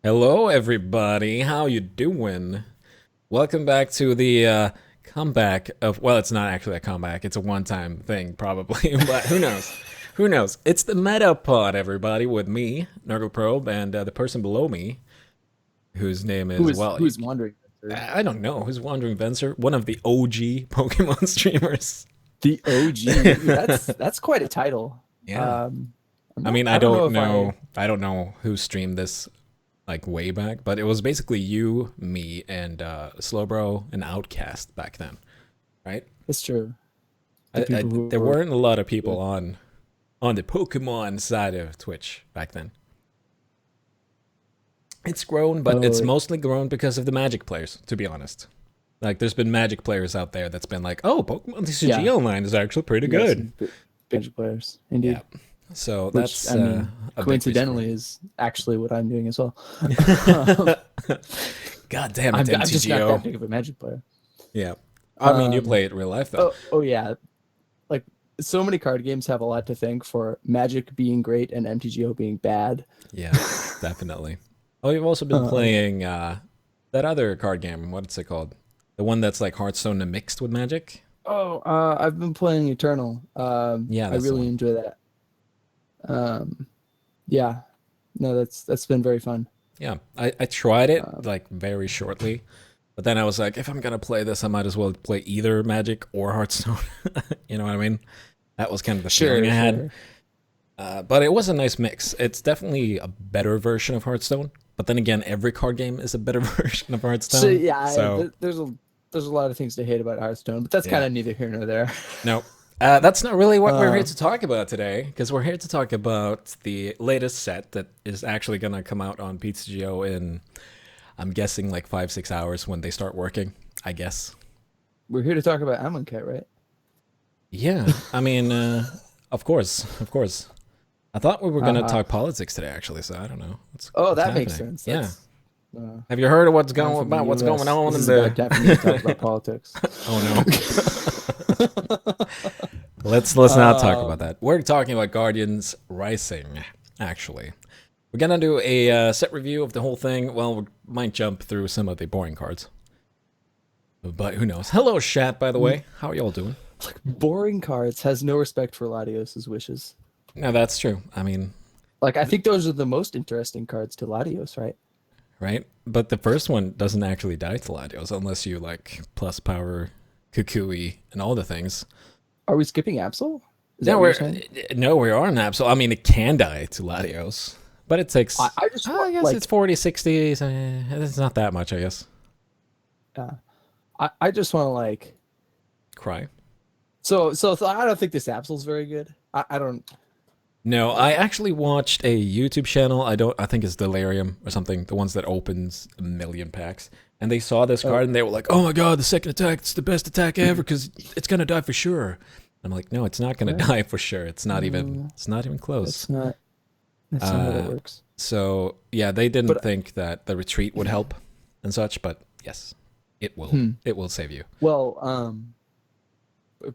Hello, everybody. How you doing? Welcome back to the comeback of. Well, it's not actually a comeback. It's a one-time thing, probably. But who knows? Who knows? It's the Metapod, everybody, with me, Nurgleprobe, and the person below me, whose name is Who's wandering? I don't know, who's WanderingVenser, one of the OG Pokemon streamers. The OG. That's quite a title. Yeah. I'm I not, mean, I I don't know don't if know. I don't know who streamed this like way back, but it was basically you, me, and Slowbro and Outcast back then, right? it's true. The people who There were weren't a lot of people on the Pokemon side of Twitch back then. It's grown, but it's oh mostly grown because of the Magic players, to be honest. Like, there's been Magic players out there that's been like, oh, Pokemon TCG yeah, Online is actually pretty you got good. some big players Yeah. indeed. So Which that's I mean, a big reason for coincidentally, is actually what I'm doing as well. it. God damn it, I'm just not MTGO. that big of a Magic player. Yeah. I mean, you Um, play it in real life, though. oh yeah, like so many card games have a lot to thank for Magic being great and MTGO being bad. Yeah, definitely. Oh, you've also been Um, playing that other card game. What's it called? The one that's like Hearthstone and mixed with Magic? I've been playing Eternal. Yeah, I that's the really one. enjoy that. Um, yeah, no, that's been very fun. Yeah, I tried it Um, like very shortly, but then I was like, if I'm gonna play this, I might as well play either Magic or Hearthstone. You know what I mean? That was kind of the feeling sure, I had. sure. But it was a nice mix. It's definitely a better version of Hearthstone. But then again, every card game is a better version of So Hearthstone. yeah, So there's a lot of things to hate about Hearthstone, but that's kind yeah. of neither here nor there. No, that's not really what we're here Uh, to talk about today, because we're here to talk about the latest set that is actually going to come out on PTGO in, I'm guessing, like 5-6 hours when they start working, I guess. we're here to talk about Amonkhet, right? Yeah, I mean, of course, of course. I thought we were going to Uh, talk politics today, actually, so I don't know. oh, What's that makes happening? sense. Yeah. That's Have you heard of what's I'm going from the about what's going U.S. on This in is a bad time for me to talk the about politics. Oh no. Let's not talk about Um, that. We're talking about Guardians Rising, actually. We're gonna do a set review of the whole thing. Well, we might jump through some of the boring cards, but who knows? Hello, chat. By the way, how are y'all doing? Boring cards has no respect for Latios's wishes. No, that's true. I mean, Like I think those are the most interesting cards to Latios, right? right? But the first one doesn't actually die to Latios unless you like plus power, Kukui, and all the things. Are we skipping Absol? Is that No, what you're we're saying? no, we are not. So I mean, it can die to Latios, but it I, takes. I just I want guess like it's 40, 60. So it's not that much, I guess. uh, I just want to like Cry. so I don't think this Absol's very good. I don't No, I like actually watched a YouTube channel. I think it's Delirium or something. The ones that opens a million packs, and they saw this oh card and they were like, "Oh my god, the second attack! It's the best attack ever because it's gonna die for sure." I'm like, "No, it's not gonna what? die for sure. It's not even. Uh, It's not even close." that's not how that Uh, works. so yeah, they didn't But think that the retreat would help and such, but yes, it will. hmm. It will save you. Well,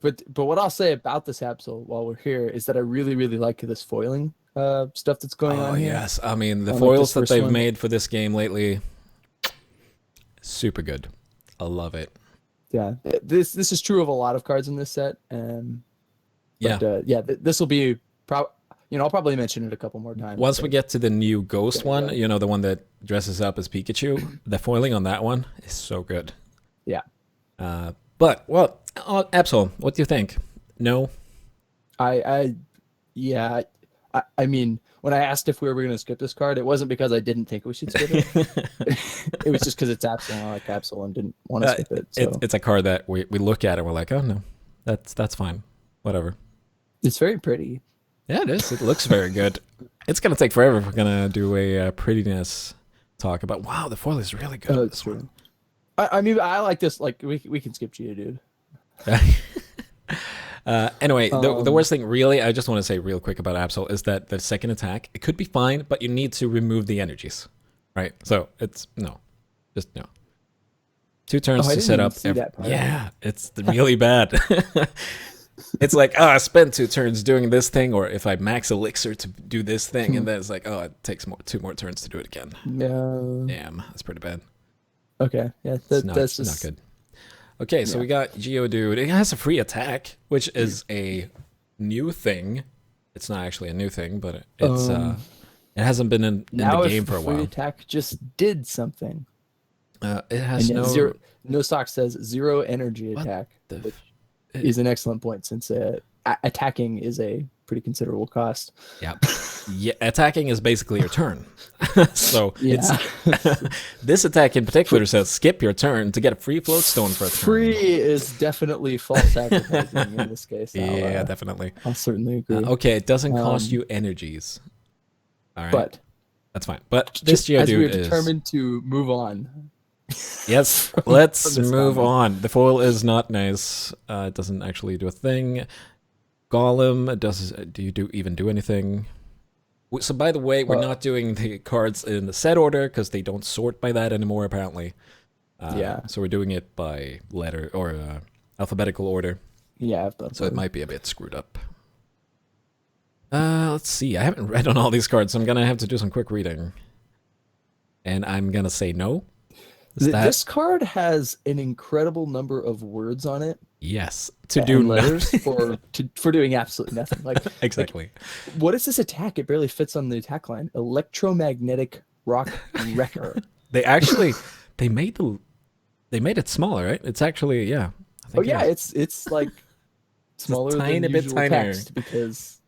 but what I'll say about this Absol while we're here is that I really like this foiling stuff that's going Oh on here. yes, I mean the Like this foils that first they've one. made for this game lately, super good. I love it. Yeah, this is true of a lot of cards in this set. Yeah. But yeah, this will be I'll probably mention it a couple more times. Once we But get to the new Ghost yeah, one, you know, the one that dresses up as Pikachu, the foiling on that one is so good. yeah, But well, Absol, what do you think? No. I yeah, I mean, when I asked if we were going to skip this card, it wasn't because I didn't think we should skip it. It was just because it's Absol and I like Absol and didn't want to skip it. So It's a card that we look at and we're like, oh no, that's fine, whatever. it's very pretty. Yeah, it is. It looks very good. It's gonna take forever if we're gonna do a prettiness talk about. Wow, the foil is really good. Oh, On it's this one. true. I mean, I like this. Like we can skip Gia, dude. Anyway, the Um, worst thing, really, I just want to say real quick about Absol is that the second attack, it could be fine, but you need to remove the energies, right? So it's no, just no. 2 turns oh, I to didn't set even up. see that part. Yeah, it's really bad. It's like, oh, I spent 2 turns doing this thing, or if I max elixir to do this thing, and then it's like, oh, it takes 2 more turns to do it again. Yeah. Damn, that's pretty bad. Okay. Yeah. That's just Not good. Okay, so yeah. we got Geodude. It has a free attack, which is a new thing. It's not actually a new thing, but it hasn't been in the Now game if for a free while. attack just did something, It and has yet no zero. No Sock says 0 energy what attack, the which f- is an excellent point since attacking is a pretty considerable cost. yeah. Yeah, attacking is basically your turn. So it's Yeah. this attack in particular says skip your turn to get a free float stone for a turn. Free is definitely false advertising in this case. Yeah, definitely. I'll certainly agree. Okay, it doesn't cost Um, you energies. All right, But that's fine. But this as we Geodude are is determined to move on. yes. Let's this move comment. on. The foil is not nice. It doesn't actually do a thing. Golem does. Do you even do anything? So by the way, we're not doing the cards in the set order because they don't sort by that anymore, apparently. Yeah. So we're doing it by letter or alphabetical order. Yeah. So it might be a bit screwed up. Let's see. I haven't read on all these cards, so I'm gonna have to do some quick reading. And I'm gonna say no. This card has an incredible number of words on it. Yes, to And do letters nothing. for doing absolutely nothing. Like Exactly. Like, what is this attack? It barely fits on the attack line. Electromagnetic rock wrecker. They actually they made it smaller, right? It's actually yeah. I think Yeah, it is. it's like smaller tiny than bit usual tinier. text because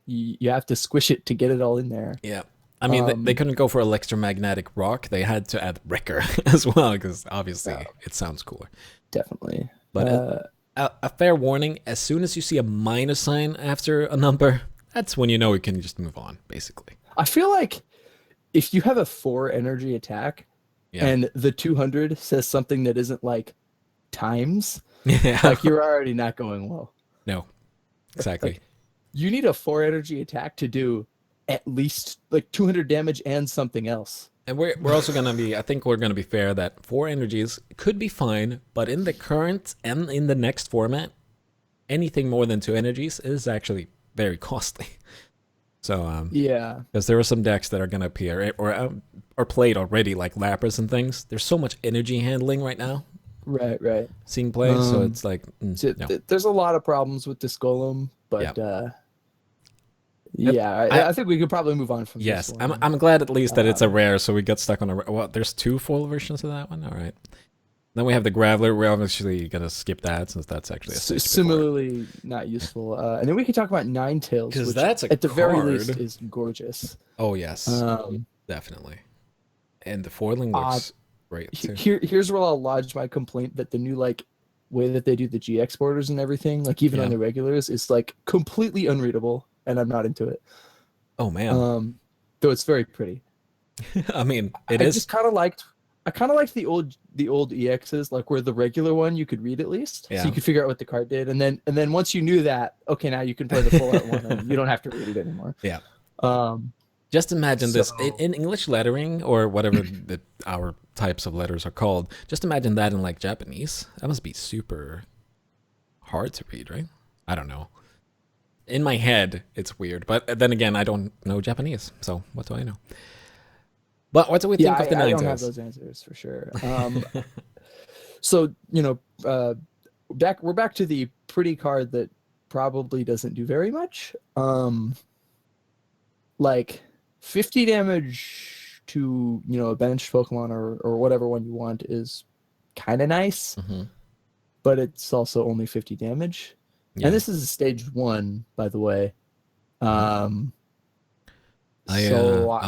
you have to squish it to get it all in there. Yeah. I mean, they couldn't go for electromagnetic rock. They had to add wrecker as well because obviously it sounds cooler. Definitely. But a fair warning: as soon as you see a minus sign after a number, that's when you know you can just move on. Basically, I feel like if you have a 4 energy attack yeah. and the 200 says something that isn't like times, Yeah. like you're already not going well. No, exactly. Like, you need a 4 energy attack to do at least like 200 damage and something else. And we're also gonna be. I think we're gonna be fair that 4 energies could be fine, but in the current and in the next format, anything more than 2 energies is actually very costly. So Yeah, because there are some decks that are gonna appear or played already, like Lapras and things. There's so much energy handling right now, right. seeing play. So it's like So no. there's a lot of problems with this golem, but Yep. I think we could probably move on from Yes, this one. I'm glad at least that it's a rare, so we got stuck on a well. There's 2 full versions of that one. All right. Then we have the Graveler. We're obviously gonna skip that since that's actually a Similarly not useful. And then we can talk about Ninetales, because which that's a at the very card. least is gorgeous. Oh yes, definitely. And the foiling looks great too. Here's where I'll lodge my complaint that the new like way that they do the GX borders and everything, like even on the regulars, is like completely unreadable, and I'm not into it. Oh man. Though it's very pretty. I mean, I just kind of liked the old EXs, like where the regular one you could read at least, so you could figure out what the card did, and then once you knew that, okay, now you can play the full art one, and you don't have to read it anymore. Yeah. Um, Just imagine this in English lettering or whatever our types of letters are called. Just imagine that in like Japanese. That must be super hard to read, right? I don't know. In my head, it's weird, but then again, I don't know Japanese, so what do I know? But what do we think of the Ninetales? I don't have those answers for sure. So we're back to the pretty card that probably doesn't do very much. Like 50 damage to a bench Pokemon or whatever one you want is kind of nice, but it's also only 50 damage. Yeah. And this is a stage 1, by the way. I'm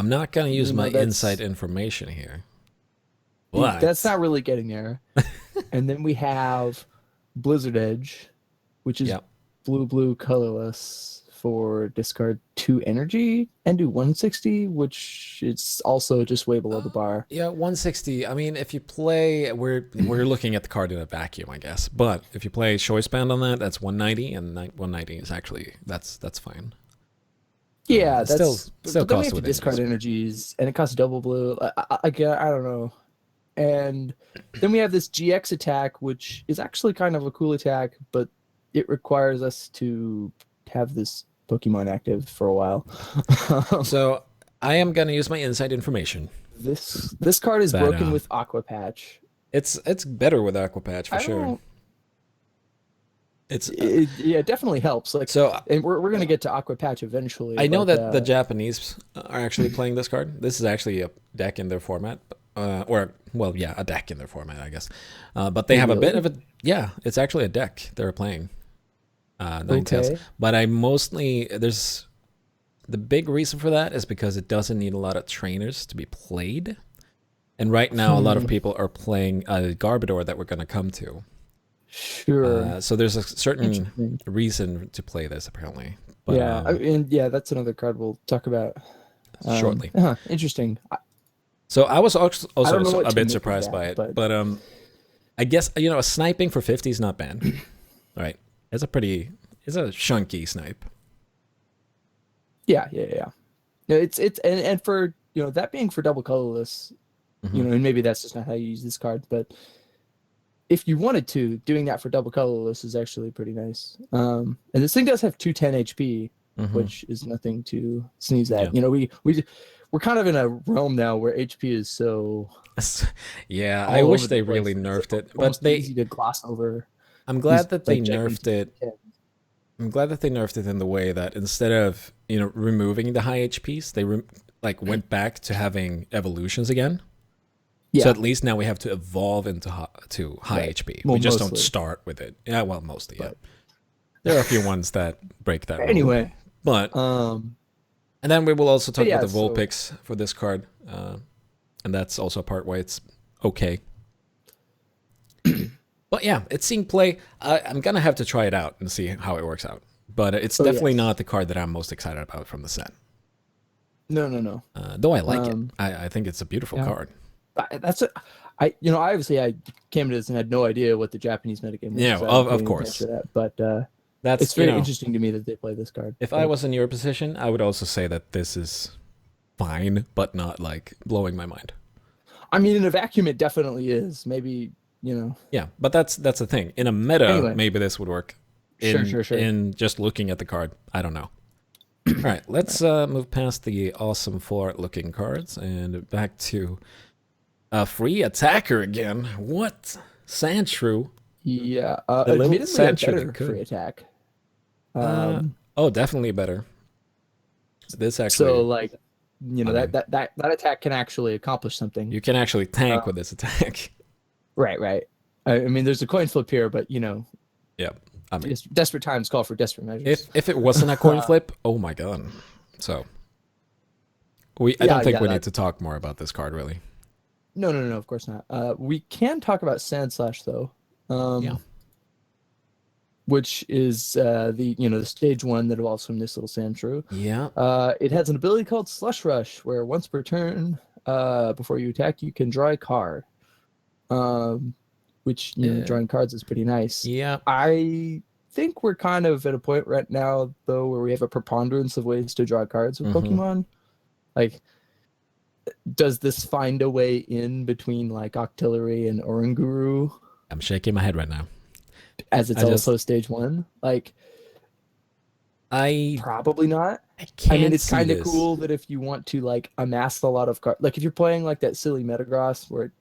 not gonna use my inside information here. But that's not really getting there. And then we have Blizzard Edge, which is blue colorless for discard 2 energy and do 160, which is also just way below the bar. Yeah, 160. I mean, if you play, we're looking at the card in a vacuum, I guess. But if you play choice band on that, that's 190, and 190 is actually that's fine. Yeah, that's still but then we costs have to discard energies, and it costs double blue. I don't know. And then we have this GX attack, which is actually kind of a cool attack, but it requires us to have this Pokemon active for a while. So I am gonna use my inside information. This card is That broken with Aqua Patch. it's better with Aqua Patch for I sure. don't. It's Yeah, it definitely helps. Like, so and we're gonna get to Aqua Patch eventually. I know but, that the Japanese are actually playing this card. This is actually a deck in their format, or well, yeah, a deck in their format, I guess. But they have a bit really? of a yeah. It's actually a deck they're playing. Ninetales. Okay. But I mostly there's the big reason for that is because it doesn't need a lot of trainers to be played. And right now, a lot of people are playing a Garbodor that we're going to come to. Sure. So there's a certain Interesting. reason to play this, apparently. But, Yeah, and yeah, that's another card we'll talk about shortly. Interesting. So I was also I don't know what a to bit make of surprised that, by it. but- But I guess, a sniping for 50 is not bad. Right. It's a chunky snipe. Yeah. No, it's and for that being for double colorless, Mhm. and maybe that's just not how you use this card, but if you wanted to, doing that for double colorless is actually pretty nice. And this thing does have 210 HP, Mhm. which is nothing to sneeze at. Yeah. We're kind of in a realm now where HP is so Yeah, all I wish over they the place. really It's nerfed it, but almost easy to gloss over. I'm glad These, that they like, gigantic nerfed it. tens. I'm glad that they nerfed it in the way that instead of removing the high HPs, they went back to having evolutions again. Yeah. So at least now we have to evolve into high Right. HP. Well, We just don't mostly. start with it. Yeah, well, mostly. Yeah. But- There are a few ones that break that rule. Anyway, But um, and then we will also talk yeah, about the so- Vulpix for this card, and that's also a part why it's okay. But yeah, it's seeing play. I'm gonna have to try it out and see how it works out. But it's definitely yes. not the card that I'm most excited about from the set. no. Though I like it. Um, I think it's a beautiful yeah. card. That's a, obviously I came to this and had no idea what the Japanese metagame was. Yeah, so I didn't of pay course. attention to that, but That's it's very interesting to me that they play this card. If I was in your position, I would also say that this is fine, but not like blowing my mind. I mean, in a vacuum, it definitely is. Maybe Yeah, but that's the thing. In a meta, Anyway. maybe this would work. Sure. In just looking at the card, I don't know. All right, let's move past the awesome four-looking cards and back to a free attacker again. What? Sandshrew? Yeah, The little admittedly a Sandshrew better that could. free attack. Oh, definitely better. This actually, So like, I mean- that attack can actually accomplish something. you can actually tank with this attack. Right. I mean, there's a coin flip here, but Yeah, I mean, desperate times call for desperate measures. if it wasn't a coin flip, oh my god. So I don't think we need to talk more about this card really. No, of course not. We can talk about Sand Slash though. Yeah. Which is the stage one that evolves from this little Sandshrew. Yeah. It has an ability called Slush Rush, where once per turn, before you attack, you can draw a card. Which drawing cards is pretty nice. Yeah. I think we're kind of at a point right now though where we have a preponderance of ways to draw cards with Pokemon. Like, does this find a way in between like Octillery and Oranguru? I'm shaking my head right now. As it's also stage one? Like, I probably not. can't I mean, it's see kind of this. cool that if you want to like amass a lot of cards, like if you're playing like that silly Metagross where it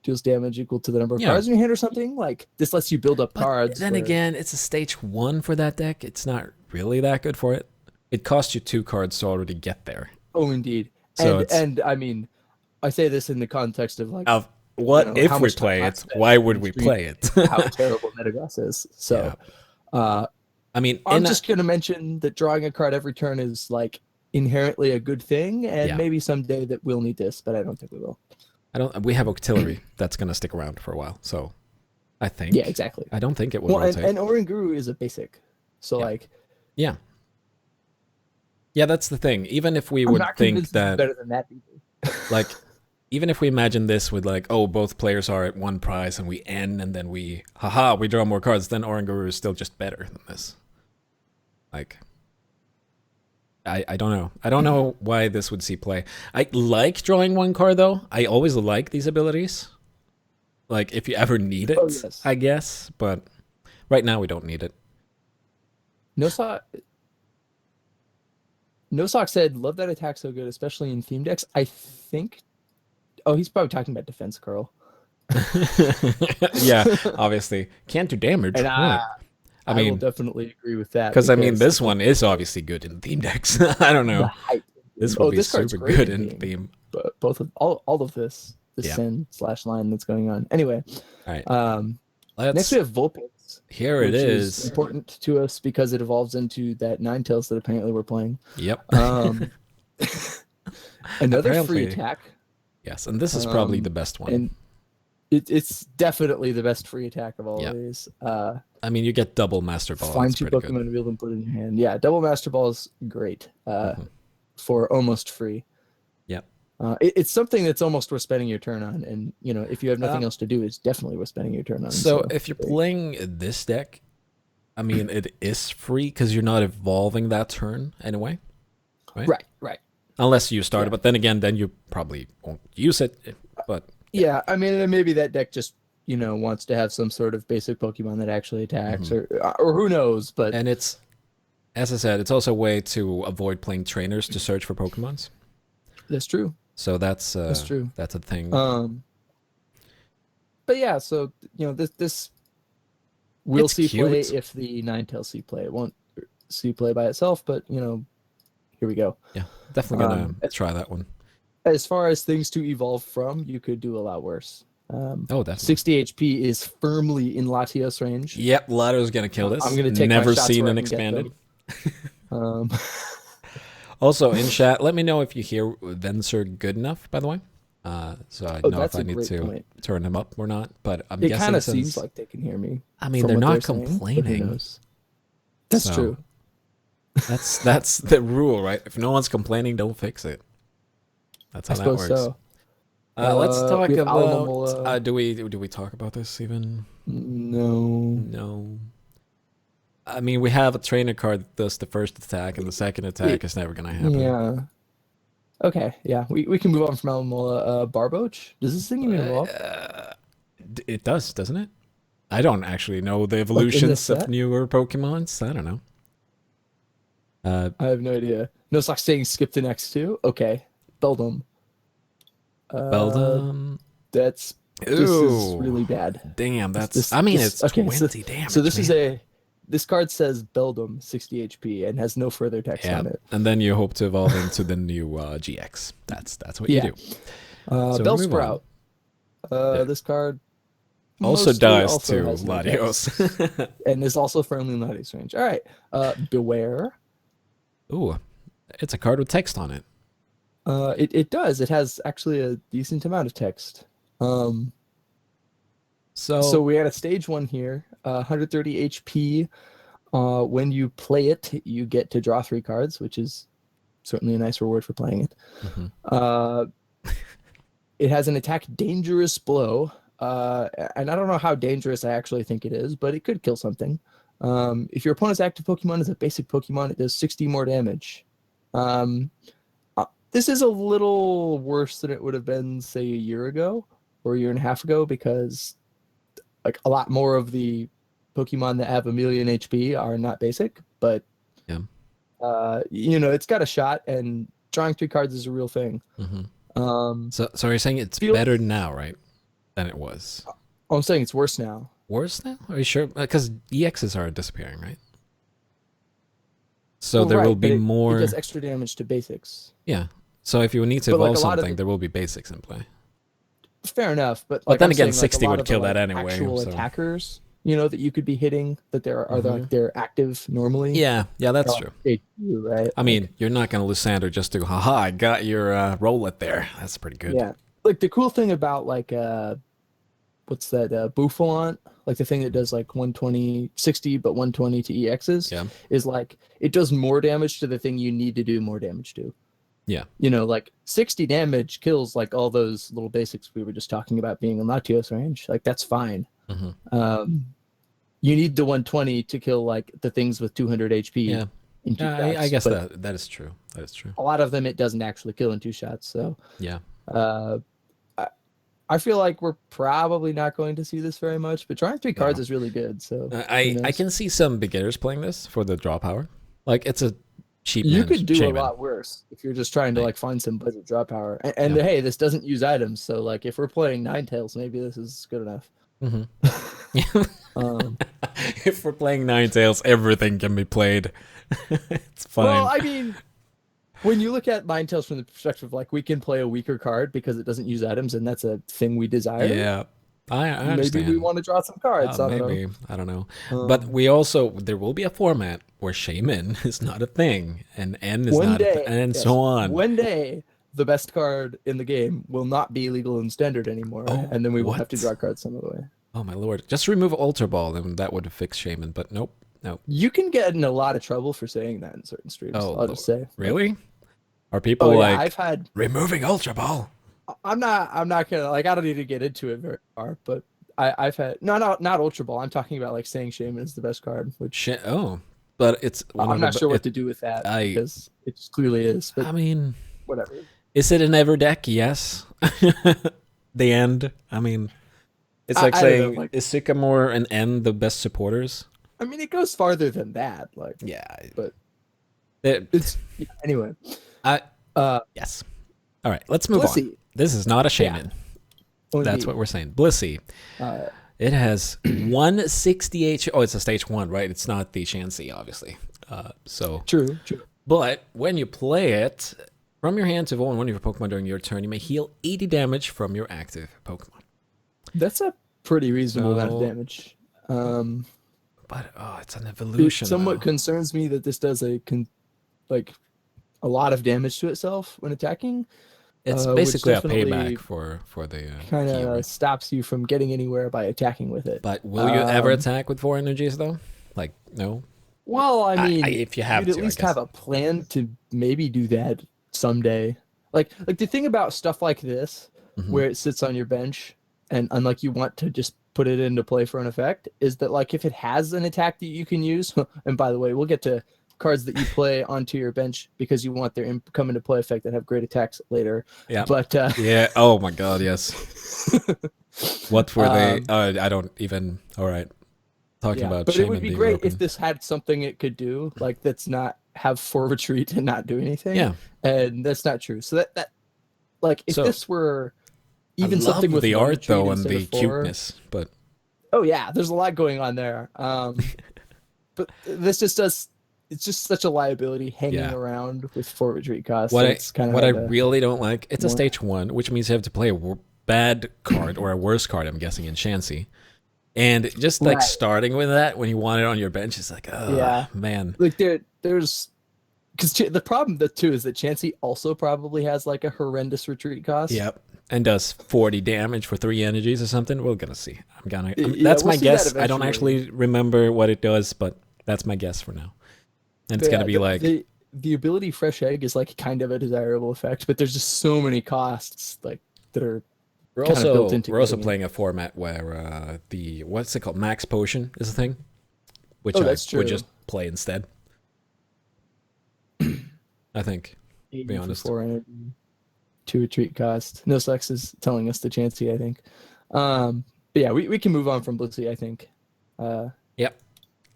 deals damage equal to the number of cards in your hand or something, like this lets you build up cards. Then again, it's a stage one for that deck. It's not really that good for it. It costs you 2 cards to already get there. Oh, indeed. So And I mean, I say this in the context of like What if how we much time play I've it? spent Why would we streaming play it? how terrible Metagross is. So, I mean, I'm just going to mention that drawing a card every turn is like inherently a good thing, and maybe someday that we'll need this, but I don't think we will. We have Octillery that's gonna stick around for a while, so I think. Yeah, exactly. I don't think it will Well, rotate. and Oranguru is a basic, so like. Yeah, that's the thing. Even if we I'm would not think convinced it's that, better than that either. like, even if we imagine this with like, oh, both players are at one price and we end, and then we draw more cards, then Oranguru is still just better than this. Like, I don't know. I don't know why this would see play. I like drawing 1 card though. I always like these abilities. Like if you ever need it, Oh, yes. I guess. But right now we don't need it. No sock. No sock said, "Love that attack so good, especially in theme decks." I think. Oh, he's probably talking about defense curl. Yeah, obviously can't do damage. And What? I I will mean, definitely agree with that because I mean, because this one is obviously good in theme decks. I don't the know. height. This will Oh, be this card's super great good in in theme. theme. But both of all of this Yeah. sin slash line that's going on. Anyway, All right. um, next we Let's. have Vulpix, Here it which is is. important to us because it evolves into that Ninetales that apparently we're playing. Yep. Um, another free Apparently, attack. yes, and this is probably the Um, best one. and it's definitely the best free attack of all Yeah. of these. I mean, you get double Master Ball. Find That's two pretty good. Pokemon, reveal them, put it in your hand. Yeah, double Master Ball is great Hmm. for almost free. Yep. It's something that's almost worth spending your turn on, and if you have nothing Um, else to do, it's definitely worth spending your turn on. so if you're playing this deck, I mean, it is free because you're not evolving that turn anyway, right? Right. Unless you start it, Yeah. but then you probably won't use it. But Yeah, I mean, and maybe that deck just wants to have some sort of basic Pokemon that actually attacks, or who knows. But and it's, as I said, it's also a way to avoid playing trainers to search for Pokemons. that's true. So that's True. that's a thing. But yeah, so this we'll It's see play cute. if the Ninetales see play. It won't see play by itself, but here we go. Yeah, definitely gonna As, try that one. as far as things to evolve from, you could do a lot worse. Oh, definitely. 60 HP is firmly in Latios range. Yep, Ladder's gonna kill this. I'm gonna take my Never shots seen where I an can get expanded. them. Also, in chat, let me know if you hear Venser good enough, by the way. So I know if that's I a need great to point. turn them up or not. But I'm It guessing kind of since seems like they can hear me. I mean from they're what not saying, but who complaining. knows? That's So, true. That's the rule, right? If no one's complaining, don't fix it. That's I how that suppose works. so. Let's talk We have about. Alomomola. Do we talk about this even? No. No. I mean, we have a trainer card that does the first attack, and the second attack is never gonna happen. Yeah. Okay. Yeah. We can move on from Alomomola. Barboach. Does this thing even evolve? It does, doesn't it? I don't actually know the Like in this evolutions of set? newer Pokemons. I don't know. I have no idea. No Sock saying skip to next two. Okay. Beldum. Beldum. This is really bad. Damn, that's. This- I mean, this- it's okay, 20 damage. So this man. is this card says Beldum 60 HP and has no further text Yeah, on it. and then you hope to evolve into the new GX. That's what Yeah. you do. So we move Bellsprout. Yeah. This card Also mostly dies also to has no Latios. text and is also firmly in Latios range. All right. Beware. Ooh, it's a card with text on it. It does. It has actually a decent amount of text. So we had a stage one here, 130 HP. When you play it, you get to draw 3 cards, which is certainly a nice reward for playing it. It has an attack dangerous blow, and I don't know how dangerous I actually think it is, but it could kill something. If your opponent's active Pokemon is a basic Pokemon, it does 60 more damage. This is a little worse than it would have been, say, a year ago or a year and a half ago, because like a lot more of the Pokemon that have a million HP are not basic, but Yeah. It's got a shot, and drawing 3 cards is a real thing. So you're saying it's Feel- better now, right? Than it was. I'm saying it's worse now. Worse now? Are you sure? Because EXs are disappearing, right? So there Right, will but be it more. does extra damage to basics. Yeah. So if you need to But, like, evolve a lot of something, it- there will be basics in play. Fair enough, but But then I'm again, saying, like, a 60 lot would of kill the, that like, anyway, Actual so- attackers, that you could be hitting that they're active normally. Yeah, that's are true. HP, right? I mean, you're not going to Lysander just to, haha, I got your Rowlet there. That's pretty good. Yeah. Like the cool thing about like what's that Bouffant, like the thing that does like 120 60 but 120 to EXs Yeah. is like it does more damage to the thing you need to do more damage to. Yeah. Like 60 damage kills like all those little basics we were just talking about being in Latios range. Like that's fine. You need the 120 to kill like the things with 200 HP. Yeah. In 2 I shots, guess but that is true. That is true. a lot of them it doesn't actually kill in 2 shots. So Yeah. I feel like we're probably not going to see this very much, but drawing 3 cards No. is really good. So who I knows? can see some beginners playing this for the draw power. Like it's a cheap You man could do a shaman. lot worse if you're just trying to Like, like find some budget draw power. And yeah. hey, this doesn't use items, so like if we're playing Ninetales, maybe this is good enough. Hmm. Um, If we're playing Ninetales, everything can be played. It's well, fine. I mean, when you look at Ninetales from the perspective of like we can play a weaker card because it doesn't use items, and that's a thing we desire. Yeah, I Maybe we understand. want to draw some cards. I don't know. Maybe I don't know, but Um, we also there will be a format where shaman is not a thing and N is one not a day, and yes, so on. one day, the best card in the game will not be legal and standard anymore, Oh, and then we will have to what? draw cards some of the way. Oh my lord! Just remove Ultra Ball and that would fix shaman. But nope, nope. You can get in a lot of trouble for saying that in certain streams. Oh I'll lord, just say. really? Are Oh people yeah, like I've had. removing Ultra Ball? I'm not gonna like. I don't need to get into it very far, but I've had not Ultra Ball. I'm talking about like saying Shaman is the best card, which Shit. Oh, but it's one I'm of not the. sure what to do with that because it just clearly is. But I mean, whatever. is it an ever deck? Yes. The end. I mean, it's like I don't saying know, like, is Sycamore and End the best supporters? I mean, it goes farther than that. Like, Yeah. but It, it's yeah, anyway. I Uh, yes. All right, let's move on. Blissey. This is not a shaman. That's Indeed. what we're saying. Blissey. Uh, It has 168. Oh, it's a stage 1, right? It's not the Chansey, obviously. So, true. but when you play it from your hand to one of your Pokemon during your turn, you may heal 80 damage from your active Pokemon. That's a pretty reasonable amount of No. damage. But it's an It evolution. somewhat though. concerns me that this does like a lot of damage to itself when attacking. It's which basically a definitely payback for the kind key, of right? stops you from getting anywhere by attacking with it. But will you ever Um, attack with 4 energies though? Like no. Well, I mean, If you have you'd to, at I least guess. have a plan to maybe do that someday. Like the thing about stuff like this, Mhm. where it sits on your bench, and unlike you want to just put it into play for an effect, is that like if it has an attack that you can use, and by the way, we'll get to cards that you play onto your bench because you want their come into play effect that have great attacks later. Yeah. But Yeah. Oh my God. Yes. What were they? Um, I don't even. All right. Talking yeah, about but it Shaman would be being great broken. if this had something it could do, like that's not have 4 retreat and not do anything. Yeah. And that's not true. So that like if So, this were I even love something with the 1 art retreat though and instead the of 4, cuteness, but oh yeah, there's a lot going on there. But this just does. It's just such a liability hanging Yeah. around with 4 retreat costs. what so I it's kind of what I hard to really don't like, it's a warrant. stage 1, which means you have to play a bad card or a worse card. I'm guessing in Chansey, and just like Right. starting with that when you want it on your bench is like, oh Yeah. man. Like there's because the problem that too is that Chansey also probably has like a horrendous retreat cost. Yep. And does 40 damage for 3 energies or something. We're gonna see. Yeah, That's we'll my see that guess. I don't eventually. actually remember what it does, but that's my guess for now. And it's But gonna yeah, be like, the ability Fresh Egg is like kind of a desirable effect, but there's just so many costs like that are we're kind of built also into we're also getting it. playing a format where the what's it called, Max Potion is a thing, which Oh, I that's would true. just play instead. I think. 80 be for honest. 4 energy, 2 retreat cost. No Sex is telling us the Chansey, I think. But yeah, we can move on from Blissey, I think. Yep.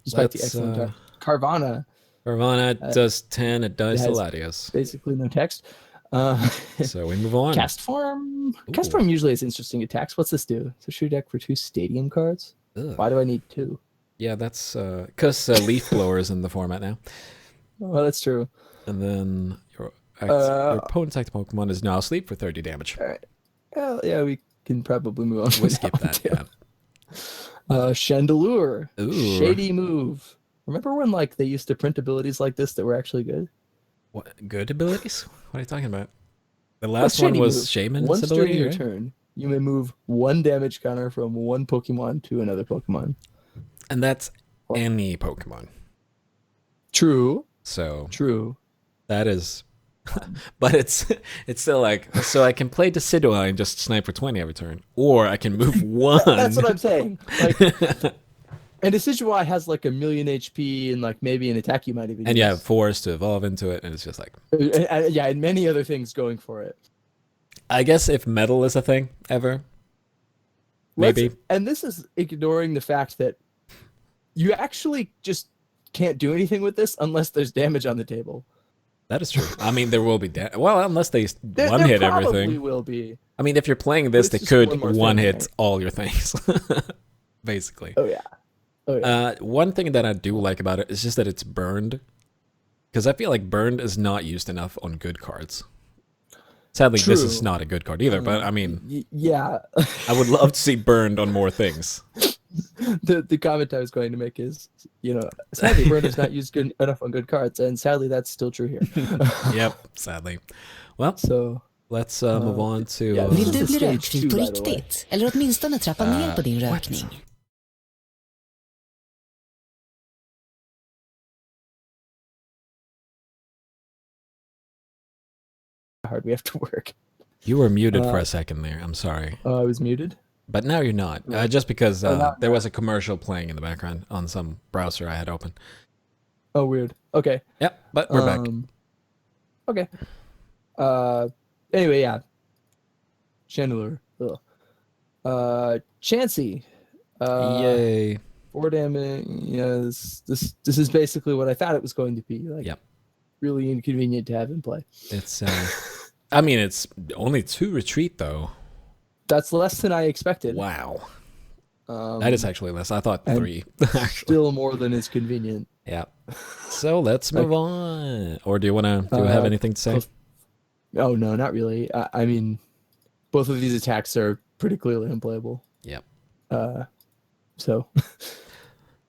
Despite the Let's, excellent Carvana Carvana does 10. It does has- Latios. basically no text. So we move on. Cast form. Cast Ooh. form usually has interesting attacks. What's this do? So shoot deck for 2 stadium cards. Ugh. Why do I need 2? Yeah, that's because Leaf Blower is in the format now. Oh, that's true. And then your opponent's active Pokemon is now asleep for 30 damage. All right. Well, yeah, we can probably move on. We from skip one, that. too. Yeah. Chandelure. Ooh. Shady move. Remember when like they used to print abilities like this that were actually good? What good abilities? What are you talking about? The last Shady one was move. Shaman's Once during ability, your right? turn, you may move 1 damage counter from 1 Pokemon to another Pokemon. And that's any Pokemon. True. So True. that is, but it's still like, so I can play Decidueye and just snipe for 20 every turn, or I can move 1. That's what I'm saying. Like, and Decidueye has like 1,000,000 HP and like maybe an attack you might even And you use. have Force to evolve into it, and it's just like, Yeah, and many other things going for it. I guess if metal is a thing ever, maybe. And this is ignoring the fact that you actually just can't do anything with this unless there's damage on the table. That is true. I mean, there will be well, unless they There one-hit probably everything. will be. I mean, if you're playing this, they it's just could one more thing, one-hit right? all your things, basically. Oh yeah. Oh yeah. One thing that I do like about it is just that it's burned, because I feel like burned is not used enough on good cards. Sadly, this is True. not a good card either, but I mean, Yeah. I would love to see burned on more things. The comment I was going to make is, sadly, burn is not used good enough on good cards, and sadly, that's still true here. Yep, sadly. Well, So let's move on to... yeah, Vill this du is bli stage rökfri two, på by the way. riktigt? Eller åtminstone trappa ner på din rökning? How hard we have to work. You were muted for a second there. I'm sorry. I was muted. But now you're not. Right. Just because now- there was a commercial playing in the background on some browser I had open. Oh, weird. Okay. Yep, but we're back. Okay. Anyway, yeah. Chandler. Ugh. Chansey. Yay. 4 damage. Yeah, this is basically what I thought it was going to be. Like, Yep. really inconvenient to have in play. It's, I mean, it's only 2 retreat, though. That's less than I expected. Wow. Um, That is actually less. I thought and 3. Actually. still more than is convenient. Yeah. So let's move on. Or do you want to have anything to say? Oh no, not really. I mean, both of these attacks are pretty clearly unplayable. Yep. So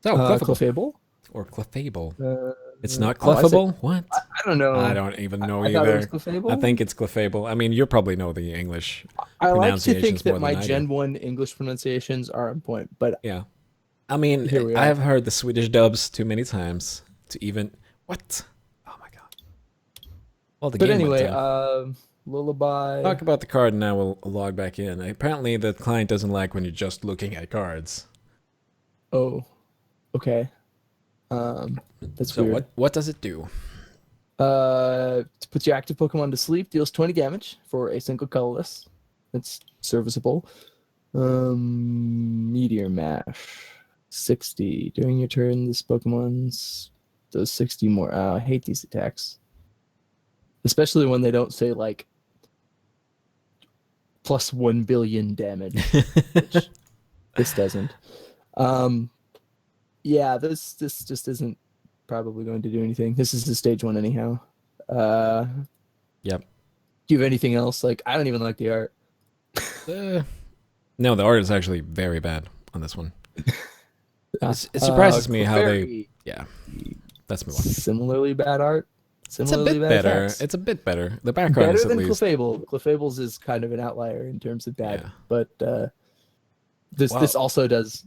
So, Clefable. Clefable? Or Clefable. Uh, It's not oh, I said- Clefable? What? I don't know. I don't even know I thought it was either. Clefable. I think it's Clefable. I mean, you probably know the English. I like to pronunciations think that more my than I do. Gen 1 English pronunciations are on point, but Yeah. I mean, Here we I are. have heard the Swedish dubs too many times to even... What? Oh my god. Well, the but game anyway, went down. Lullaby. Talk about the card and I will log back in. Apparently, the client doesn't like when you're just looking at cards. Oh, okay. That's So weird. what does it do? Puts your active Pokemon to sleep, deals 20 damage for a single colorless. That's serviceable. Meteor Mash. 60. During your turn, this Pokemon's does 60 more. I hate these attacks. Especially when they don't say, like, plus 1 billion damage. Which this doesn't. Yeah, this just isn't probably going to do anything. This is the stage 1 anyhow. Yep. Do you have anything else? Like, I don't even like the art. No, the art is actually very bad on this one. It surprises me how they... Very Yeah. Let's move on. similarly bad art. It's a Similarly bit bad better. attacks. It's a bit better. The background Better is at than least... Clefable. Clefable's is kind of an outlier in terms of bad, Yeah. but this Wow. this also does.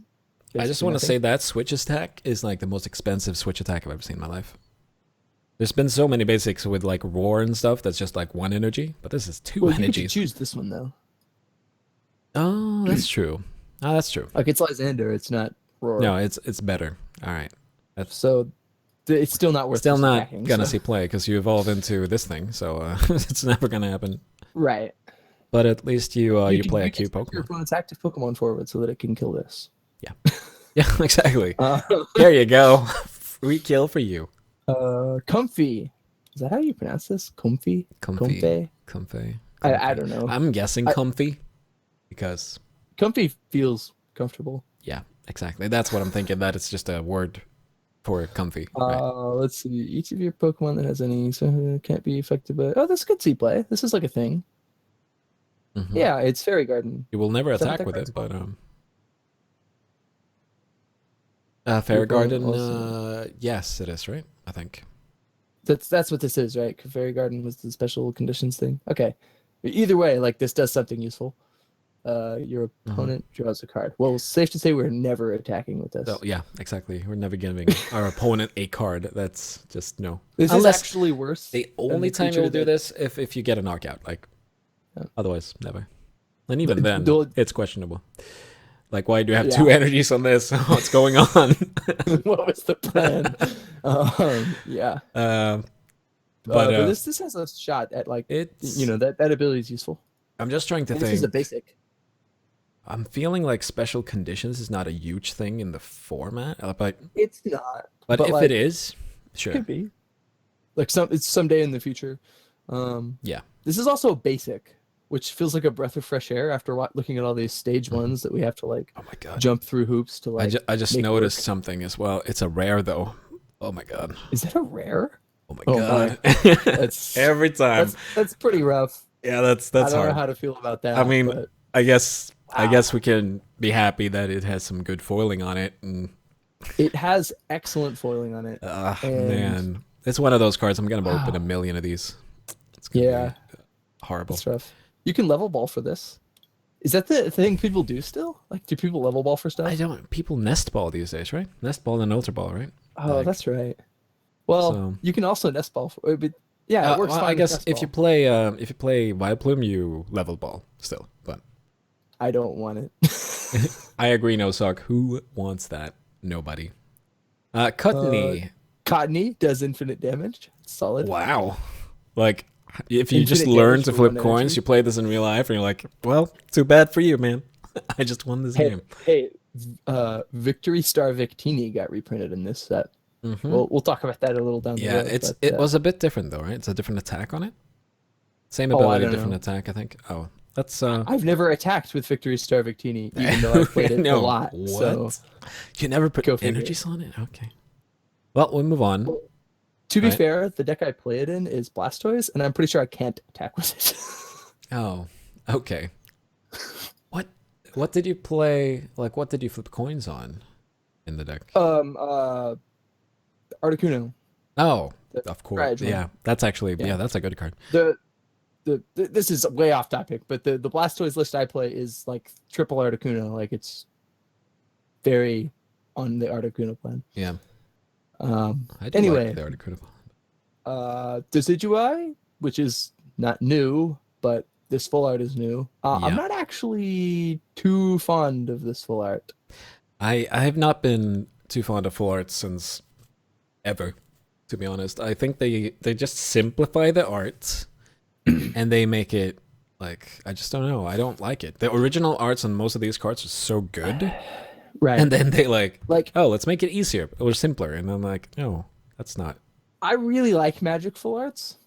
I just want to say that switch attack is like the most expensive switch attack I've ever seen in my life. There's been so many basics with like roar and stuff that's just like 1 energy, but this is 2 well, you could energies. choose this one though. Oh, that's true. Oh, that's true. Like, it's Lysander, it's not Roar. No, it's better. All right. So it's still not worth. Still just not attacking, gonna so- see play because you evolve into this thing, so it's never gonna happen. Right. But at least you can- play a can cute stick your Pokemon. opponent's active Pokemon forward so that it can kill this. Yeah, exactly. Uh, There you go. Free kill for you. Comfy. Is that how you pronounce this? Comfy? Comfy. Comfy? Comfy. I don't know. I'm guessing comfy because Comfy feels comfortable. yeah, exactly. That's what I'm thinking. That it's just a word for comfy. Right? Let's see. Each of your Pokemon that has any so can't be affected by. Oh, this could see play. This is like a thing. Mhm. Yeah, it's Fairy Garden. You will never Is that attack what with that it, card's but Fairy Your opponent Garden. also- Yes, it is right. I think. That's what this is, right? Fairy Garden was the special conditions thing. Okay. Either way, like, this does something useful. Your opponent draws a card. Well, it's safe to say we're never attacking with this. So yeah, exactly. We're never giving our opponent a card. That's just no. This Unless is actually worse. The than only the time creature you'll do that- this if you get a knockout, like Yeah. otherwise never. And even then, the- it's questionable. Like, why do you have Yeah. 2 energies on this? What's going on? What was the plan? Yeah. But this has a shot at, like, it's. that ability is useful. I'm just trying to And this is think. a basic. I'm feeling like special conditions is not a huge thing in the format, It's not, but if like, it is, sure. could be. Like it's someday in the future. Yeah. This is also basic, which feels like a breath of fresh air after looking at all these stage ones that we have to like Oh my god. jump through hoops to like. I just make noticed work. something as well. It's a rare though. Oh my god. Is that a rare? Oh my Oh god. That's Every time. that's pretty rough. Yeah, that's I don't hard. know how to feel about that. I mean, but, I guess wow. we can be happy that it has some good foiling on it. And It has excellent foiling on it. And man, it's one of those cards. I'm gonna open a million of these. It's gonna yeah, be horrible. that's rough. You can level ball for this. Is that the thing people do still? Like, do people level ball for stuff? I don't. People nest ball these days, right? Nest ball and ultra ball, right? Oh, Like, that's right. Well, so- you can also nest ball for, but yeah, it works well, fine. I with guess nest if ball. you play Wild Plume, you level ball still. But I don't want it. I agree, no sock. Who wants that? Nobody. Cutney. Cottony does infinite damage. Solid. Wow. Like, if you just Infinite learn damage to for flip one coins, energy. you play this in real life, and you're like, well, too bad for you, man. I just won this game. Hey, Victory Star Victini got reprinted in this set. Mhm. We'll talk about that a little down the Yeah, road. but, it was a bit different, though, right? It's a different attack on it? Same Oh, I ability, don't different know. attack, I think. Oh, that's... I've never attacked with Victory Star Victini, even though I've played it a No, lot. what? So You never put Go figure. energies on it? Okay. Well, we'll move on. to be Right. fair, the deck I play it in is Blastoise, and I'm pretty sure I can't attack with it. Oh, okay. What did you play? Like, what did you flip coins on in the deck? Articuno. Oh, the of course. Garage one. Yeah, that's actually Yeah. that's a good card. This is way off topic, but the Blastoise list I play is like triple Articuno. Like, it's very on the Articuno plan. Yeah. I do Anyway. like the Articuno. Decidui, which is not new, but this full art is new. Yeah. I'm not actually too fond of this full art. I have not been too fond of full art since ever, to be honest. I think they just simplify the art and they make it like, I just don't know. I don't like it. The original arts on most of these cards are so good. Right. And then they like, Like, oh, let's make it easier or simpler. And I'm like, no, that's not. I really like Magic full arts.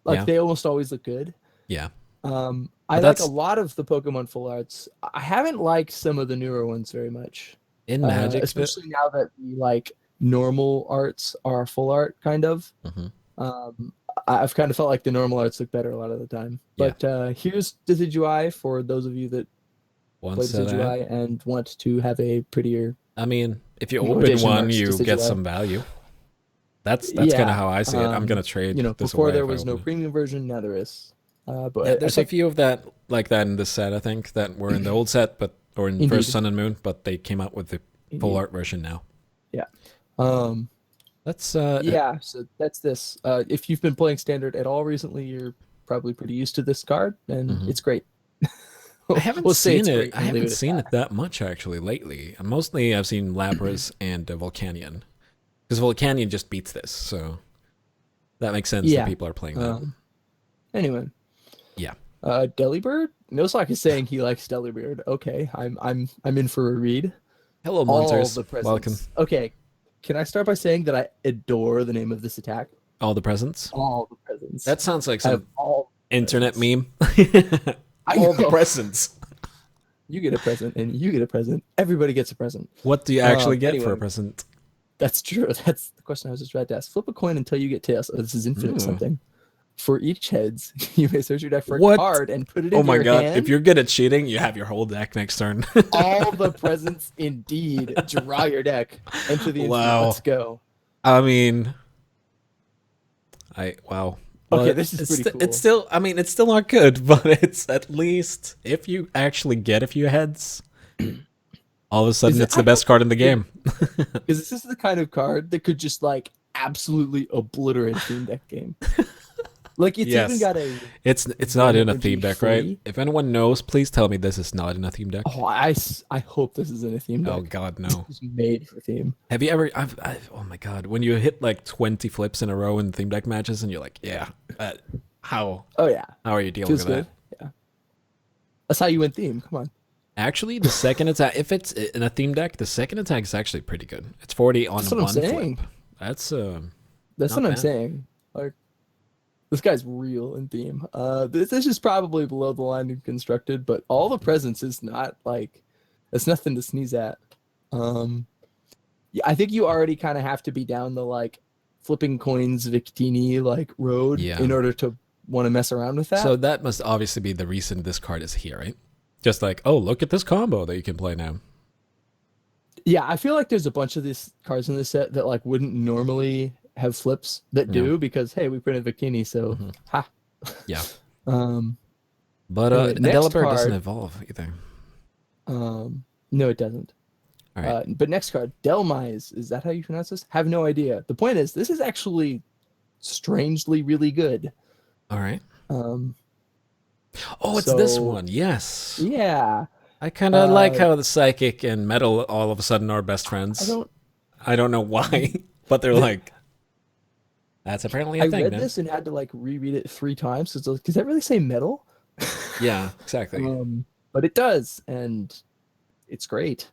Like, Yeah. they almost always look good. Yeah. I But like that's- a lot of the Pokemon full arts. I haven't liked some of the newer ones very much. In Magic, especially now that the like normal arts are full art, kind of. Mhm. I've kind of felt like the normal arts look better a lot of the time. Yeah. But here's Decidueye for those of you that play once Decidueye and want to have a prettier. I mean, if you open Quotation one, marks, you just get Decidueye. some value. That's kind Yeah, of how I see it. I'm gonna trade. You know, this before away there if I was no open it. premium version, now there is. But Yeah, I there's a think few of that like that in this set. I think that were in the old set, or in Indeed. first Sun and Moon, but they came out with the full Indeed. art version now. Um, Let's yeah, so that's this. If you've been playing Standard at all recently, you're probably pretty used to this card, and Mhm. it's great. I haven't We'll say seen it's it. great I and leave haven't at seen that. it that much actually lately. Mostly, I've seen Lapras and Volcanion, because Volcanion just beats this, so that makes sense Yeah. that people are playing that. Anyway. Yeah. Delibird? Nosock is saying he likes Delibird. Okay, I'm in for a read. Hello, All Monters. the presents. Welcome. Okay, can I start by saying that I adore the name of this attack? All the presents. All the presents. That sounds like I have some all. internet meme. I All the know. presents. You get a present, and you get a present. Everybody gets a present. What do you actually get for anyway. a present? That's true. That's the question I was just about to ask. Flip a coin until you get tails. Oh, this is infinite Ooh. something. For each heads, you may search your deck for What? a card and put it Oh into my your god! hand. If you're good at cheating, you have your whole deck next turn. All the presents, indeed. Draw your deck. Enter the infinite. Wow. Let's go. I mean, wow. Okay, Well, this is it's pretty sti- cool. It's still, I mean, it's still not good, but it's at least if you actually get a few heads, all of a sudden Is it- it's the best card in the game. Because this is the kind of card that could just like absolutely obliterate a theme deck game. Like, it's Yes. even got a. It's not in a Energy theme deck, free? right? If anyone knows, please tell me this is not in a theme deck. Oh, I hope this is in a theme deck. Oh god, no. It's made for theme. Have you ever? Oh my god, when you hit like 20 flips in a row in theme deck matches, and you're like, yeah, how Oh yeah, are you dealing feels with good. that? Yeah, that's how you win theme. Come on. Actually, the second attack, if it's in a theme deck, the second attack is actually pretty good. It's 40 on That's what one I'm saying. flip. That's That's not what I'm bad. saying. Like, this guy's real in theme. This is probably below the line in constructed, but all the presence is not like, it's nothing to sneeze at. Yeah, I think you already kind of have to be down the like flipping coins Victini like road Yeah. in order to want to mess around with that. So that must obviously be the reason this card is here, right? Just like, oh, look at this combo that you can play now. Yeah, I feel like there's a bunch of these cards in this set that like wouldn't normally have flips that do because hey, we printed Victini, so ha. Yeah. Um, But anyway, next Delibird doesn't card- evolve either. no, it doesn't. All right. But next card, Delmise. Is that how you pronounce this? Have no idea. The point is, this is actually strangely really good. All right. Um, Oh, it's this so- one. Yes. yeah, I kind of like how the psychic and metal all of a sudden are best friends. I don't know why, but they're like, that's apparently a I thing. read man. this and had to like reread it 3 times. So does that really say metal? Yeah, exactly. But it does, and it's great.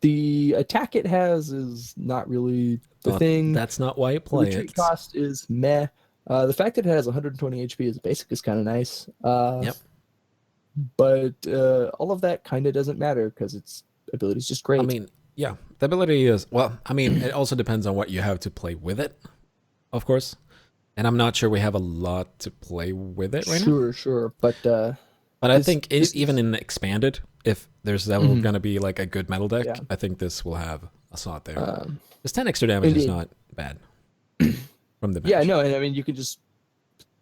The attack it has is not really the thing. That's not why you The play retreat it. cost is meh. The fact that it has 120 HP as a basic is kind of nice. Yep. But all of that kind of doesn't matter because its ability is just great. I mean, yeah, the ability is, well, I mean, it also depends on what you have to play with it, of course. And I'm not sure we have a lot to play with it right now. sure. But I think even in expanded, if there's ever Mhm. going to be like a good metal deck, Yeah. I think this will have a slot there. um, This 10 extra damage is indeed. not bad from the bench. yeah, no, and I mean you could just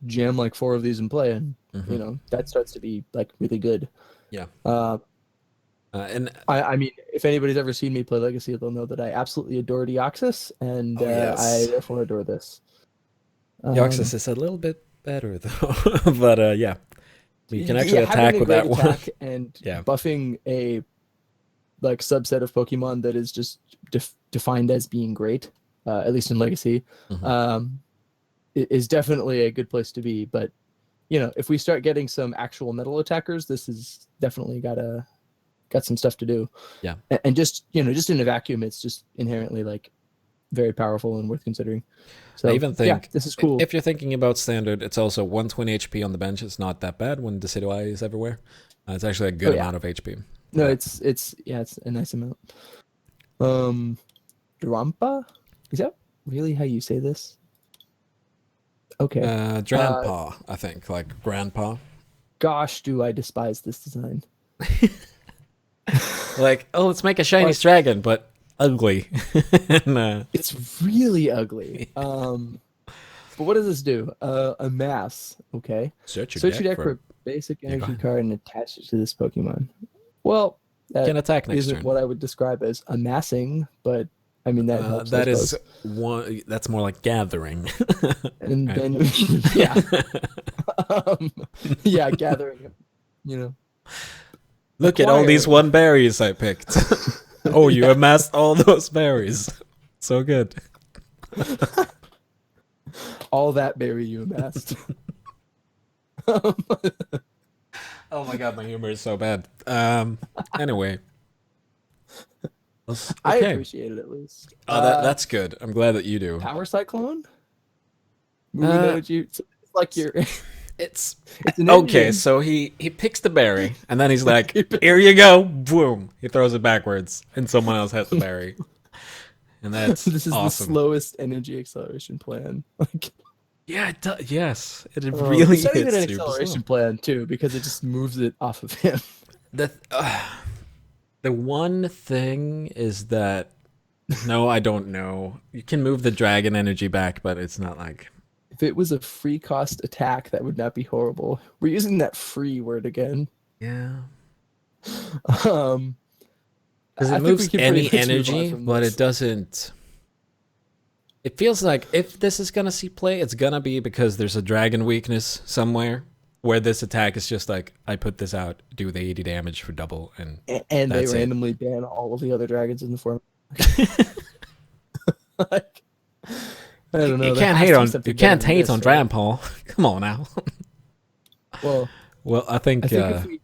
jam like 4 of these and play, and Mhm. you know that starts to be like really good. Yeah. I And mean, if anybody's ever seen me play Legacy, they'll know that I absolutely adore Deoxys, and yes. I therefore adore this. Deoxys is a little bit better though, but yeah, you can actually having attack a with great that one. attack and Yeah. buffing a like subset of Pokemon that is just defined as being great, at least in Legacy, Mhm. is definitely a good place to be. But you know, if we start getting some actual metal attackers, this is definitely got some stuff to do. Yeah. And just just in a vacuum, it's just inherently like very powerful and worth considering. So I even think yeah, this is cool. If you're thinking about standard, it's also 120 HP on the bench. It's not that bad when Decidueye is everywhere. It's actually a good yeah. amount of HP. No, it's a nice amount. Drampa? Is that really how you say this? Okay. Grandpa, I think, like grandpa. Gosh, do I despise this design. Like, oh, let's make a shiny dragon, but ugly. And, It's really ugly. But what does this do? A mass. Okay. search Search your deck for a basic go energy ahead. card and attach it to this Pokemon. Well, that Can attack next isn't turn. what I would describe as amassing, but I mean that helps. I That is suppose. one. That's more like gathering. And Right. then yeah, yeah, gathering. You know, Look at all these Acquire. one berries I picked. Oh, you amassed all those berries. So good. all that berry you amassed. Oh my god, my humor is so bad. Anyway. I Okay. appreciate it at least. Oh, that's good. I'm glad that you do. Power Cyclone. Moving energy. It's like you're. It's It's an okay. engine. So he picks the berry, and then he's like, "Here you go!" Boom. He throws it backwards, and someone else has the berry, and that's This is awesome. the slowest energy acceleration plan. Like, Yeah, it does. Yes, it oh, really it's not even is an super acceleration slow. plan too, because it just moves it off of him. The one thing is that no, I don't know. You can move the dragon energy back, but it's not like If it was a free cost attack, that would not be horrible. We're using that free word again. yeah. Um, Because I it think we moves can any pretty much move on energy, from but this. it doesn't. It feels like if this is gonna see play, it's gonna be because there's a dragon weakness somewhere where this attack is just like I put this out, do the 80 damage for double, and and they That's it. randomly ban all of the other dragons in the form. Like, I don't know. you there can't has hate to be on something you can't better than hate this, on right? Dram Paul. Come on now. Well, Well, I think, I think if we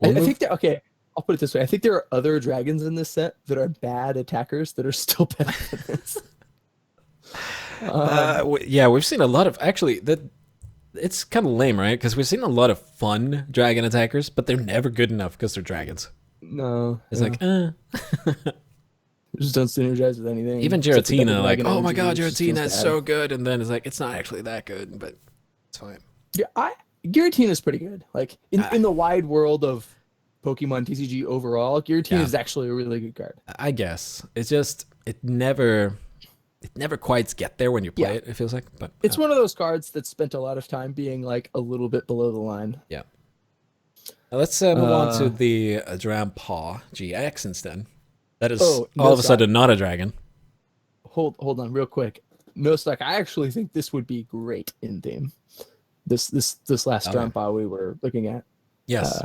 I think that okay. I'll put it this way. I think there are other dragons in this set that are bad attackers that are still better than this. Yeah, we've seen a lot of actually that. It's kind of lame, right? Because we've seen a lot of fun dragon attackers, but they're never good enough because they're dragons. No, It's yeah. like, They just don't synergize with anything. even except for Giratina, double like, dragon oh my energy, god, which just Giratina feels is bad. so good, and then it's like, it's not actually that good, but it's fine. Yeah, Giratina is pretty good. Like in the wide world of Pokemon TCG overall, Giratina is actually a really good card. I guess it's just it never quite get there when you play Yeah. it. It feels like, but It's one of those cards that spent a lot of time being like a little bit below the line. yeah. Now let's move on to the Drampaw GX instead. That is Oh, all of a no, sudden not a dragon. Hold on, real quick. No stock. I actually think this would be great in theme. This last Okay. Drampa we were looking at. Yes.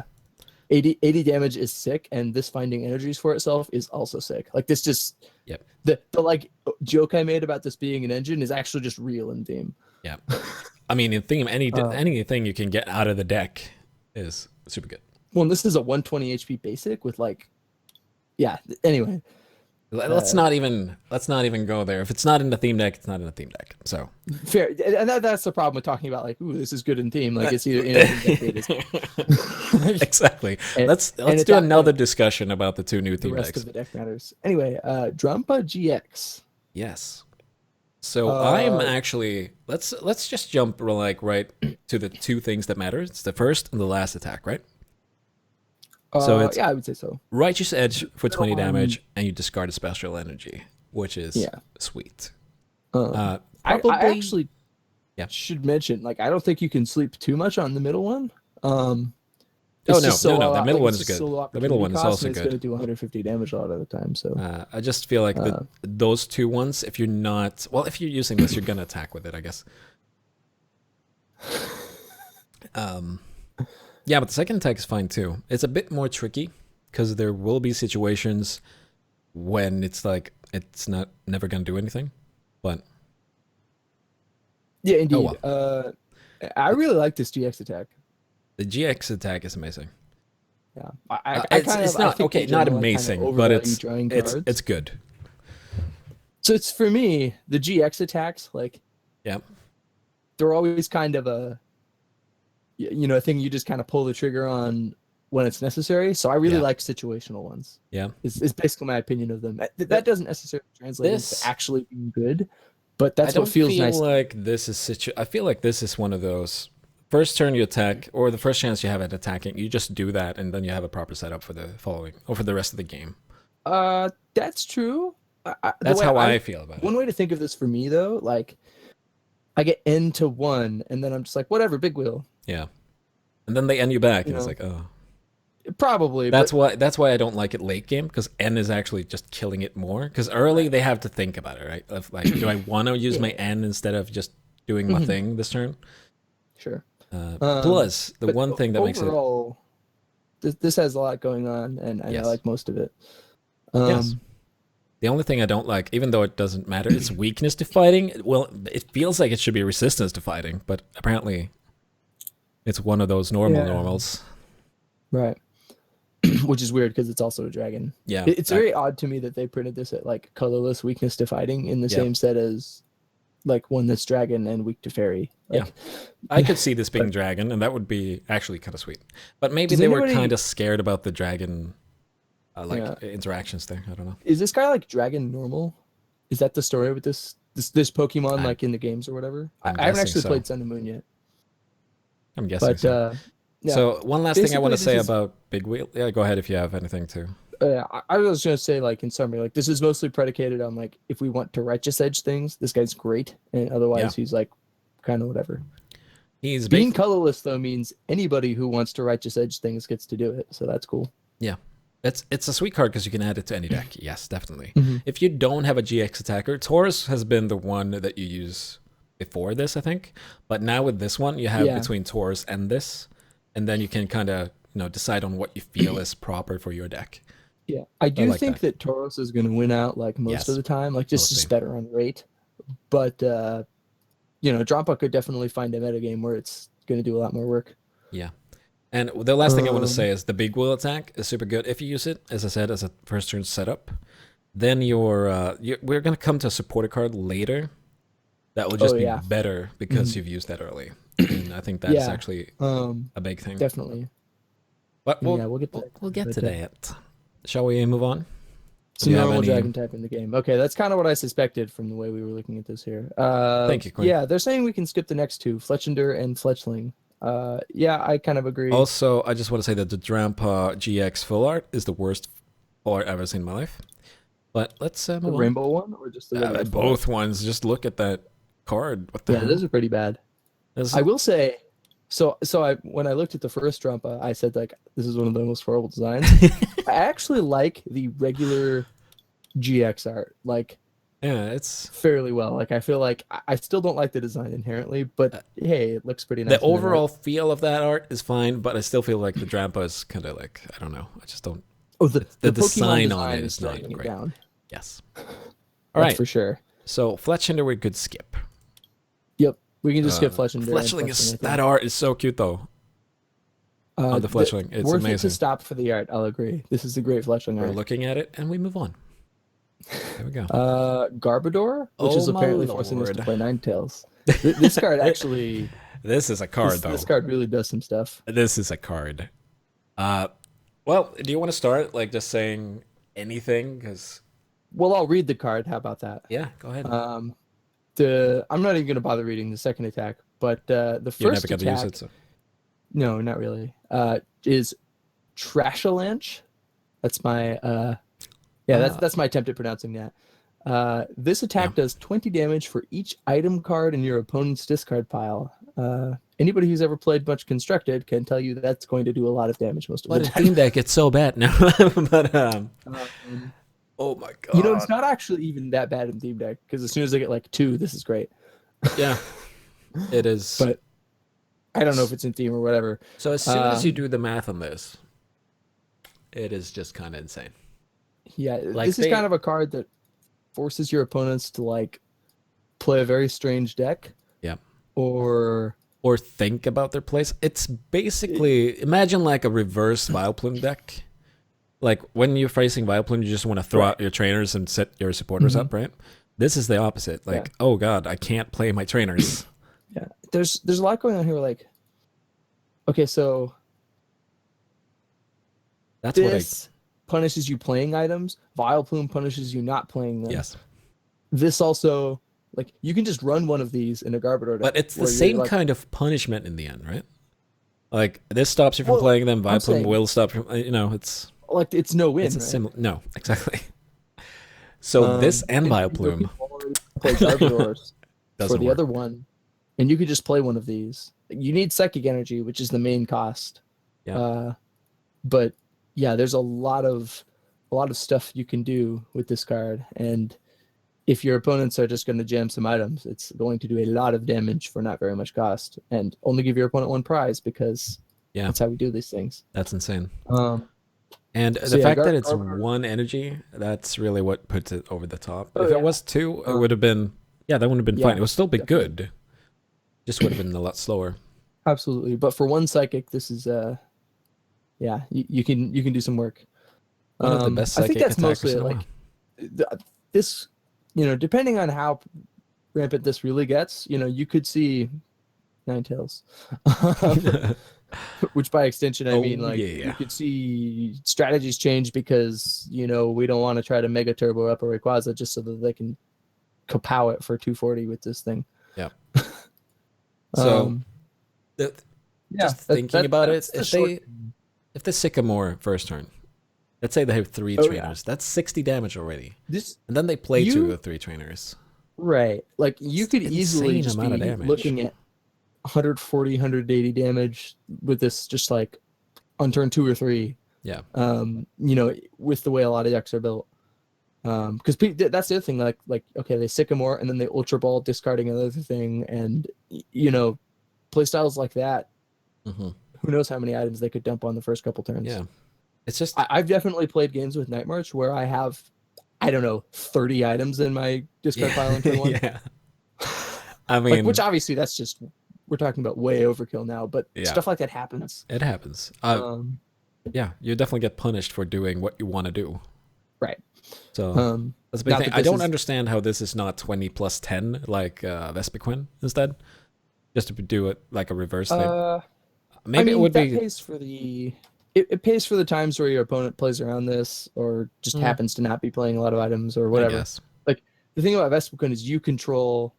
80 damage is sick, and this finding energies for itself is also sick. Like this just Yep. the like joke I made about this being an engine is actually just real in theme. Yeah. I mean, in theme, anything you can get out of the deck is super good. Well, and this is a 120 HP basic with like, yeah. Anyway, Let's not even go there. If it's not in the theme deck, it's not in the theme deck. So fair, and that's the problem with talking about like, ooh, this is good in theme. Like it's either in a theme deck or it is. exactly. And- let's and at do that another point, discussion about the two new the theme rest decks. of the deck matters. Anyway, Drampa GX. Yes. So I'm actually let's just jump like right to the two things that matter. It's the first and the last attack, right? So it's yeah, I would say so. Righteous Edge for 20 damage, and you discard a special energy, which is sweet. I Probably, actually Yeah. should mention, like, I don't think you can sleep too much on the middle one. Oh, no, the middle one is good. The middle one is also It's good. going to do 150 damage a lot of the time. So I just feel like those two ones, if you're not, well, if you're using this, you're gonna attack with it, I guess. Yeah, but the second attack is fine too. It's a bit more tricky because there will be situations when it's like it's never gonna do anything, but yeah, indeed. well. I really like this GX attack. the GX attack is amazing. Yeah, It's not okay, not amazing, but it's good. So it's for me the GX attacks, like, Yeah. they're always kind of a a thing you just kind of pull the trigger on when it's necessary. So I really like situational ones. Yeah. Is basically my opinion of them. That doesn't necessarily translate into actually being good, but that's what feels nice. I feel like this is one of those first turn you attack, or the first chance you have at attacking, you just do that, and then you have a proper setup for the following or for the rest of the game. That's true. That's how I feel about it. One way to think of this for me, though, like, I get N to 1, and then I'm just like, whatever, big wheel. Yeah, and then they end you back, and it's like, oh. Probably. That's why I don't like it late game, because N is actually just killing it more. Because early they have to think about it, right? Of like, do I want to use my N instead of just doing my thing this turn? Sure. Plus, the one thing that makes it overall, this has a lot going on, and I like most of it. Yes. The only thing I don't like, even though it doesn't matter, it's weakness to fighting. Well, it feels like it should be resistance to fighting, but apparently it's one of those normals. Right. Which is weird because it's also a dragon. Yeah. It's very odd to me that they printed this at like colorless weakness to fighting in the same set as like one that's dragon and weak to fairy. Like, I could see this being dragon, and that would be actually kind of sweet. But maybe they were kind of scared about the dragon interactions there. I don't know. Is this guy like dragon normal? Is that the story with this Pokemon like in the games or whatever? I haven't actually played Sun and Moon yet. I'm guessing so. So one last thing I want to say about Big Wheel. Yeah, go ahead if you have anything to. I was going to say, like, in summary, like, this is mostly predicated on, like, if we want to righteous edge things, this guy's great, and otherwise he's, like, kind of whatever. He's being colorless, though, means anybody who wants to righteous edge things gets to do it, so that's cool. Yeah. It's a sweet card because you can add it to any deck. Yes, definitely. Mm-hmm. If you don't have a GX attacker, Taurus has been the one that you use before this, I think. But now with this one, you have between Taurus and this, and then you can kind of decide on what you feel is proper for your deck. Yeah, I do think that Tauros is going to win out like most of the time, like just better on rate. But Drampa could definitely find a metagame where it's going to do a lot more work. Yeah. And the last thing I want to say is the big wheel attack is super good if you use it, as I said, as a first turn setup. Then we're gonna come to a supporter card later that will just be better because you've used that early. And I think that's actually a big thing. Definitely. But we'll get to that. Shall we move on? It's a normal dragon type in the game. Okay, that's kind of what I suspected from the way we were looking at this here. Thank you, Quinn. Yeah, they're saying we can skip the next two, Fletchender and Fletchling. Yeah, I kind of agree. Also, I just want to say that the Drampa GX full art is the worst full art I've ever seen in my life. But let's move on. The rainbow one or just the both ones? Just look at that card. What the hell? Those are pretty bad. I will say, when I looked at the first Drampa, I said like this is one of the most horrible designs. I actually like the regular GX art. Like, yeah, it's fairly well. Like I feel like I still don't like the design inherently, but hey, it looks pretty nice. The overall feel of that art is fine, but I still feel like the Drampa is kind of like, I don't know. I just don't. Oh, the design on it is not great. Down. Yes. All That's right, for sure. So Fletchender we could skip. Yep, we can just skip Fletchender. Fletchling is that art is so cute though. On the Fletchling, it's worth amazing. It to stop for the art. I'll agree. This is a great Fletchling art. We're looking at it and we move on. There we go. Garbodor, which is apparently forcing us to play Ninetales. This card actually. This is a card though. This card really does some stuff. This is a card. Well, do you want to start like just saying anything? Because I'll read the card. How about that? Yeah, go ahead. I'm not even going to bother reading the second attack, but the first you never got attack. To use it, so. No, not really. Is Trashalanche. That's my that's my attempt at pronouncing that. This attack does 20 damage for each item card in your opponent's discard pile. Anybody who's ever played much Constructed can tell you that's going to do a lot of damage most of the time. But Team Deck, it's so bad now. But oh my god! You know, it's not actually even that bad in Team Deck because as soon as I get like 2, this is great. Yeah, it is. But I don't know if it's in Team or whatever. So as soon as you do the math on this, it is just kind of insane. Yeah, this is kind of a card that forces your opponents to like play a very strange deck. Yeah. Or think about their place. It's basically imagine like a reverse Vileplume deck. Like when you're facing Vileplume, you just want to throw out your trainers and set your supporters up, right? This is the opposite. Like, oh god, I can't play my trainers. Yeah, there's a lot going on here. Like, okay, so that's this punishes you playing items. Vileplume punishes you not playing them. Yes. This also, like, you can just run one of these in a Garbodor deck. But it's the same kind of punishment in the end, right? Like, this stops you from playing them. Vileplume will stop from, it's... Like, it's no win, it's a no, exactly. So this and Vileplume... play Garbodors for the other one, and you could just play one of these. You need Psychic Energy, which is the main cost. Yeah. But yeah, there's a lot of stuff you can do with this card, and if your opponents are just going to jam some items, it's going to do a lot of damage for not very much cost, and only give your opponent one prize because that's how we do these things. That's insane. And the fact that it's one energy, that's really what puts it over the top. If it was 2, it would have been that would have been fine. It would still be good. Just would have been a lot slower. Absolutely, but for one psychic, this is you can do some work. One of the best psychic I think that's attackers mostly like this. You know, depending on how rampant this really gets, you could see Ninetales. Which by extension, I mean, like, you could see strategies change because, we don't want to try to Mega Turbo up a Rayquaza just so that they can kapow it for 240 with this thing. Yeah. So, just thinking about it, if the Sycamore first turn, let's say they have 3 trainers, that's 60 damage already. And then they play 2 of the 3 trainers. Right. Like, you could easily just be looking at 140, 180 damage with this just like on turn 2 or 3. Yeah. With the way a lot of decks are built. Because that's the other thing. Like okay, they Sycamore and then they Ultra Ball, discarding another thing, and play styles like that. Mm-hmm. Who knows how many items they could dump on the first couple turns? Yeah. It's just I've definitely played games with Night March where I have 30 items in my discard pile in turn 1. Yeah. I mean, which obviously that's just we're talking about way overkill now, but Yeah. stuff like that happens. It happens. Yeah, you definitely get punished for doing what you want to do. Right. So that's a big not thing. that I this don't is- understand how this is not 20 plus 10 like Vespiquen instead. Just to do it like a reverse thing. Maybe I mean, it would that be. pays for it pays for the times where your opponent plays around this or just happens to not be playing a lot of items or I whatever. guess. Like the thing about Vespiquen is you control.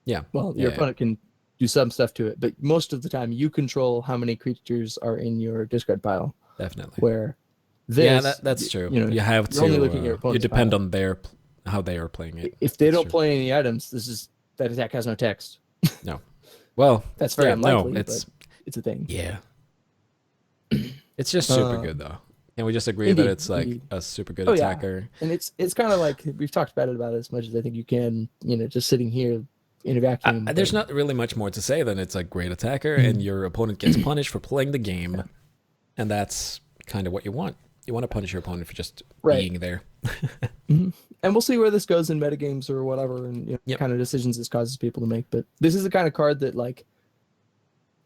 Yeah. Well, Yeah, your yeah. opponent can do some stuff to it, but most of the time you control how many creatures are in your discard pile. Definitely. Where this, Yeah, that's true. You know, You have you're to. only looking at your You opponent's depend pile. on how they are playing it. If they That's don't true. play any items, that attack has no text. No. Well, That's very yeah, unlikely. no, But it's a thing. yeah. It's just super good though. Can we just agree Indeed, that it's like indeed. a super good Oh, yeah. attacker? And it's kind of like we've talked about it as much as I think you can. Just sitting here in a vacuum. There's but- not really much more to say than it's a great attacker, and your opponent gets punished for playing the game, and that's kind of what you want. You want to punish your opponent for just Right. being there. And we'll see where this goes in metagames or whatever, and Yep. kind of decisions this causes people to make. But this is the kind of card that like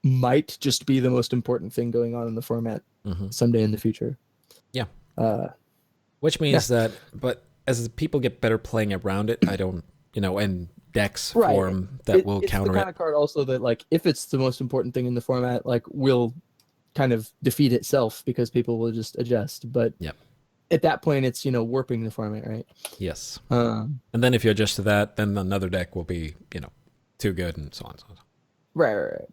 might just be the most important thing going on in the format someday in the future. Yeah. Uh, Which means that, but as people get better playing around it, I don't, and decks Right. form that will it's counter the kind it. of card also that like if it's the most important thing in the format, like will kind of defeat itself because people will just adjust. But Yep. at that point, it's warping the format, right? Yes. Um, And then if you adjust to that, then another deck will be, too good and so on and so on. right.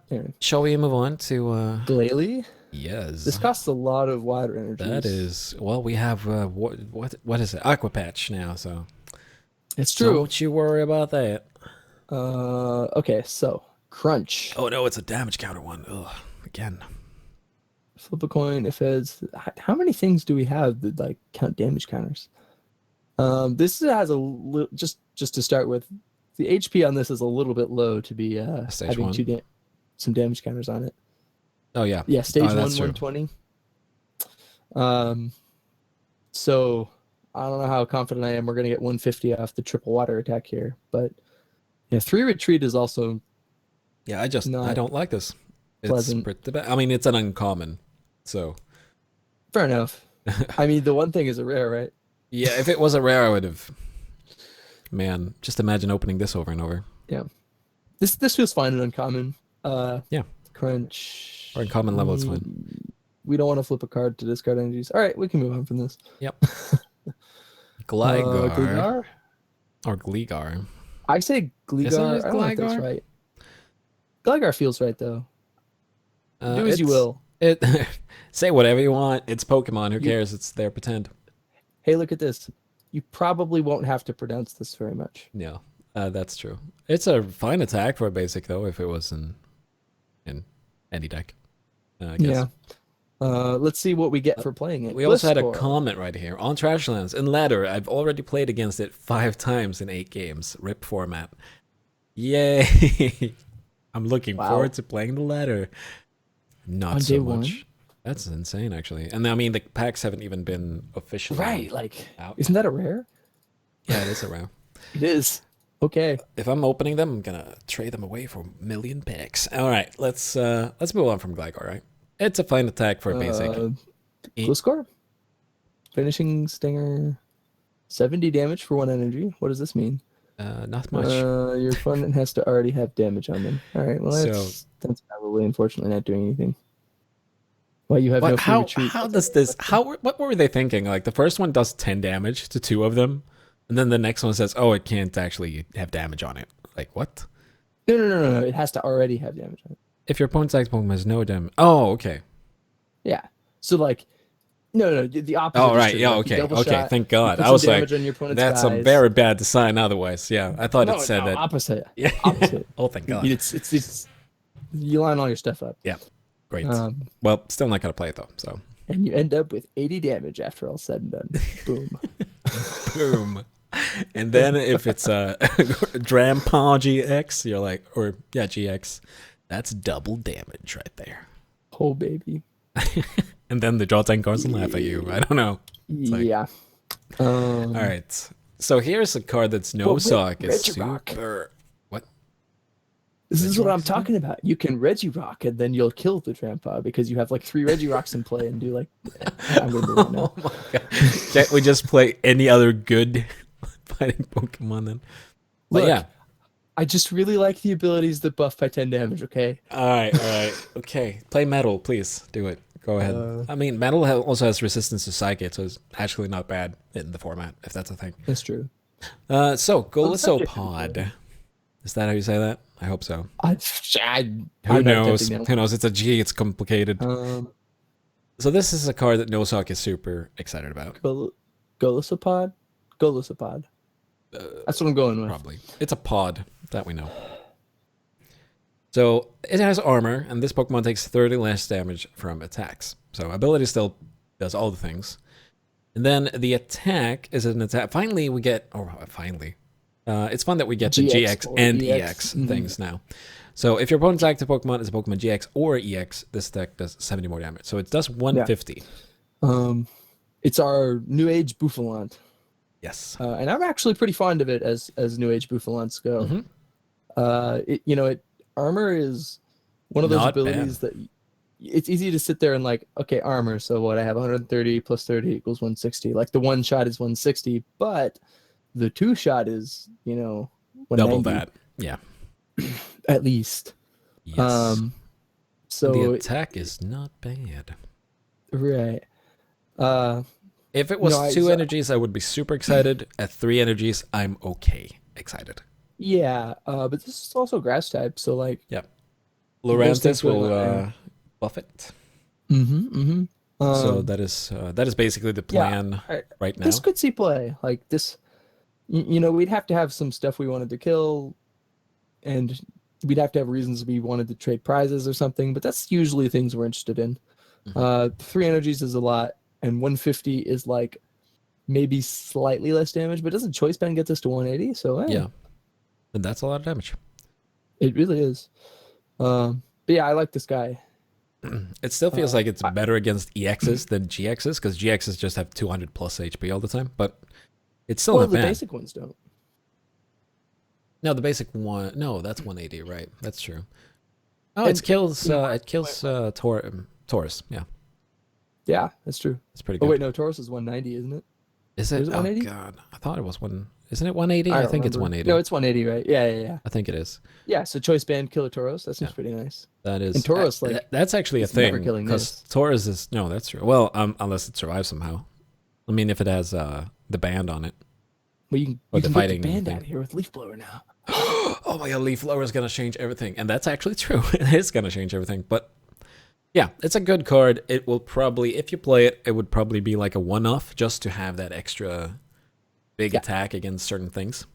Anyway, Shall we move on to Glalie. yes. This costs a lot of water energies. That is, well, we have what is it? Aqua Patch now, so It's true. don't you worry about that. Okay, so crunch. Oh no, it's a damage counter one. Ugh, again. Flip a coin if it's how many things do we have that like count damage counters? This has a just to start with, the HP on this is a little bit low to be Stage having one. some damage counters on it. Oh yeah. Yeah, stage one, that's true. 120. So I don't know how confident I am we're gonna get 150 off the triple water attack here, but yeah, 3 retreat is also Yeah, I not don't like this. It's pleasant. pretty bad. I mean, it's an uncommon, so fair enough. I mean, the one thing is a rare, right? yeah. If it was a rare, I would have. Man, just imagine opening this over and over. Yeah. This feels fine and uncommon. Yeah. Crunch. Or uncommon level, it's fine. We don't want to flip a card to discard energies. All right, we can move on from this. Yep. Gligar Gligar? or Gligar. I say Gligar. Is it I don't know if that's Gligar? right. Gligar feels right though. Do as you It's- will. It say whatever you want. It's Pokemon. Who cares? It's their pretend. Hey, look at this. You probably won't have to pronounce this very much. Yeah, that's true. It's a fine attack for a basic though. If it was in any deck, I guess. Yeah. Let's see what we get for playing it. We also had a Gliscor. comment right here on Trashlands. In ladder, I've already played against it 5 times in 8 games. RIP format. Yay! I'm looking Wow. forward to playing the ladder. Not On so day much. one? That's insane, actually. And I mean, the packs haven't even been officially Right, like, out. isn't that a rare? Yeah, it is around. It is. Okay. If I'm opening them, I'm gonna trade them away for a million packs. All right, let's move on from Gligar. Right, it's a fine attack for a basic. Gliscor? Finishing Stinger. 70 damage for 1 energy. What does this mean? Not much. Your opponent has to already have damage on them. All right, well, that's probably unfortunately not doing anything. Well, you have no free retreat. How does this? What were they thinking? Like the first one does 10 damage to 2 of them, and then the next one says, "Oh, it can't actually have damage on it." Like what? No. It has to already have damage on it. If your opponent's attack Pokemon has no damage. Oh, okay. Yeah. So like, no, the opposite. Oh, is right. true. Yeah. Like, Okay. you double Okay. shot, Thank you God. put I some was like, damage on your opponent's that's a guys. very bad design. Otherwise, yeah, I thought No, it said that. opposite. Yeah. Opposite. Oh, thank God. It's you line all your stuff up. Yeah. Great. Um, Well, still not gonna play it though. So. and you end up with 80 damage after all said and done. Boom. Boom. And then if it's a Drampa GX, you're like, or yeah, GX, that's double damage right there. Oh baby. And then the draw 10 cards and laugh at you. I don't know. like- Yeah. All right. So here's a card that's no But wait, sock. It's Regirock. super. What? This is what Regirock I'm is good? talking about. You can Regirock and then you'll kill the Trampa because you have like 3 Regirocks in play and do like. I'm gonna do it now. Oh my god! Can't we just play any other good fighting Pokemon then? But Look, yeah. I just really like the abilities that buff by 10 damage. Okay. All right. Okay, play Metal, please. Do it. Go ahead. I mean, Metal also has resistance to Psychic, so it's actually not bad in the format, if that's a thing. That's true. So, the subject of Golisopod. Is that how you say that? I hope so. I, Who knows? Who knows? It's a G. It's complicated. So this is a card that Nosok is super excited about. Golisopod? Golisopod. That's what I'm going with. Probably. It's a pod, that we know. So it has armor, and this Pokemon takes 30 less damage from attacks. So ability still does all the things. And then the attack is an attack. Finally, we get... Oh, finally. It's fun that we get the GX and EX things now. So if your opponent's active Pokemon is a Pokemon GX or EX, this attack does 70 more damage. So it does 150. Yeah. It's our New Age Bouffalante. Yes. And I'm actually pretty fond of it as New Age Bouffalantes go. Armor is one of those abilities that it's easy to sit there and like, okay, armor. So what? I have 130 plus 30 equals 160. Like the one shot is 160, but the 2 shot is, 190. Double that. Yeah. At least. Yes. So the attack is not bad. Right. If it was 2 energies, I would be super excited. At 3 energies, I'm okay excited. Yeah, but this is also grass type, so like. Yeah. Lurantis will buff it. So that is basically the plan right now. This could see play. Like this, we'd have to have some stuff we wanted to kill, and we'd have to have reasons we wanted to trade prizes or something, but that's usually things we're interested in. 3 energies is a lot, and 150 is like maybe slightly less damage, but doesn't Choice Band get us to 180? So yeah, and that's a lot of damage. It really is. But yeah, I like this guy. It still feels like it's better against EXs than GXs, because GXs just have 200 plus HP all the time, but it's still not bad. The basic ones don't. No, the basic one. No, that's 180, right? That's true. Oh, it kills Taurus. Yeah. Yeah, that's true. It's pretty good. Oh wait, no, Taurus is 190, isn't it? Is it? Oh god, I thought it was one. Isn't it 180? I think it's 180. No, it's 180, right? Yeah. I think it is. Yeah, so Choice Band, Killer Tauros. That seems pretty nice. That is. And Tauros, that's actually a thing. Because Tauros is... No, that's true. Well, unless it survives somehow. I mean, if it has the band on it. Well, you can get the band out of here with Leaf Blower now. Oh my god, Leaf Blower is going to change everything. And that's actually true. It is going to change everything. But yeah, it's a good card. It will probably... If you play it, it would probably be like a one-off just to have that extra big attack against certain things.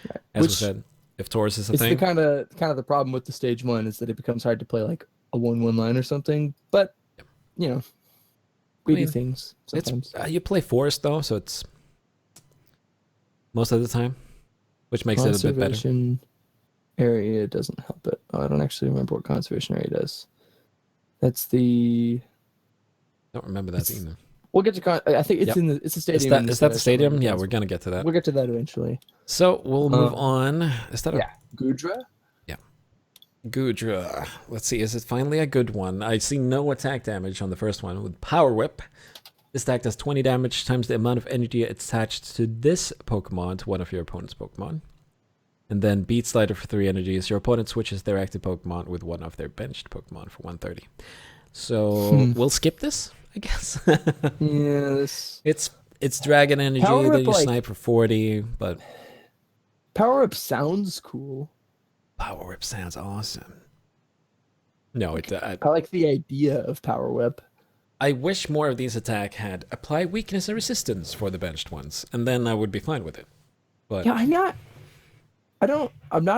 Right. As we said, if Taurus is a thing. It's the kind of the problem with the stage 1 is that it becomes hard to play like a 1/1 line or something. But we do things sometimes. You play Forest though, so it's most of the time, which makes it a bit better. Conservation area doesn't help it. Oh, I don't actually remember what conservation area does. That's the. I don't remember that either. We'll get to. I think it's it's a stadium. Is that the stadium? Yeah, we're gonna get to that. We'll get to that eventually. So we'll move on. Is that Goodra? Yeah, Goodra. Let's see. Is it finally a good one? I see no attack damage on the first one with Power Whip. This attack does 20 damage times the amount of energy attached to this Pokemon to one of your opponent's Pokemon. And then Beat Slider for 3 energies. Your opponent switches their active Pokemon with one of their benched Pokemon for 130. So we'll skip this, I guess. Yes. It's Dragon Energy, then you snipe for 40, but... Power Whip sounds cool. Power Whip sounds awesome. No, I like the idea of Power Whip. I wish more of these attacks had apply weakness and resistance for the benched ones, and then I would be fine with it. But yeah, I'm not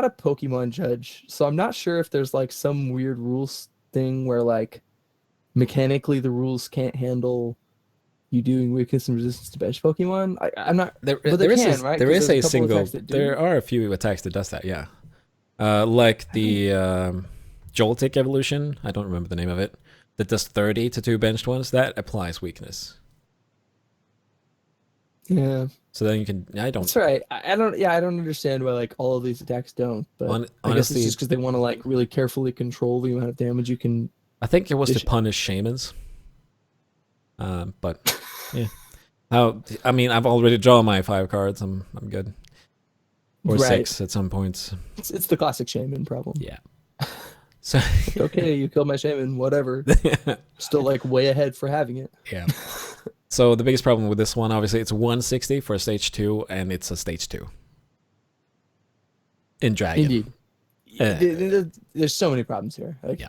a Pokemon judge, so I'm not sure if there's like some weird rules thing where like mechanically the rules can't handle you doing weakness and resistance to bench Pokemon. I'm not. There is a single. There are a few attacks that does that. Yeah, like the Joltik evolution. I don't remember the name of it. That does 30 to 2 benched ones. That applies weakness. Yeah, So then you can. I don't. that's right. I don't. Yeah, I don't understand why like all of these attacks don't. But I guess Honestly, it's just because they want to like really carefully control the amount of damage you can. I think it was to dish- punish shamans. But yeah. I mean, I've already drawn my 5 cards. I'm good. Or Right. 6 at some points. It's the classic shaman problem. Yeah. So Okay, you killed my shaman. Whatever. Still like way ahead for having it. yeah. So the biggest problem with this one, obviously, it's 160 for stage 2, and it's a stage 2 in Dragon. Indeed. There's so many problems here. Like, Yeah.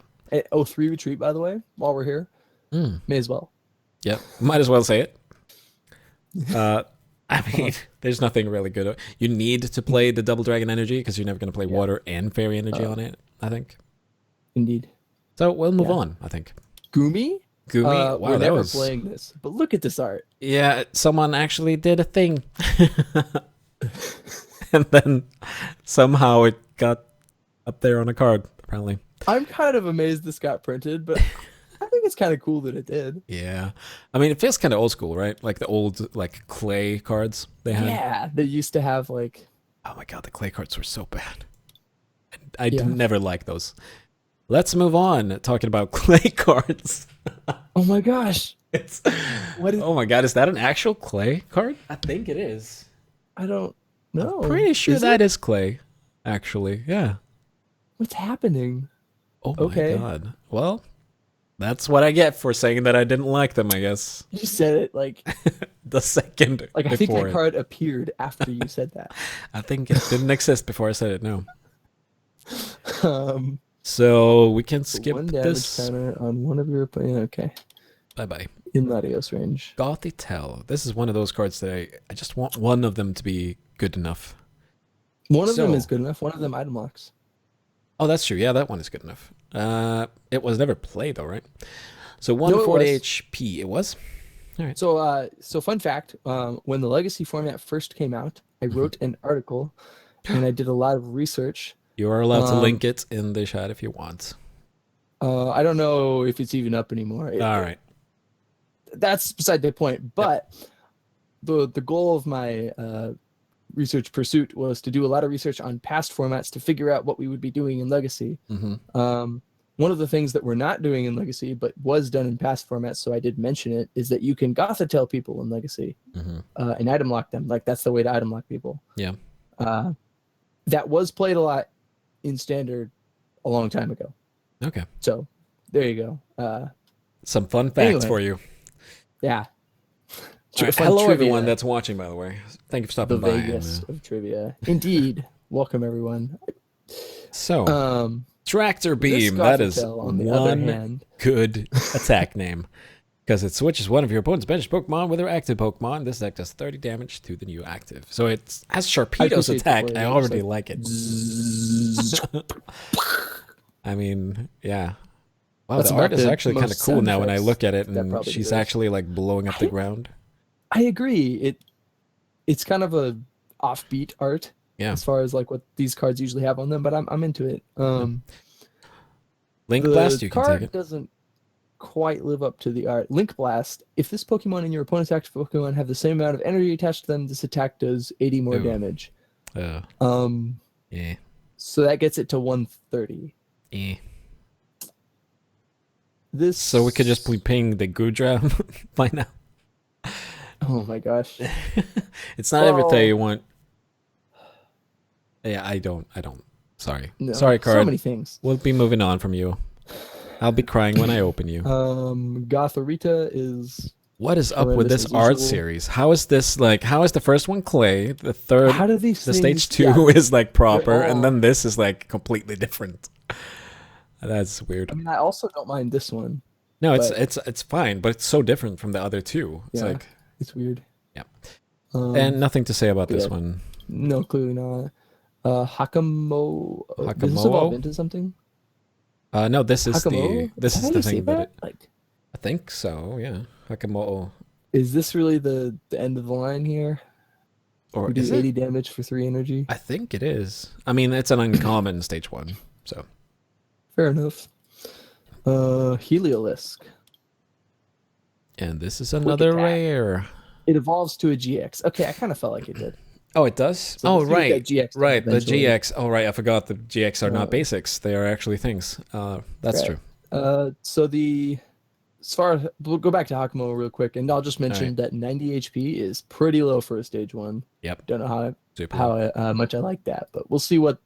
03 retreat, by the way, while we're here. May as well. Yep. Might as well say it. I mean, there's nothing really good. You need to play the double dragon energy because you're never going to play water and fairy energy on it, I think. Indeed. So we'll move on, I think. Gumi? Gumi? Wow, we're that never was... playing this, but look at this art. Yeah, someone actually did a thing. And then somehow it got up there on a card, apparently. I'm kind of amazed this got printed, but I think it's kind of cool that it did. Yeah. I mean, it feels kind of old school, right? Like the old, like, clay cards they had. Yeah, they used to have, like... Oh my god, the clay cards were so bad. I never liked those. Let's move on, talking about clay cards. Oh my gosh. Oh my god, is that an actual clay card? I think it is. I don't know. I'm pretty sure that is clay, actually. Yeah. What's happening? Oh my god. Well, that's what I get for saying that I didn't like them, I guess. You said it like the second like I think before that card appeared after you said that. I think it didn't exist before I said it, no. Um So we can skip one damage this. counter on one of your opponents. Okay. Bye-bye. In Latios range. Gothy Tell. This is one of those cards that I just want one of them to be good enough. One of them is good enough. One of them item locks. Oh, that's true. Yeah, that one is good enough. It was never played though, right? So 140 HP. It was? All right. So fun fact, when the Legacy format first came out, I wrote an article and I did a lot of research. You are allowed to link it in the chat if you want. I don't know if it's even up anymore. All right. That's beside the point. But the goal of my research pursuit was to do a lot of research on past formats to figure out what we would be doing in Legacy. One of the things that we're not doing in Legacy, but was done in past formats, so I did mention it, is that you can Gothitell people in Legacy and item lock them. Like, that's the way to item lock people. Yeah. That was played a lot in Standard a long time ago. Okay. So, there you go. Some fun facts for you. Yeah. Right. Hello, everyone that's watching, by the way. Thank you for stopping by. The Vegas of trivia. Indeed. Welcome, everyone. So, Tractor Beam. That is one good attack name. Because it switches one of your opponent's bench Pokemon with their active Pokemon. This deck does 30 damage to the new active. So it has Sharpedo's attack. I already like it. I mean, yeah. Wow, the art is actually kind of cool now when I look at it, and she's actually like blowing up the ground. I agree. It's kind of a offbeat art as far as like what these cards usually have on them, but I'm into it. Link Blast, you can take it. The card doesn't quite live up to the art. Link Blast, if this Pokemon and your opponent's active Pokemon have the same amount of energy attached to them, this attack does 80 more damage. Yeah. So that gets it to 130. Yeah. This. So we could just be paying the Gudra by now. Oh my gosh. It's not everything you want. Yeah, I don't. Sorry. No, Sorry, card. So many things. We'll be moving on from you. I'll be crying when I open you. Gothorita is. What is up with this art series? How is this like? How is the first one clay? The third, how do these the stage 2 is like proper, and then this is like completely different. That's weird. I mean, I also don't mind this one. No, it's fine, but it's so different from the other two. It's like it's weird. Yeah. And nothing to say about this one. No, clearly not. Hakamo. Does this evolve into something? No, this is Hakamo? the thing that it, like. I think so. Yeah, Hakamo. Is this really the end of the line here? Or we do 80 damage for 3 energy? I think it is. I mean, it's an uncommon stage 1, so. Fair enough. Heliolisk. And this is another rare. It evolves to a GX. Okay, I kind of felt like it did. Oh, it does? So Oh, we'll see what right. that GX does Right, the eventually. GX. Oh, right, I forgot the GX are not Uh, basics. They are actually things. That's Right. true. So as far as we'll go back to Hakumo real quick, and I'll just All mention right. that 90 HP is pretty low for a stage 1. Yep. Don't know Super low. how much I like that, but we'll see what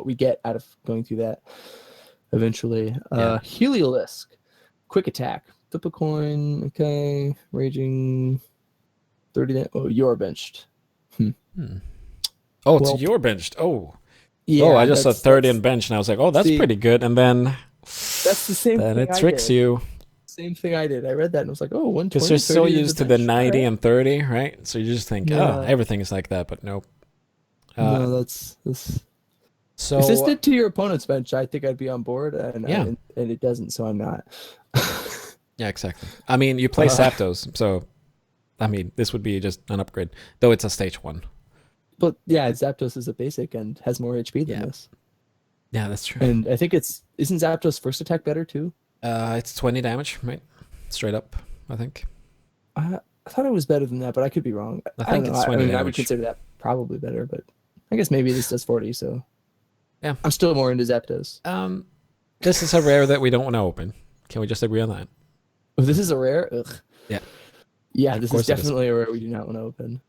we get out of going through that eventually. Yeah. Heliolisk, quick attack, flip a coin. Okay, raging 30. Oh, you're benched. Hmm. Oh, it's Well, your benched. Oh. yeah. Oh, I just saw third that's in bench, and I was like, oh, that's see, pretty good. And then that's the same then thing it I tricks did. you. Same thing I did. I read that and was like, oh, Because 120, you're so 30 is used the to the bench. 90 All right. and 30, right? So you just think, oh, Yeah. everything is like that, but nope. No, that's this. So If this did to your opponent's bench, I think I'd be on board, and Yeah. and it doesn't, so I'm not. yeah, exactly. I mean, you play Zapdos, so I mean, this would be just an upgrade, though it's a stage 1. But yeah, Zapdos is a basic and has more HP than Yeah. this. Yeah, that's true. And I think isn't Zapdos first attack better too? It's 20 damage, right? Straight up, I think. I thought it was better than that, but I could be wrong. I don't think know. it's 20 I would damage. consider that probably better, but I guess maybe this does 40. So Yeah. I'm still more into Zapdos. This is a rare that we don't want to open. Can we just agree on that? Oh, this is a rare. Ugh. Yeah. Yeah, this is course it is. definitely a rare we do not want to open.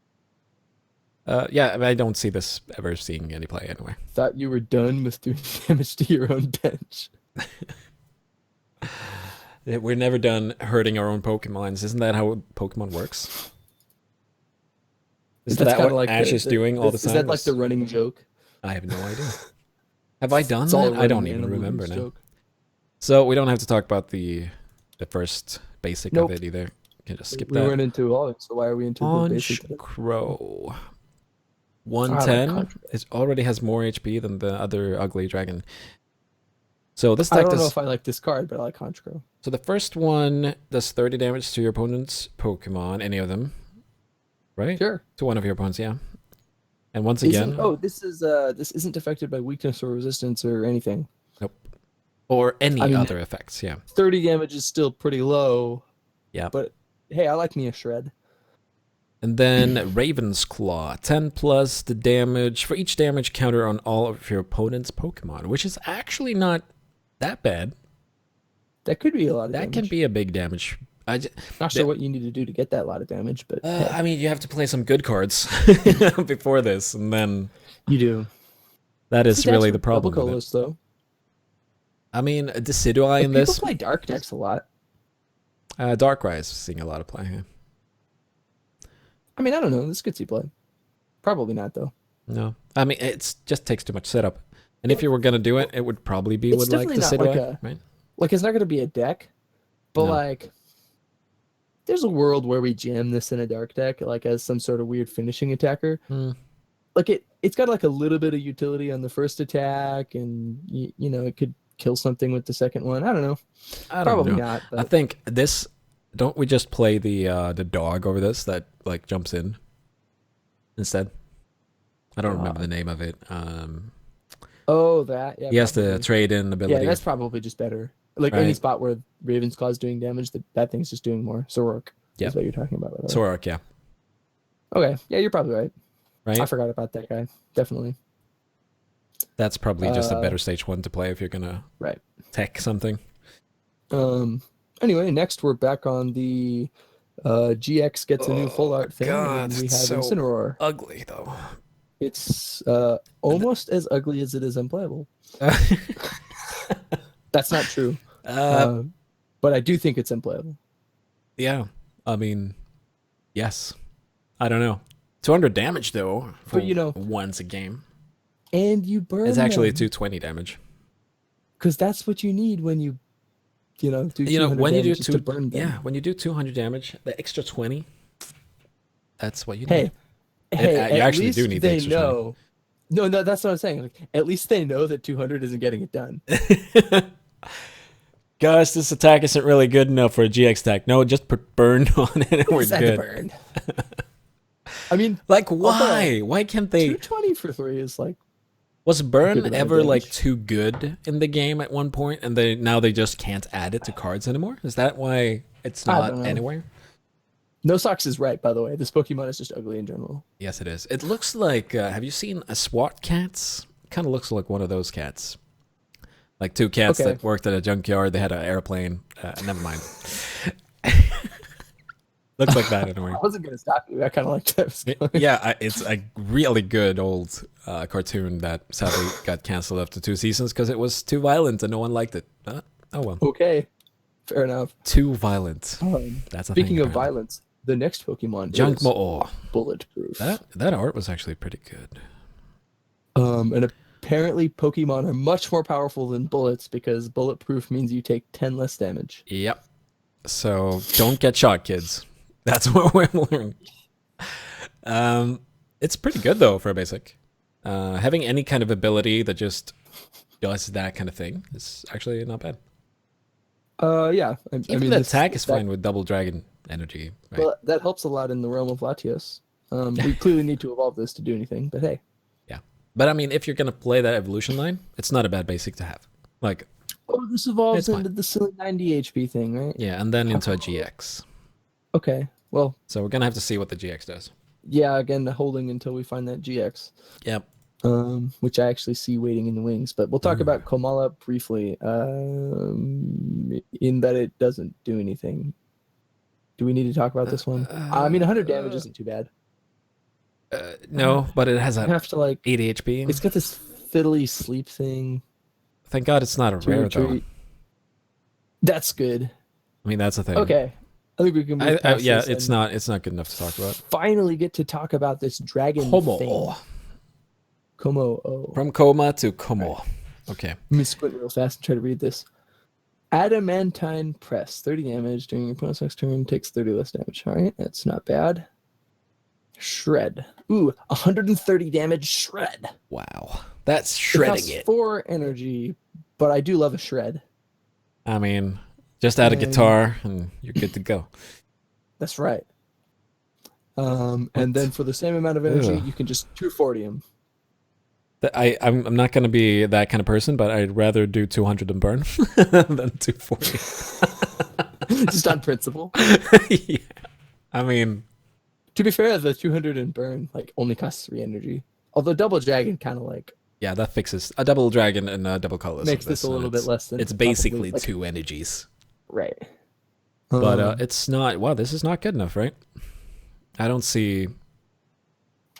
Yeah, I don't see this ever seeing any play anyway. Thought you were done with doing damage to your own bench. We're never done hurting our own Pokemons. Isn't that how Pokemon works? Isn't that kinda what Ash is doing all the time? Is that like the running joke? I have no idea. Have I done It's all that? I don't running even animal remember use now. joke. So we don't have to talk about the first basic Nope. of it either. Can just skip We that. weren't into all of it, so why are we into the Punch basic? today? Crow. I 110. like It already has more HP than the other ugly dragon. So this I deck don't know does. if I like this card, but I like Honchkrow. So the first one does 30 damage to your opponent's Pokemon, any of them, right? Sure. To one of your opponents, yeah. And once again, This isn't affected by weakness or resistance or anything. nope. Or any I mean- other effects, yeah. 30 damage is still pretty low. Yeah. But hey, I like me a shred. And then Raven's Claw, 10 plus the damage for each damage counter on all of your opponent's Pokemon, which is actually not that bad. That could be a lot of That damage. can be a big damage. Not sure what you need to do to get that lot of damage, but hey, I mean, you have to play some good cards before this, and then you do. that is It's really attached the with problem double with it. colors, though. I mean, Decidueye in People this, play dark decks a lot. Darkrai is seeing a lot of play here. I mean, I don't know. This could see play. Probably not, though. No, I mean, it just takes too much setup. And if you were gonna do it, it would probably be It's with like definitely not like Decidueye, right? Like, it's not going to be a deck, but No. like, there's a world where we jam this in a dark deck, like as some sort of weird finishing attacker. Hmm. Like it's got like a little bit of utility on the first attack, and you know it could kill something with the second one. I don't know. I don't Probably know. not. I But think this. Don't we just play the dog over this that like jumps in instead? I don't remember the name of it. oh, that yeah. He has probably. the trade in Yeah, ability. that's probably just better. Like any Right. spot where Raven's Claw's doing damage, that thing's just doing more. Sorok. Yeah. Is what you're talking about. by the way. Sorok, yeah. Okay. Yeah, you're probably right. Right. I forgot about that guy. Definitely. That's probably just a better stage 1 to play if you're gonna Right. tech something. Anyway, next we're back on the GX gets a new full art thing, God, and we have it's so- Incineroar. Ugly though. It's almost as ugly as it is unplayable. That's not true. But I do think it's unplayable. Yeah. I mean, yes. I don't know. 200 damage though. For But, you know- once a game. And you burn It's actually them, 220 damage. because that's what you need when you do You know, 200 when you do damage is to burn them. yeah, when you do 200 damage, the extra 20, that's what you Hey, need. hey, you at actually least do need the they extra know. No, that's what I'm saying. Like, at least they know that 200 isn't getting it done. Gosh, this attack isn't really good enough for a GX attack. No, just put burn on it and we're It's had to good. burn. I mean, Like, why? Why can't they? 220 for 3 is like, Was Good burn amount of ever like damage. too good in the game at one point, and now they just can't add it to cards anymore? Is that why it's I not don't know. anywhere? No Socks is right, by the way. This Pokemon is just ugly in general. Yes, it is. It looks like. Have you seen a SWAT cats? Kind of looks like one of those cats. Like two cats Okay. that worked at a junkyard. They had an airplane. Never mind. Looks like that in a way. I wasn't gonna stop you. I kind of like that. Yeah, it's a really good old cartoon that sadly got canceled after 2 seasons because it was too violent and no one liked it. Oh well. Okay, fair enough. Too violent. That's a Speaking thing, of apparently. violence, the next Pokemon is Junkmo. bulletproof. That art was actually pretty good. And apparently Pokemon are much more powerful than bullets because bulletproof means you take 10 less damage. Yep. So don't get shot, kids. That's what we're learning. It's pretty good though for a basic. Having any kind of ability that just does that kind of thing is actually not bad. Yeah. Even the attack is fine with double dragon energy. Right? Well, that helps a lot in the realm of Latios. We clearly need to evolve this to do anything, but hey. Yeah. But I mean, if you're gonna play that evolution line, it's not a bad basic to have. Like, oh, this evolves It's into the silly 90 HP thing, right? yeah, and then into a GX. Okay. Well, So we're gonna have to see what the GX does. yeah, again, holding until we find that GX. Yep. Which I actually see waiting in the wings. But we'll talk about Komala briefly, in that it doesn't do anything. Do we need to talk about this one? I mean, 100 damage isn't too bad. No, but it has You a have to, like, 80 HP. it's got this fiddly sleep thing. Thank God it's not a to rare though. retreat. That's good. I mean, that's the thing. Okay. I think we can move past yeah, this it's and not good enough to talk about. finally get to talk about this dragon thing. Como. Como. Oh. From coma to como. Okay. Let me squint real fast and try to read this. Adamantine Press. 30 damage during your opponent's next turn. Takes 30 less damage. All right, that's not bad. Shred. Ooh, 130 damage shred. Wow. That's It shredding costs it. 4 energy, but I do love a shred. I mean, just add a And- guitar and you're good to go. That's right. And then for the same amount of energy, Ugh. you can just 240 him. I'm not going to be that kind of person, but I'd rather do 200 and burn than 240. Just on principle. Yeah. I mean, To be fair, the 200 and burn like only costs 3 energy. Although double dragon kind of like yeah, that fixes a double dragon and a double colorless. makes of this a little bit less than It's probably, basically like, 2 energies. right. But it's not. Wow, this is not good enough, right? I don't see.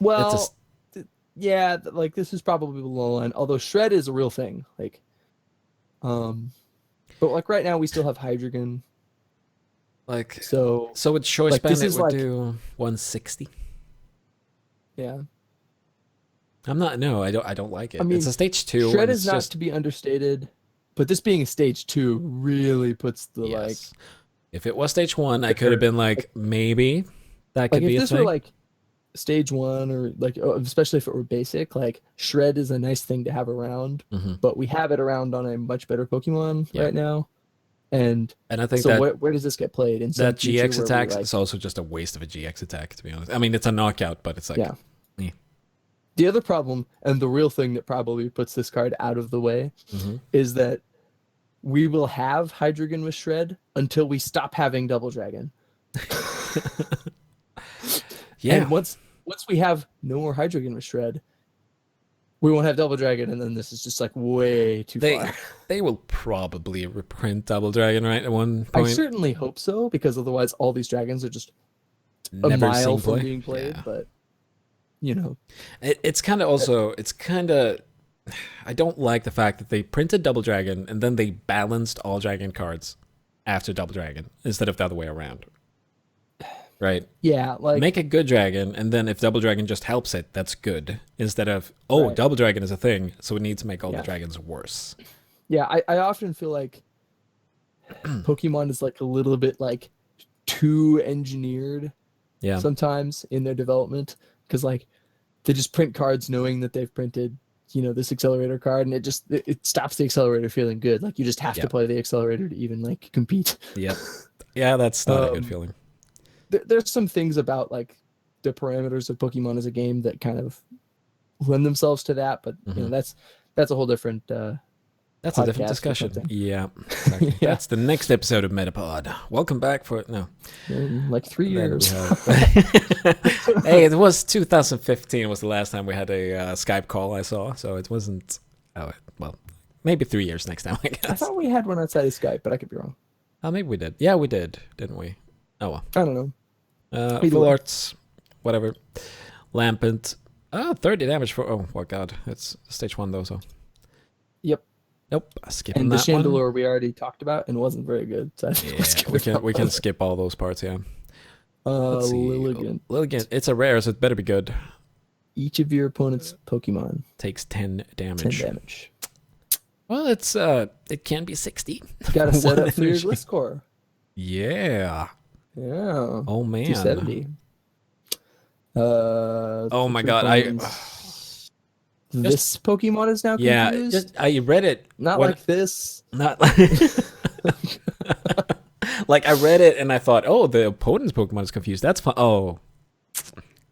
Well, yeah, like this is probably the low line. Although shred is a real thing, like, but like right now we still have Hydreigon, Like, so with choice like, band, this it is would like- do 160. yeah. I'm not. No, I don't like it. I mean, it's a stage 2. Shred and is it's not just to be understated, but this being a stage 2 really puts the yes. If it was stage 1, I could have Like- been like maybe that like could if be a this thing. were like stage 1 or like especially if it were basic, like shred is a nice thing to have around, Mhm. but we have it around on a much better Pokemon Yeah. right now, and And I think so that where does this get played in some that future GX where we, attack like, is also just a waste of a GX attack. To be honest, I mean it's a knockout, but it's like Yeah. eh. The other problem, and the real thing that probably puts this card out of the way, Mhm. is that we will have Hydreigon with Shred until we stop having Double Dragon. Yeah. And once we have no more Hydreigon with Shred, we won't have Double Dragon, and then this is just like way too far. They will probably reprint Double Dragon right at one I point. certainly hope so, because otherwise all these dragons are just a Never mile seen from play. being played. Yeah. But you know, It's kind of also. It's kind of. I don't like the fact that they printed Double Dragon and then they balanced all Dragon cards after Double Dragon instead of the other way around. Right? yeah, like Make a good dragon, and then if Double Dragon just helps it, that's good. Instead of, oh, Right. Double Dragon is a thing, so we need to make all Yeah. the dragons worse. yeah, I often feel like Pokemon is like a little bit like too engineered Yeah. sometimes in their development, because like they just print cards knowing that they've printed, you know, this accelerator card, and it stops the accelerator feeling good. Like you just have Yeah. to play the accelerator to even like compete. Yep. Yeah, that's not a good Um, feeling. There's some things about like the parameters of Pokemon as a game that kind of lend themselves to that, but you know, Mhm. that's a whole different That's a different podcast or discussion. something. Yeah, exactly. Yeah. That's the next episode of Metapod. Welcome back for no. In like 3 There we years. have- Hey, it was 2015 was the last time we had a Skype call I saw, so it wasn't. Oh well, maybe 3 years next time, I I guess. thought we had one outside of Skype, but I could be wrong. Oh, maybe we did. Yeah, we did, didn't we? Oh well. I don't know. Either Full way. arts, whatever. Lampant. 30 damage for. Oh, my god. It's stage 1 though, so. Yep. Nope. Skipping And the that one. Chandelure we already talked about and wasn't very good. So I think we're Yeah, skipping we that can one. skip all those parts, yeah. Let's see. Lilligant. Lilligant. It's a rare, so it better be good. Each of your opponent's Pokemon Takes 10 10 damage. damage. Well, it can be 60. Got to set One up for your energy. Gliscor. Yeah. Yeah. Oh man. 270. Oh my three god. I coins. This Pokemon is now yeah. confused. I read it. Not when- like this. Not like I read it and I thought, oh, the opponent's Pokemon is confused. That's fine. Oh,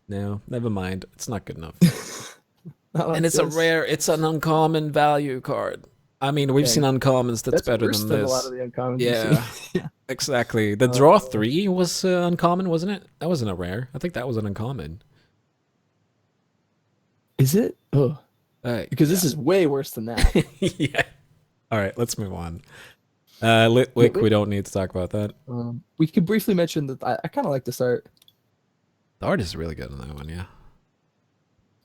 no, never mind. It's not good enough. Not like And it's this. a rare. It's an uncommon value card. I mean, we've Okay. seen uncommons that's better worse than than this. a lot of the uncommons. we've Yeah. seen. Yeah. Exactly. The draw 3 was uncommon, wasn't it? That wasn't a rare. I think that was an uncommon. Is it? Oh, because this is way worse than that. yeah. All right, let's move on. Litwick, we don't need to talk about that. We could briefly mention that I kind of like this art. The art is really good on that one, yeah.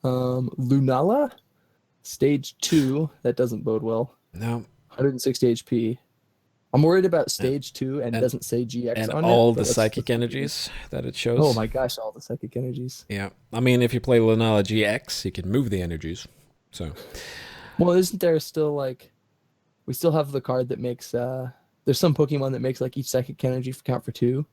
Lunala, stage 2. That doesn't bode well. No, 160 HP. I'm worried about stage 2 and it doesn't say GX and on it. all but the let's- psychic energies that it shows. Oh my gosh, all the psychic energies. Yeah, I mean, if you play Lunala GX, you can move the energies. So Well, isn't there still like, we still have the card that makes, there's some Pokemon that makes like each psychic energy count for 2.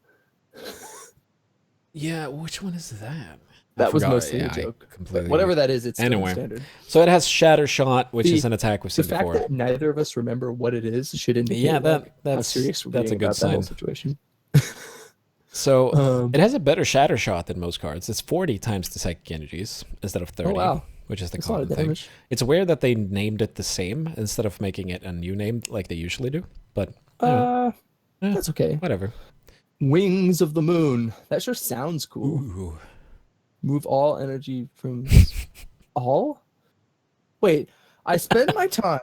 yeah, which one is that? That I was forgot. mostly Yeah, a I joke. completely. Whatever that is, it's still Anyway. standard. So it has Shatter Shot, which is The- an attack we've The seen fact before. that neither of us remember what it is should indicate Yeah, like, how that's serious we're that's a being good about that whole sign. situation. So it has a better Shatter Shot than most cards. It's 40 times the psychic energies instead of 30, wow. which is the That's a lot common of thing. damage. It's weird that they named it the same instead of making it a new name like they usually do. But Uh, Yeah. that's okay. whatever. Wings of the Moon. That sure sounds cool. Ooh. Move all energy from all? Wait, I spend my time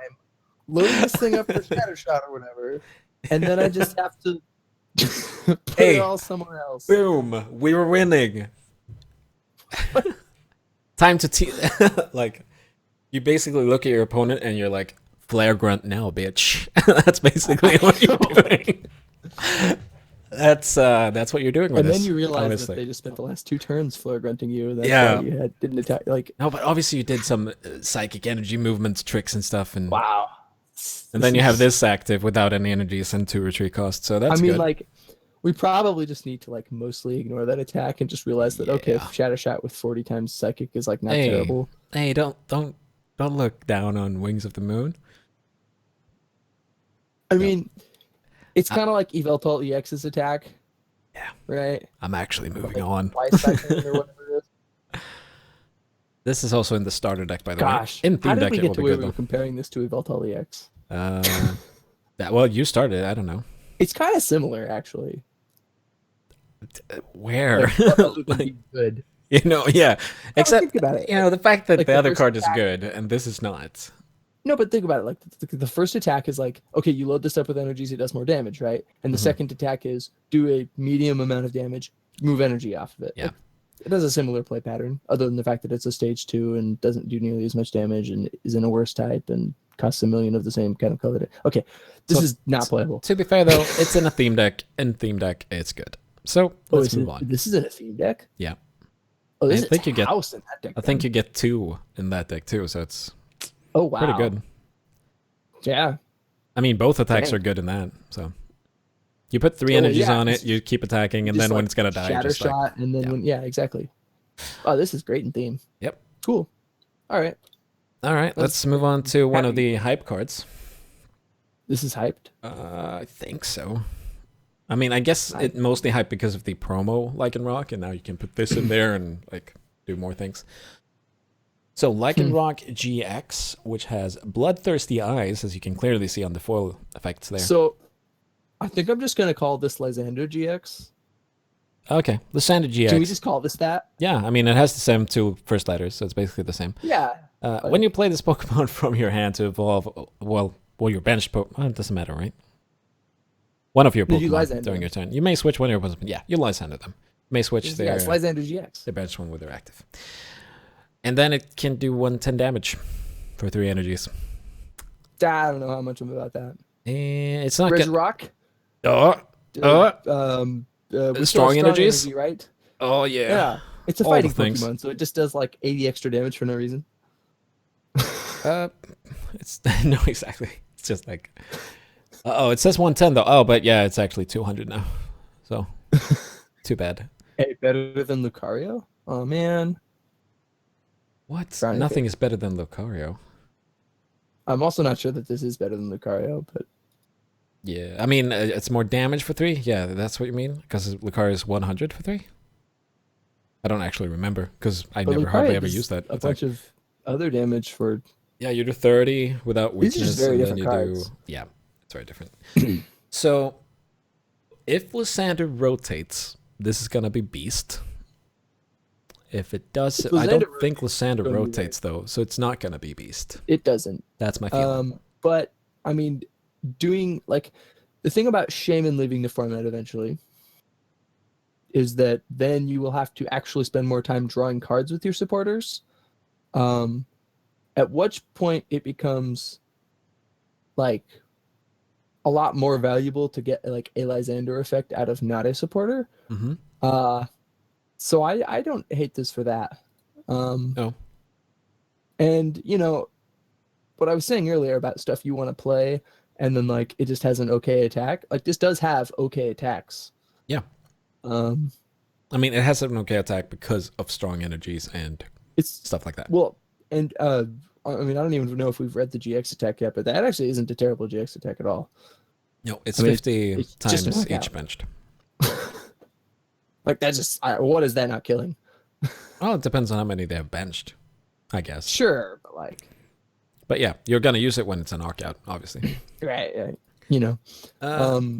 loading this thing up for Shatter Shot or whatever, and then I just have to put Hey. it all somewhere else. Boom! We were winning. Time to like. You basically look at your opponent and you're like, "Flare grunt now, bitch." That's basically what you're doing. That's what you're doing with And this. then you realize honestly. that they just spent the last 2 turns flare grunting you. That's Yeah. why you didn't attack. Like, No, but obviously you did some psychic energy movements, tricks, and stuff, and wow. and then you have this active without any energies and 2 retreat costs. So that's I mean, good. like, we probably just need to like mostly ignore that attack and just realize that okay, Yeah. if Shatter Shot with 40 times psychic is like not Hey. terrible. Hey, don't look down on Wings of the Moon. I mean, it's kind of like Yveltal EX's attack. Yeah. Right. I'm actually moving Like, on. Twice second or whatever it is. This is also in the starter deck, by the Gosh, way. In how theme did deck, we it get will to be where good we were though. comparing this to Yveltal EX? Well, you started. I don't know It's kind of similar, actually. where. Like, what else would be good? You know, yeah. Except think about it. you know the fact that Like, the the other first card is attack- good and this is not. No, but think about it. Like the first attack is like, okay, you load this up with energies, it does more damage, right? And the Mhm. second attack is do a medium amount of damage, move energy off of it. Yeah. Like, it has a similar play pattern, other than the fact that it's a stage 2 and doesn't do nearly as much damage and is in a worse type and costs a million of the same kind of color. Okay, this So- is not playable. To be fair though, it's in a theme deck. In theme deck, it's good. So let's is move it- on. This is in a theme deck. Yeah. Oh, this I think is you get- house in that deck. I think then. you get 2 in that deck too, so it's Oh wow, pretty good. Yeah. I mean, both attacks Dang. are good in that. So you put 3 Oh, energies yeah, on it's it, you keep attacking, and just then when like it's gonna die, Shatter just like Shot, and then yeah. exactly. Oh, this is great in theme. Yep. Cool. All right, all right. Let's move on to one of the hype cards. this is hyped. I think so. I mean, I guess it mostly hyped because of the promo, like in Rock, and now you can put this in there and like do more things. So Lycanroc GX, which has bloodthirsty eyes, as you can clearly see on the foil effects there. So I think I'm just gonna call this Lysander GX. Okay, Lysander GX. Can we just call this that? Yeah, I mean, it has the same two first letters, so it's basically the same. Yeah. When you play this Pokemon from your hand to evolve, well, your bench Pokemon, it doesn't matter, right? One of your Pokemon during your turn. You may switch one of your Pokemon. Yeah, you Lysander them. You may switch their, it's Lysander GX. their bench one with their active. And then it can do 110 damage for 3 energies. I don't know how much I'm about that. And it's not Where's good. Rock? Strong energies? Energy, right? Oh, yeah. Yeah. It's a All fighting the things. Pokemon, so it just does like 80 extra damage for no reason. It's no, exactly. It's just like, it says 110 though. Oh, but yeah, it's actually 200 now. So, too bad. Hey, better than Lucario? Oh man. What? Trying to Nothing think. is better than Lucario. I'm also not sure that this is better than Lucario, but Yeah, I mean, it's more damage for 3. Yeah, that's what you mean? Because Lucario is 100 for 3. I don't actually remember because I never Lucario hardly ever does used that. a attack. bunch of other damage for. Yeah, you do 30 without These are weakness, just very and then you different do. cards. Yeah, it's very different. So, if Lysander rotates, this is gonna be Beast. If it does, I don't think Lysander gonna be rotates though, so it's not gonna be Beast. It doesn't. That's my feeling. But I mean, doing like the thing about Shaman leaving the format eventually is that then you will have to actually spend more time drawing cards with your supporters. At which point it becomes like a lot more valuable to get like a Lysander effect out of not a supporter. Mm-hmm. So I don't hate this for that. No. And you know what I was saying earlier about stuff you want to play and then like it just has an okay attack. Like this does have okay attacks. Yeah. I mean, it has an okay attack because of strong energies and It's stuff like that. well, and I mean I don't even know if we've read the GX attack yet, but that actually isn't a terrible GX attack at all. No, it's I mean, 50 it's just a times knockout. each benched. Like that's just what is that not killing? Well, it depends on how many they have benched, I guess. Sure, but like But yeah, you're gonna use it when it's a knockout, obviously. right, you know.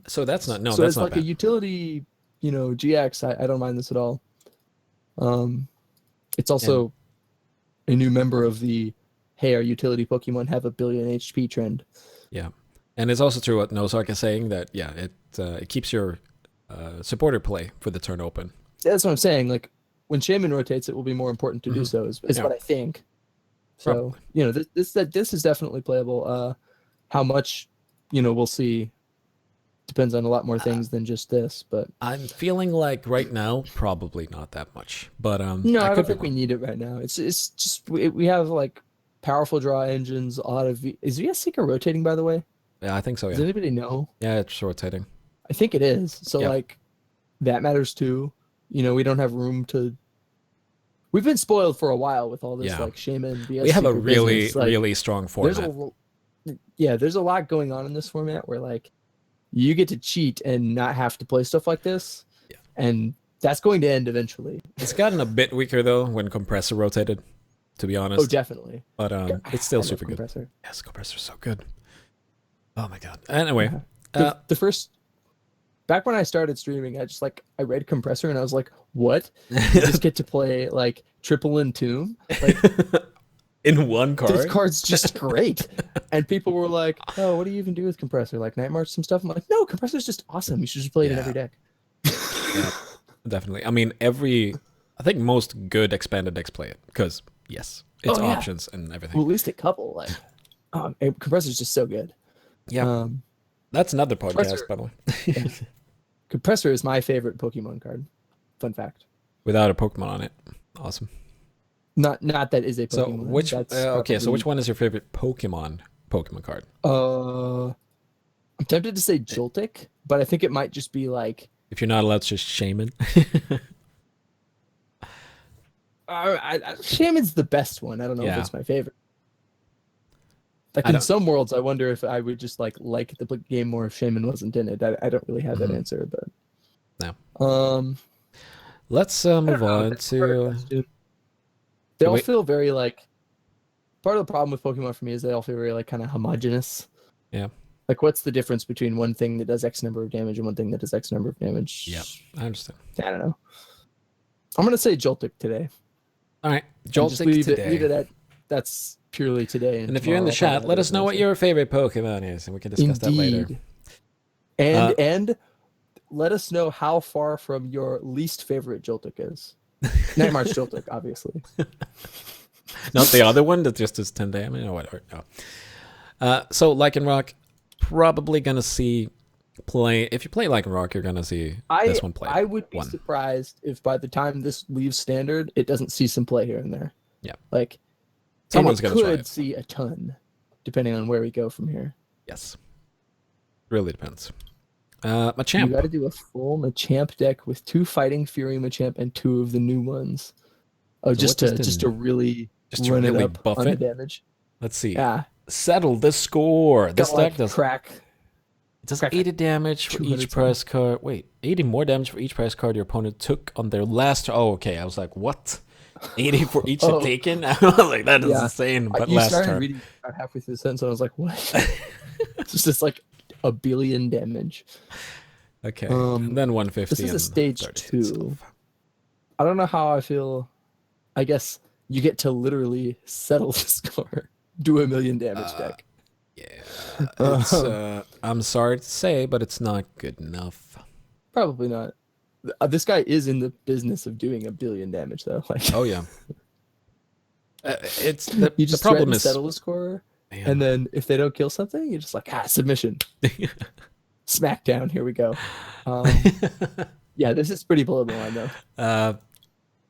So that's not so that's it's not like bad. a utility, you know, GX. I don't mind this at all. It's also a new member of the hey, our utility Pokemon have 1 billion HP trend. Yeah, and it's also true what Nozark is saying that it keeps your supporter play for the turn open. That's what I'm saying. Like when Shaman rotates, it will be more important to do so. Is Yeah. what I think. So Probably. you know, this is definitely playable. How much, you know, we'll see. Depends on a lot more things than just this, but I'm feeling like right now probably not that much, but no, I could don't be think we wrong. need it right now. It's just we have like powerful draw engines. A lot of is VS Seeker rotating, by the way? Yeah, I think so. Does Yeah, anybody know? yeah, it's rotating. I think it is. So Yep. like that matters too. You know, we don't have room to. We've been spoiled for a while with all this Yeah. like Shaman VS We have a Seeker really business. Like, really strong format. there's a lot going on in this format where like you get to cheat and not have to play stuff like this. Yeah. And that's going to end eventually. It's gotten a bit weaker though when Compressor rotated, to be honest. Oh, definitely. But it's still I love super good. Compressor. Yes, Compressor's so good. Oh my god. Anyway, The first back when I started streaming, I read Compressor and I was like, what? You just get to play like Triple Entomb? Like in one card. this card's just great. And people were like, oh, what do you even do with Compressor? Like Night March some stuff? I'm like, no, Compressor's just awesome. You should just play it in every deck. Yeah, definitely. I mean, I think most good expanded decks play it because yes, it's Oh, yeah. options and everything. Well, at least a couple. Like Compressor's just so good. Yeah, that's another podcast, Compressor- by the way. Compressor is my favorite Pokemon card. Fun fact. Without a Pokemon on it, awesome. Not that is a So Pokemon. which? That's Okay, so probably- which one is your favorite Pokemon card? I'm tempted to say Joltik, but I think it might just be like If you're not allowed to just Shaman. Shaman's the best one. I don't know if Yeah. it's my favorite. Like I in don't- some worlds, I wonder if I would just like the game more if Shaman wasn't in it. I don't really have that Mhm. answer, but No. Let's I don't move know. on That's a harder to. question. They all Wait. feel very like part of the problem with Pokemon for me is they all feel very like kind of homogenous. Yeah. Like, what's the difference between one thing that does X number of damage and one thing that does X number of damage? Yeah, I understand. I don't know. I'm gonna say Joltik today. All right, And Joltik just leave today. it at that's purely today. And if you're in the tomorrow I'll chat, have let it us know what as your favorite Pokemon is, and we can discuss that later. And let us know how far from your least favorite Joltik is. Night March Joltik, obviously. Not the other one that just does 10 damage or whatever. No. So Lycanroc, probably gonna see play. If you play Lycanroc, you're gonna see this one play. I would be surprised if by the time this leaves standard, it doesn't see some play here and there. Yeah, like someone's gonna try it. See a ton, depending on where we go from here. Yes, really depends. Machamp. You got to do a full Machamp deck with 2 Fighting Fury Machamp and 2 of the new ones. Oh, so just to really run it up buff on it. The damage. Let's see. Yeah. Settle the score. This deck does crack. It does 80 damage for each press card. Wait, 80 more damage for each press card your opponent took on their last. Oh, okay. I was like, what? 80 for each taken? I was like, that is insane. But you last started turn. reading about halfway through the sentence, and I was like, what? It's just like a billion damage. Okay. And then 150. This is a stage 2. I don't know how I feel. I guess you get to literally settle the score. Do a million damage deck. Yeah. I'm sorry to say, but it's not good enough. Probably not. This guy is in the business of doing a billion damage, though. Like, oh yeah. It's the problem is settle the score, and then if they don't kill something, you're just like submission. Smackdown. Here we go. Yeah, this is pretty below the line though.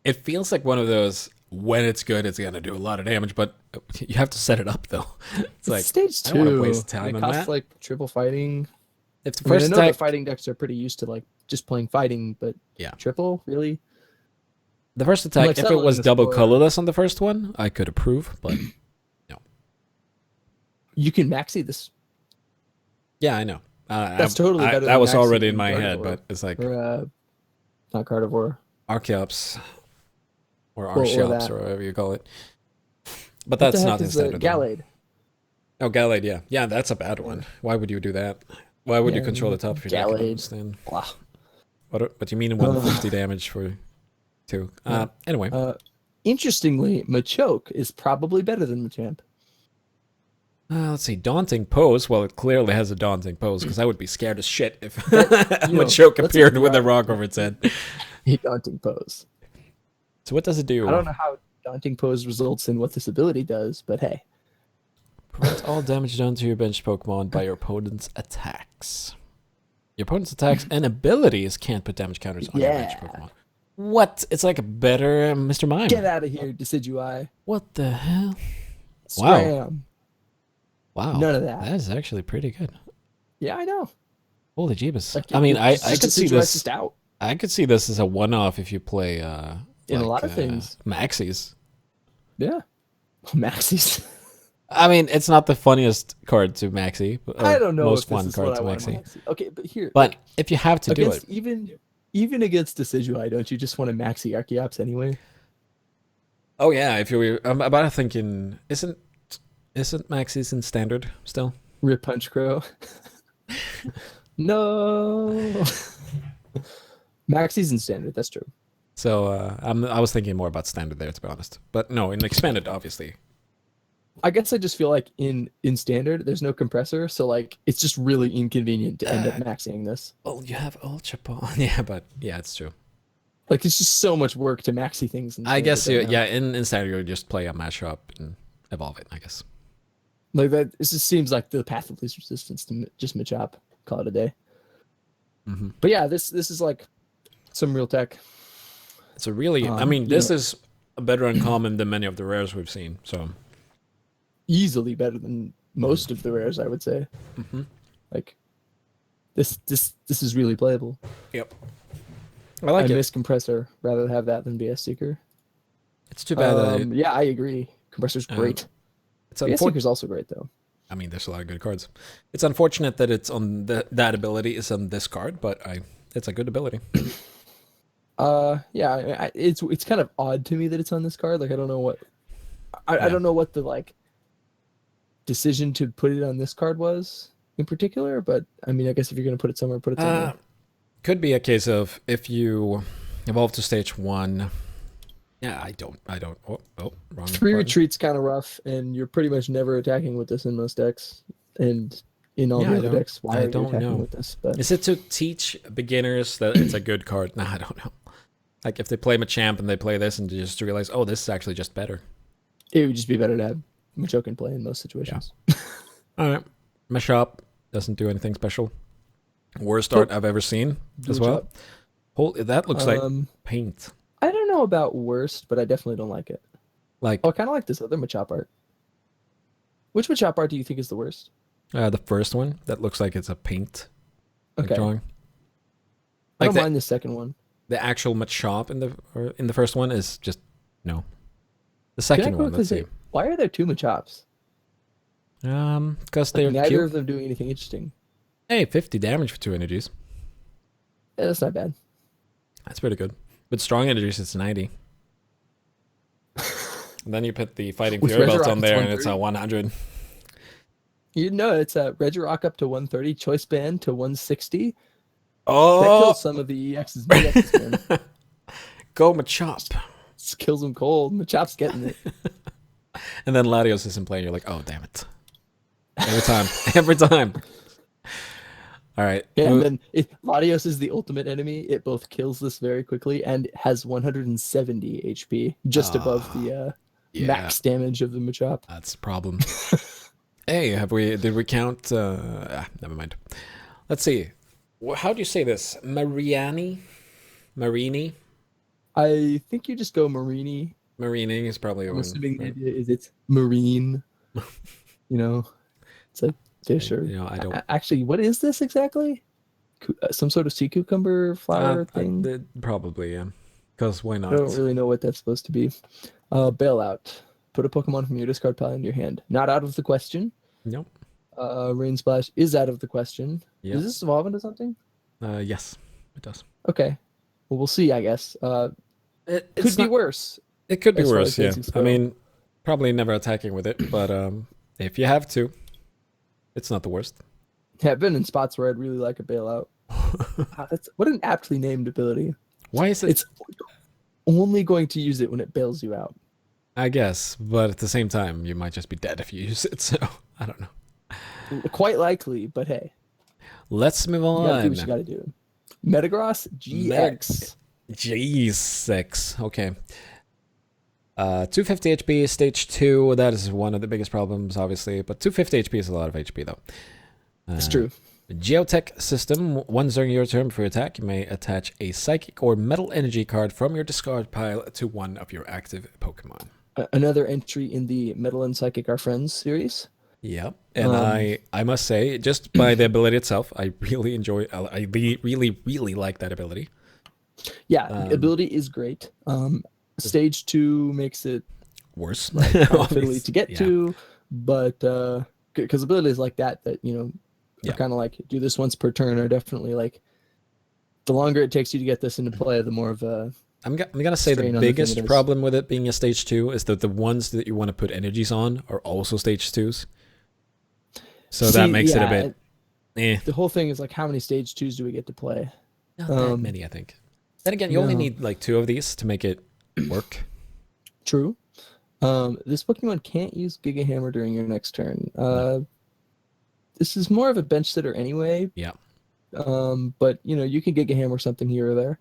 It feels like one of those. When it's good, it's gonna do a lot of damage, but you have to set it up though. It's like stage 2. I don't want to waste time it on costs that. like triple fighting. If the first I know attack, the fighting decks are pretty used to like just playing fighting, but triple really. The first attack, like if it was double colorless on the first one, I could approve, but no. You can maxi this. Yeah, I know. That's totally better. That was already in my head, but it's like not Carnivore. Archeops. Or Archeops, or whatever you call it. But that's not instead of Gallade. Oh, Gallade, yeah. Yeah, that's a bad one. Why would you do that? Why would you control the top of your deck? Gallade. What do you mean 150 damage for 2? Anyway. Interestingly, Machoke is probably better than Machamp. Let's see. Daunting pose. Well, it clearly has a daunting pose, because I would be scared as shit if Machoke appeared with a rock over its head. A daunting pose. So what does it do? I don't know how daunting pose results in what this ability does, but hey. Prevent all damage done to your bench Pokemon by your opponent's attacks. Your opponent's attacks and abilities can't put damage counters on your bench Pokemon. What? It's like a better Mr. Mime. Get out of here, Decidueye. What the hell? Scram. Wow. None of that. That is actually pretty good. Yeah, I know. Holy jeebus. Like, I mean, I could see this. Just out. I could see this as a one-off if you play in a lot of things. Maxis. Yeah. Maxis. I mean, it's not the funniest card to Maxi. I don't know most if this fun is card what to I want Maxi. Okay, but here. But if you have to do it. Even against Decidueye, don't you just want to Maxi Archeops anyway? Oh yeah, if you're about thinking, isn't Maxis in standard still? Rip Punch Crow. No. Maxi's in standard, that's true. So I was thinking more about standard there, to be honest. But no, in expanded, obviously. I guess I just feel like in standard, there's no compressor, so like it's just really inconvenient to end up maxing this. Well, you have Ultra Ball. Yeah, but yeah, it's true. Like it's just so much work to maxi things. I guess in standard you just play a mashup and evolve it, I guess. Like that, it just seems like the path of least resistance to just Machop. Call it a day. Mm-hmm. But yeah, this is like some real tech. It's a really, I mean, this is a better uncommon than many of the rares we've seen. So easily better than most of the rares, I would say. Mm-hmm. Like this is really playable. Yep. I miss Compressor. Rather have that than BS Seeker. It's too bad. Yeah, I agree. Compressor's great. BS Seeker's also great though. I mean, there's a lot of good cards. It's unfortunate that it's on that ability is on this card, but it's a good ability. Yeah, it's kind of odd to me that it's on this card. Like I don't know what I don't know what the like decision to put it on this card was in particular. But I mean, I guess if you're going to put it somewhere, put it somewhere. Could be a case of if you evolve to stage 1. Yeah, I don't. Oh, wrong. 3 button. retreat's kind of rough, and you're pretty much never attacking with this in most decks, and in all Yeah, the I other don't- decks. Why I are you don't attacking know. with this? But Is it to teach beginners that it's a good card? Nah, I don't know. Like if they play Machamp and they play this and they just realize, oh, this is actually just better. it would just be better to have Machoke in play in most situations. All right, Machop doesn't do anything special. Worst art I've ever seen as Good well. job. That looks like paint. I don't know about worst, but I definitely don't like it. Like Oh, I kind of like this other Machop art. Which Machop art do you think is the worst? the first one that looks like it's a paint Okay, drawing. I Like don't mind the second one. the actual Machop in the first one is just no. The Can I second one, quickly let's say, see. why are there 2 Machops? Because they're Neither cute. of them doing anything interesting. Hey, 50 damage for 2 energies. Yeah, that's not bad. That's pretty good. With strong energies, it's 90. And then you put the Fighting With Fury Belt Resurrect, on it's there, and it's a 130. 100. You know, it's a Regirock up to 130, Choice Band to 160. That Oh, kills some of the EXs and EXs, man. go Machop. Just kills them cold. Machop's getting it. And then Latios is in play, and you're like, oh, damn it. Every time. Every time. All right. Yeah, and then Latios is the ultimate enemy. It both kills this very quickly and has 170 HP, just above the yeah. max damage of the Machop. That's a problem. Hey, did we count? Never mind. Let's see. How do you say this? Marini? I think you just go Marini. Marining is probably a I'm one. assuming the right? idea is it's marine. You know, it's like fish or. You know, I don't. Actually, what is this exactly? Some sort of sea cucumber flower thing? Probably, yeah. Because why I not? don't really know what that's supposed to be. Bailout. Put a Pokemon from your discard pile in your hand. Not out of the question. Nope. Rain Splash is out of the question. Yeah. Does this evolve into something? Yes, it does. Okay. Well, we'll see, I guess. It Could be worse. It could be as far worse, as yeah. basics I go. mean, probably never attacking with it, but if you have to, it's not the worst. Yeah, I've been in spots where I'd really like a Bailout. What an aptly named ability. Why is it? It's only going to use it when it bails you out. I guess, but at the same time, you might just be dead if you use it, so I don't know. Quite likely, but hey. Let's move You gotta do on. what you gotta do. Metagross GX. G6. Okay. 250 HP, stage 2. That is one of the biggest problems, obviously. But 250 HP is a lot of HP, though. It's true. Geotech system. Once during your turn for attack, you may attach a psychic or metal energy card from your discard pile to one of your active Pokemon. Another entry in the Metal and Psychic Are Friends series. Yep. And I must say, just by the ability itself, I really enjoy. I really like that ability. Yeah, the ability is great. Stage 2 makes it Worse, fiddly to get Yeah. to, but because abilities like that you know Yeah. are kind of like do this once per turn are definitely like the longer it takes you to get this into play, the more of a I'm gonna say strain the on the thing biggest it is. problem with it being a stage 2 is that the ones that you want to put energies on are also stage 2s. So that See, makes it a yeah, bit. The whole thing is like how many stage 2s do we get to play? Not that many, I think. Then again, you only no. need like 2 of these to make it work. True. This Pokemon can't use Giga Hammer during your next turn. This is more of a bench sitter anyway. Yeah. But you know you can Giga Hammer something here or there.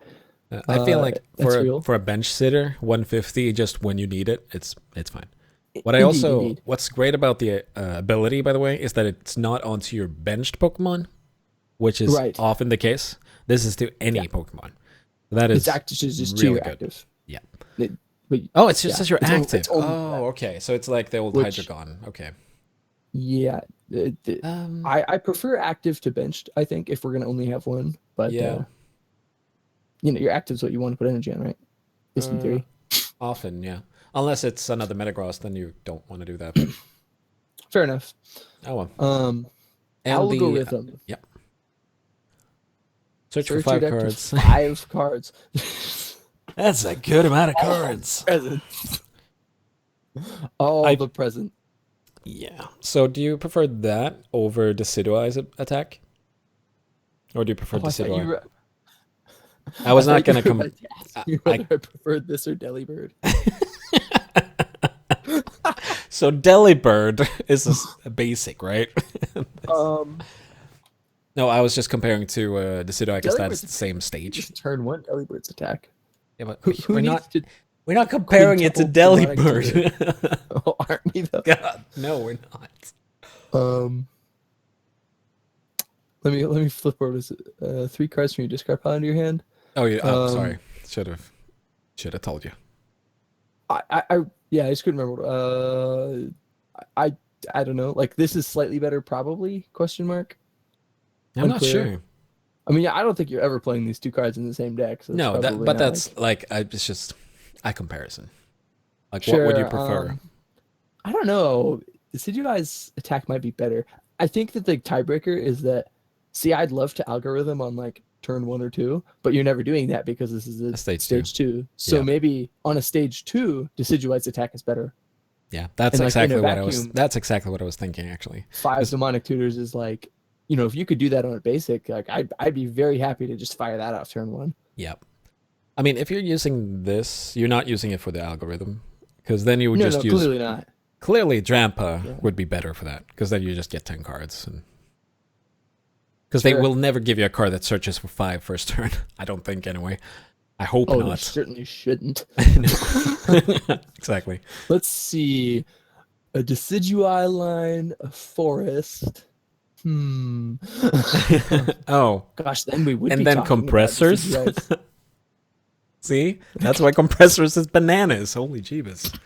I feel like that's real. for a bench sitter, 150 just when you need it, it's fine. Indeed. What's great about the ability, by the way, is that it's not onto your benched Pokemon, which is Right. often the case. This is to any Pokemon. That is It's just really too good. active. Yeah. But Oh, it's just yeah, as you're it's only- active. it's only Oh, okay. So it's like the old Which- Hydreigon. Okay. yeah, Um, I prefer active to benched. I think if we're gonna only have one, but Yeah. you know your active's what you want to put energy on, right? At least in theory. often, yeah. Unless it's another Metagross, then you don't want to do that. But, Fair enough. oh well. And algorithm. Search for Search 5 your deck cards. to 5 cards. That's a good amount of cards. Presents. All the present. Yeah. So do you prefer that over Decidueye's attack? Or do you prefer Oh, I thought you Decidueye? were, I was I not thought going you to were come. about to ask me whether I preferred this or Delibird. So Delibird is a basic, right? Um, No, I was just comparing to Decidueye because that's Delibird's the same stage. just turn one Delibird's attack. Yeah, but Who we're needs not to we're not comparing it to quintuple demonic Delibird. Oh, aren't we though? God, no, we're not. Um, let me flip over to 3 cards from your discard pile into your hand. Oh yeah, oh, Um, sorry. Should have told you. Yeah, I just couldn't remember. I don't know. Like this is slightly better, probably? Question mark. I'm not Unclear. sure. I mean, I don't think you're ever playing these 2 cards in the same deck. So No, probably but not that's it's just a comparison. Like, sure, what would you prefer? I don't know. The Decidueye's attack might be better. I think that the tiebreaker is that. See, I'd love to algorithm on like turn 1 or 2, but you're never doing that because this is a Stage 2. So Yeah. maybe on a stage 2, Decidueye's attack is better. Yeah, that's And, like, in a exactly what I was. vacuum- That's exactly what I was thinking, actually. 5 demonic tutors is like, if you could do that on a basic, like I'd be very happy to just fire that off turn 1. Yep. I mean, if you're using this, you're not using it for the algorithm, because then you would No, just use. clearly not. Clearly, Drampa Yeah. would be better for that, because then you just get 10 cards, and because they Sure. will never give you a card that searches for 5 first turn. I don't think, anyway. I hope Oh, they not. certainly shouldn't. Exactly. Let's see. A Decidueye line, a forest. Oh, Gosh, then we would and be then talking about compressors. Decidueyes. See, that's why compressors is bananas. Holy jeebus.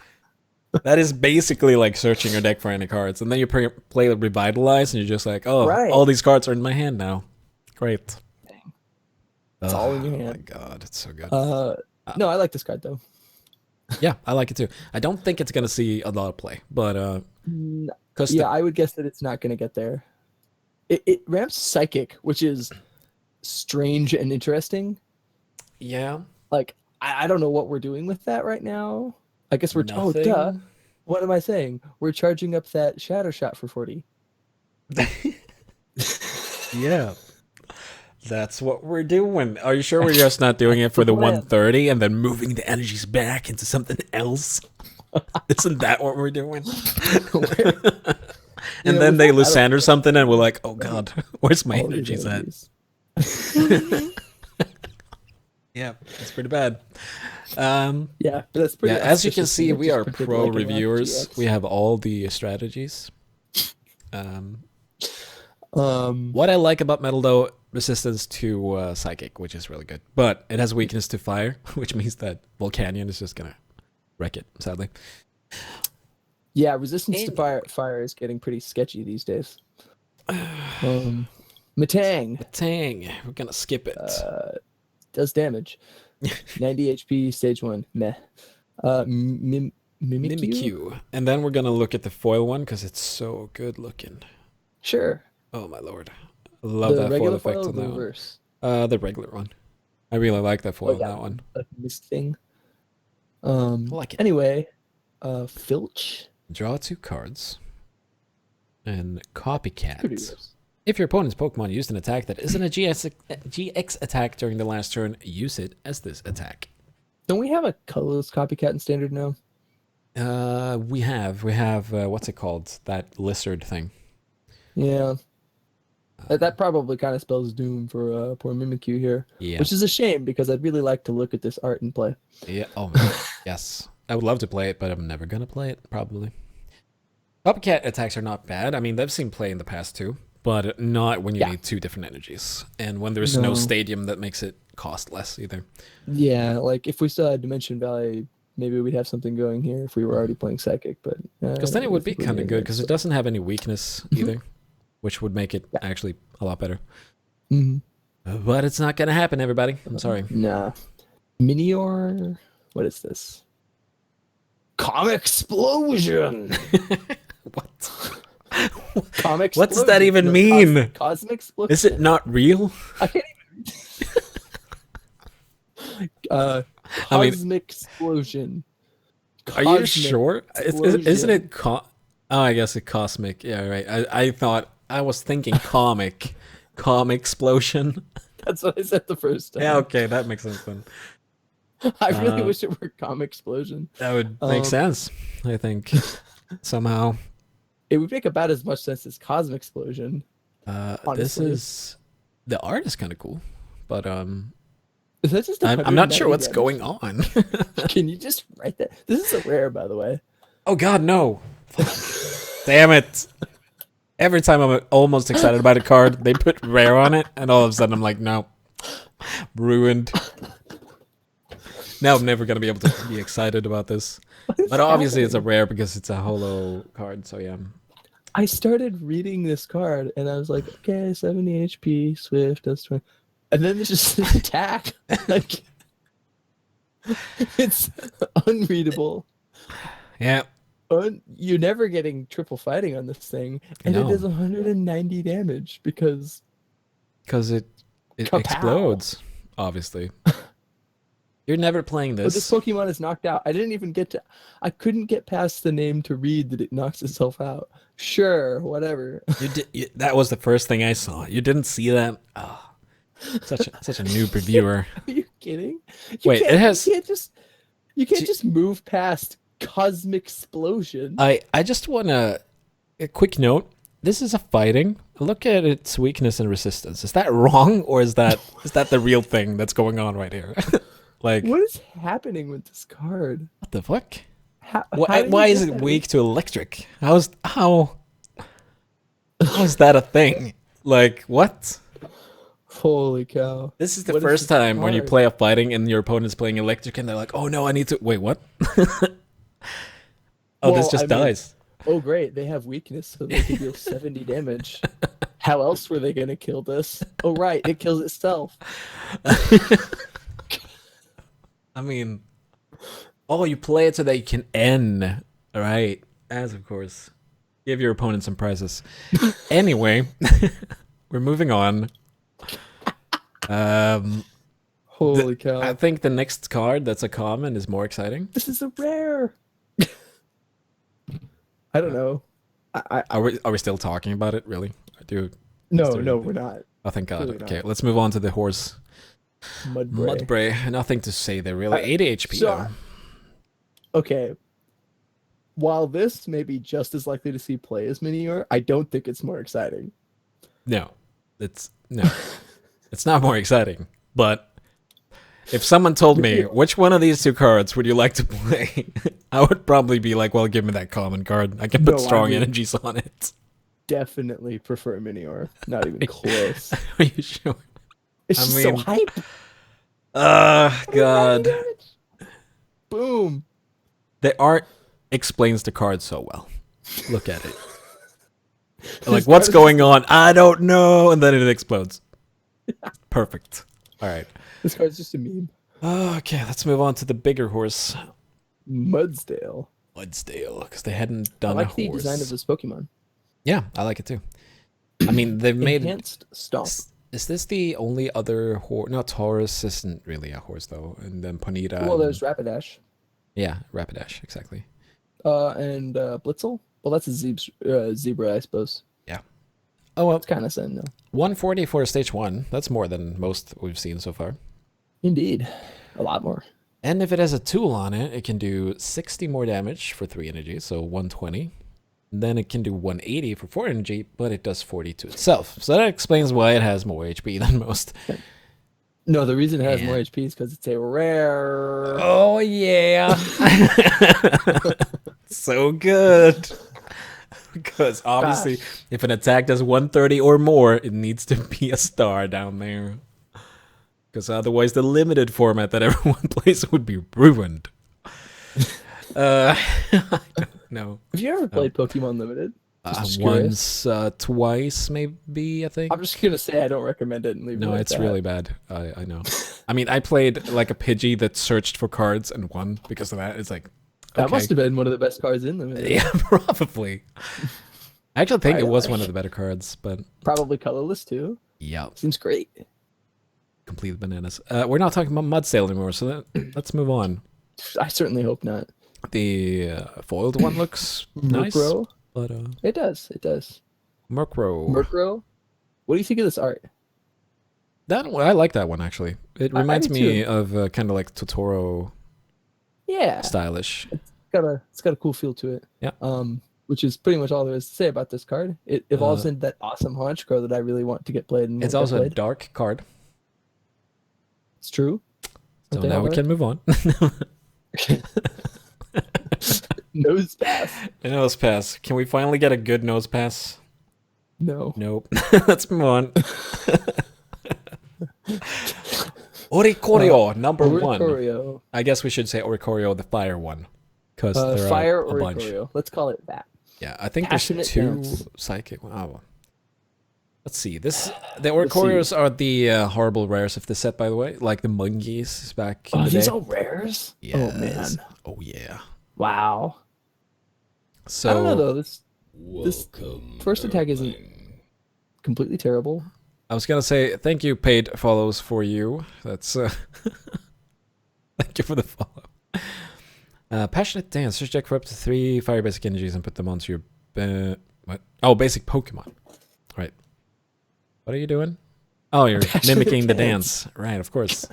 That is basically like searching your deck for any cards, and then you play Revitalize, and you're just like, oh, Right. all these cards are in my hand now. Great. Dang. It's all in your Oh my hand. god, it's so good. No, I like this card though. Yeah, I like it too. I don't think it's gonna see a lot of play, but because Yeah, I would guess that it's not going to get there. It ramps Psychic, which is strange and interesting. yeah, Like, I don't know what we're doing with that right now. I guess we're oh nothing. duh. What am I saying? We're charging up that Shadow Shot for 40. Yeah, that's what we're doing. Are you sure we're just not doing it for the plan. 130 and then moving the energies back into something else? Isn't that what we're doing? And then they Lysander something, and we're like, oh god, where's my All these energies at? energies. Yeah, it's pretty bad. Yeah, but that's pretty. Yeah, as you can auspicious see, that it we just are printed pro like an reviewers. RGX. We have all the strategies. What I like about metal, though, resistance to psychic, which is really good, but it has weakness to fire, which means that Volcanion is just gonna wreck it, sadly. Yeah, resistance to fire is getting pretty sketchy these days. Matang Tang, we're gonna skip it. does damage. 90 HP, stage 1. Meh. Mimikyu? Mimikyu. And then we're gonna look at the foil one because it's so good looking. Sure. Oh my lord, I love The that foil regular effect foil, on the that one. reverse. The regular one. I really like that foil on that one. Like this thing. I like it. Anyway, Filch. Draw 2 cards. And Pretty Copycat. gross. If your opponent's Pokemon used an attack that isn't a GX attack during the last turn, use it as this attack. Don't we have a colorless copycat in standard now? We have what's it called? That lizard thing. Yeah. That probably kind of spells doom for poor Mimikyu here. Yeah. Which is a shame because I'd really like to look at this art and play. Yeah. Oh man. Yes. I would love to play it, but I'm never gonna play it, probably. Copycat attacks are not bad. I mean, they've seen play in the past too, but not when you need 2 different energies. And when there's no stadium that makes it cost less either. Yeah, like if we still had Dimension Valley, maybe we'd have something going here if we were already playing Psychic, but Because then it would be kind of good, because it doesn't have any weakness either, which would make it actually a lot better. But it's not gonna happen, everybody. I'm sorry. Nah. Minior? What is this? Comic Explosion! What? Comic What does that even mean? Cosmic Explosion? Is it not real? I can't even I mean, Cosmic Explosion. Are you Cosmic sure? Isn't Explosion. it Oh, I guess a cosmic. Yeah, right. I was thinking comic explosion. That's what I said the first time. Yeah, okay, that makes sense then. I really wish it were comic explosion. That would make sense, I think, somehow. It would make about as much sense as cosmic explosion. This Honestly. is the art is kind of cool, but Is that just I'm not sure 190 what's damage? going on. Can you just write that? This is a rare, by the way. Oh God, no! Damn it! Every time I'm almost excited about a card, they put rare on it, and all of a sudden I'm like, no, ruined. Now I'm never gonna be able to be excited about this. But obviously it's a rare because it's a holo card, so yeah. I started reading this card and I was like, okay, 70 HP, Swift, that's 20. And then there's just this attack. Like, it's unreadable. Yeah. You're never getting triple fighting on this thing. And it No. does 190 damage because it Kapow. explodes, obviously. You're never playing this this. Pokemon is knocked out. I couldn't get past the name to read that it knocks itself out. Sure, whatever. That was the first thing I saw. You didn't see that? Oh, such a noob reviewer. Are you kidding? Wait, it has. You can't just move past cosmic explosion. I just want a quick note. This is a fighting. Look at its weakness and resistance. Is that wrong, or is that the real thing that's going on right here? Like, what is happening with this card? what the fuck? Why Why is it weak to electric? How is that a thing? Like, what? Holy cow! This is the first time when you play a fighting and your opponent's playing electric, and they're like, "Oh no, I need to wait." What? This just dies. Oh great, they have weakness, so they can deal 70 damage. How else were they gonna kill this? Oh right, it kills itself. I mean, you play it so that you can end, right? As of course, give your opponent some prizes. Anyway, we're moving on. Holy cow! I think the next card that's a common is more exciting. This is a rare. I don't know. Are we still talking about it? Really? No, we're not. Oh, thank God. Really Okay, let's move on to the horse. Mudbray. Nothing to say there, really. 80 HP, though. Okay. While this may be just as likely to see play as Minior, I don't think it's more exciting. No. It's not more exciting. But if someone told me, which one of these two cards would you like to play? I would probably be like, well, give me that common card. I can put strong energies on it. Definitely prefer Minior. Not even close. Are you sure? It's just so hype. God. Boom. The art explains the card so well. Look at it. Like, what's going on? I don't know. And then it explodes. Perfect. All right. This card's just a meme. Okay, let's move on to the bigger horse. Mudsdale. Because they hadn't done I like a the horse. design of this Pokemon. Yeah, I like it too. I mean, they've made... Enhanced Stomp. Is this the only other horse? No, Taurus isn't really a horse, though. And then Ponyta. Well, there's Rapidash. Yeah, Rapidash, exactly. And Blitzel. Well, that's a zebra, I suppose. Yeah. Oh, well. It's kind of same, though. 140 for stage 1. That's more than most we've seen so far. Indeed. A lot more. And if it has a tool on it, it can do 60 more damage for 3 energy, so 120. Then it can do 180 for 4 energy, but it does 40 to itself. So that explains why it has more HP than most. No, the reason it has more HP is because it's a rare. Oh, yeah. So good. Because obviously, if an attack does 130 or more, it needs to be a star down there. Because otherwise, the limited format that everyone plays would be ruined. I don't know. Have you ever played Pokemon Limited? Once, twice, maybe, I think. I'm just going to say I don't recommend it and leave it. No, like it's that. really bad. I know. I mean, I played like a Pidgey that searched for cards and won because of that. It's like, okay. That must have been one of the best cards in Limited. Yeah, probably. I actually think it was one of the better cards, but... Probably colorless, too. Yeah. Seems great. Complete bananas. We're not talking about Mudsdale anymore, so let's move on. I certainly hope not. The foiled one looks nice. Nurgleprobe? But It does. It does. Murkrow. Murkrow. What do you think of this art? That one, I like that one actually. It reminds do me too. of kind of like Totoro Yeah, stylish. it's got a cool feel to it. Yeah. Which is pretty much all there is to say about this card. It evolves Uh, into that awesome Honchkrow that I really want to get played and It's won't get also a played. dark card. It's true. So Aren't they now all we dark? can move on. Nose pass. Nose pass. Can we finally get a good nose pass? No. Nope. Let's move on. Oricorio, number one. Oricorio. I guess we should say Oricorio, the fire one. Because there Fire are a bunch. Oricorio. Let's call it that. Yeah, I think Passionate there's two dance. psychic. Oh. Let's see. The Oricorios are the horrible rares of the set, by the way. Like the monkeys back in Oh, the these day. are rares? Yes. Oh, man. Oh, yeah. Wow. So, I don't know, though. This first attack isn't completely terrible. I was going to say, thank you, paid follows for you. That's, thank you for the follow. Passionate Dance. Search deck for up to 3 fire basic energies and put them onto your, what? Oh, basic Pokemon. Right. What are you doing? Oh, you're mimicking the dance. Right, of course.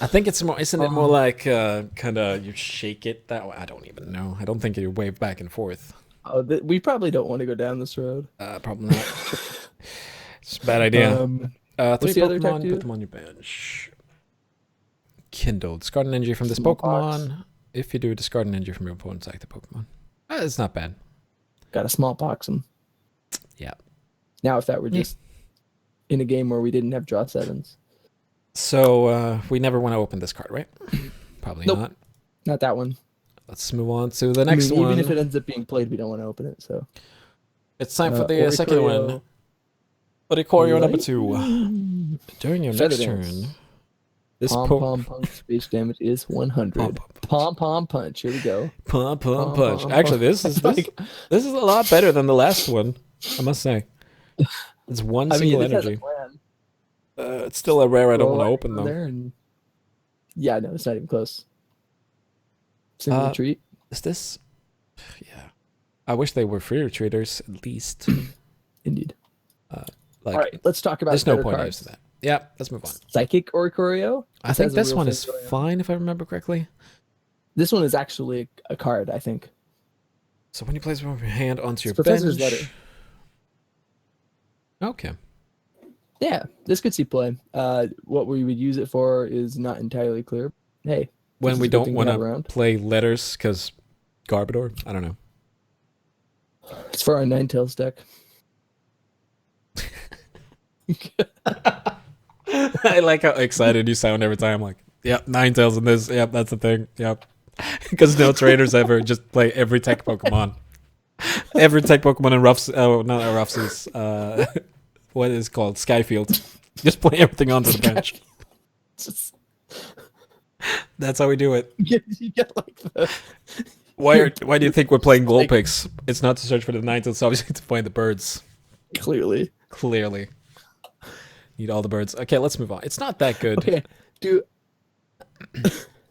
I think it's more, isn't it more like, kind of, you shake it that way? I don't even know. I don't think you wave back and forth. Oh, we probably don't want to go down this road. Probably not. It's a bad idea. 3 what's the other attack Pokemon, do? put them on your bench. Kindle. Discard an energy from this Smallpox. Pokemon. If you do, discard an energy from your opponent's active Pokemon. It's not bad. Got a smallpox him. Yeah. Now, if that were just in a game where we didn't have draw sevens. So, we never want to open this card, right? Probably Nope. not. Not that one. Let's move on to the next one. Even if it ends up being played, we don't want to open it. So It's time for the second one. Oricorio number 2. During your Feather next Dance. turn, this Pom Pom Punch base damage is 100. Pom Pom Punch. Here we go. Pom Pom Punch. Pom Actually, Punch. this is a lot better than the last one, I must say. It's one single it has a energy. plan. It's still a rare I don't Roll want to out open, though. there and... Yeah, no, it's not even close. Single retreat. Is this? Yeah. I wish they were free retreaters, at least. Indeed. Like, All right, let's talk about there's no better point cards. to that. Yeah, let's move on. Psychic Oricorio. I think has a this real one thing is going on. fine, if I remember correctly. This one is actually a card, I think. So when you place one from your hand onto your Professor's bench... Letter. Okay. Yeah, this could see play. What we would use it for is not entirely clear. Hey, When this we is a good don't thing want have to around. play letters, because Garbodor? I don't know. It's for our Ninetales deck. I like how excited you sound every time. Like, yep, Ninetales in this. Yep, that's the thing. Yep. Because no traders ever just play every tech Pokemon. Every tech Pokemon in Ruffs. Oh, not Ruffs. What is it called? Skyfield. Just play everything onto the bench. That's how we do it. You get like the... Why do you think we're playing Vulpix? It's not to search for the Ninetales, it's obviously to find the birds. Clearly. Need all the birds. Okay, let's move on. It's not that good. Okay, dude.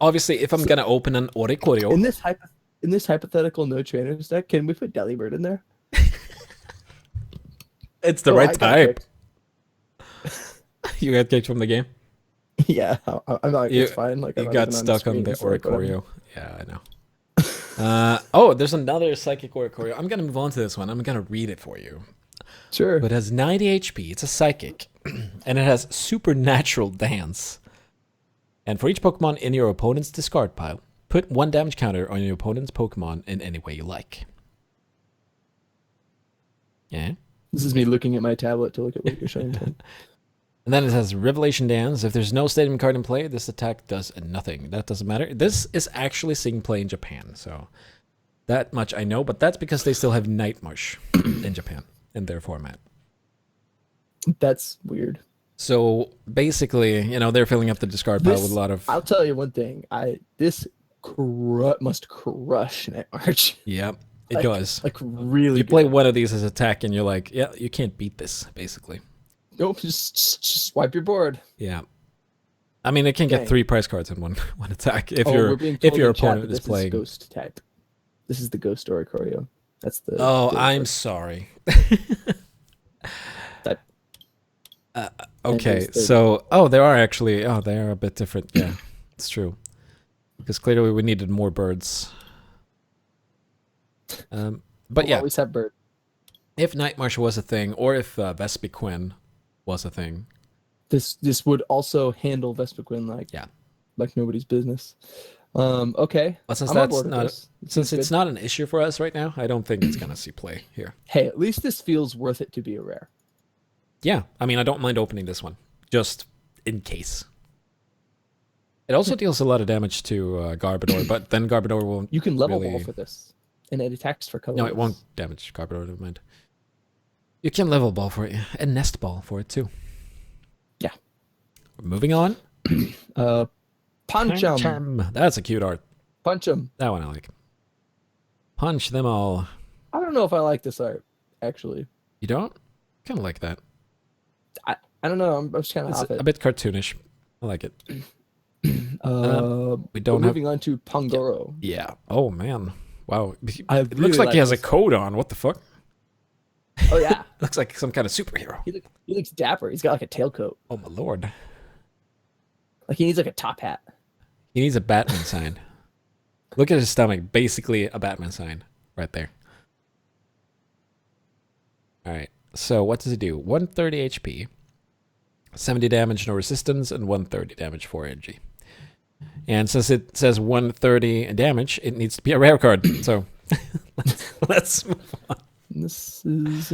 Obviously, if I'm gonna open an Oricorio, In this hypothetical no trainers deck, can we put Delibird in there? it's the Oh, right I got type. kicked. You got kicked from the game. Yeah, I'm not. It's fine. Like You I'm not got even stuck on screen, the it's like, whatever. Oricorio. Yeah, I know. Oh, there's another Psychic Oricorio. I'm gonna move on to this one. I'm gonna read it for you. Sure. But it has 90 HP. It's a Psychic, and it has Supernatural Dance. And for each Pokemon in your opponent's discard pile, put 1 damage counter on your opponent's Pokemon in any way you like. Yeah. This is me looking at my tablet to look at what you're showing. To. And then it has Revelation Dance. If there's no stadium card in play, this attack does nothing. That doesn't matter. This is actually seeing play in Japan, so that much I know, but that's because they still have Night Marsh in Japan in their format. That's weird. So basically, you know, they're filling up the discard pile with a lot of... I'll tell you one thing. This must crush Night March. Yep, it does. Like really. You play one of these as attack and you're like, yeah, you can't beat this, basically. Nope, just wipe your board. Yeah. I mean, it can Dang. get 3 prize cards in one attack if we're being told your in chat opponent that is this playing. Ghost type. This is the Ghost Oricorio. That's the. Oh, the- I'm sorry. that. Okay, there's 30. so they are actually they are a bit different. Yeah, it's true. Because clearly we needed more birds. But We'll yeah, always have bird. if Night March was a thing, or if Vespiquen was a thing, This would also handle Vespiquen like nobody's business. Okay. but since I'm on that's board with not this. It since seems it's good. not an issue for us right now, I don't think it's gonna see play here. Hey, at least this feels worth it to be a rare. Yeah, I mean I don't mind opening this one just in case. It also deals a lot of damage to Garbodor, but then Garbodor won't. You can level really... ball for this, and it attacks for color. No, it won't damage Garbodor. Never mind. You can level ball for it and nest ball for it too. Yeah. Moving on. Punch 'em. That's a cute art. Punch 'em. That one I like. Punch them all. I don't know if I like this art, actually. You don't? Kind of like that. I don't know. I'm just kind of It's off it. a bit cartoonish. I like it. We don't have. moving on to Pangoro. Yeah. Oh man. Wow. I It looks really like he has this. a coat on. What the fuck? Oh yeah, Looks like some kind of superhero. he looks dapper. He's got like a tailcoat. Oh my lord. Like he needs like a top hat. He needs a Batman sign. Look at his stomach. Basically a Batman sign right there. All right. So what does it do? 130 HP, 70 damage, no resistance, and 130 damage, 4 energy. And since it says 130 damage, it needs to be a rare card. So let's move on. This is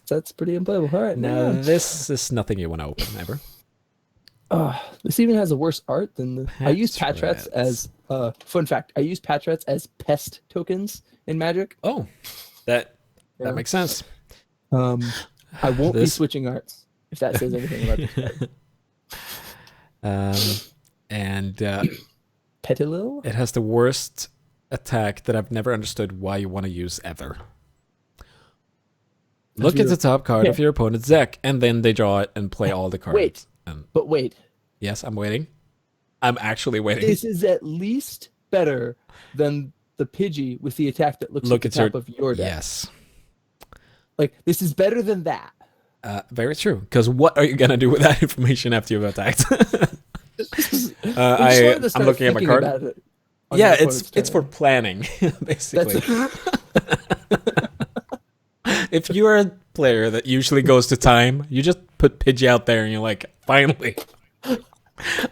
that's pretty unplayable. All right, Now now this is nothing you want to open ever. this even has a worse art than the. I used Patrats. Patrats as fun fact. I used Patrats as pest tokens in Magic. Oh, that Yeah. makes sense. I won't be switching arts if that says anything about this card. And Petilil? it has the worst attack that I've never understood why you want to use ever. Look at the top card of your opponent's deck, and then they draw it and play all the cards. Wait. And But wait. yes, I'm waiting. I'm actually waiting. This is at least better than the Pidgey with the attack that looks at the top of your deck. Yes. Like, this is better than that. Very true. Because what are you going to do with that information after you've attacked? I'm looking at my card. Yeah, it's for planning, basically. If you're a player that usually goes to time, you just put Pidgey out there and you're like, finally,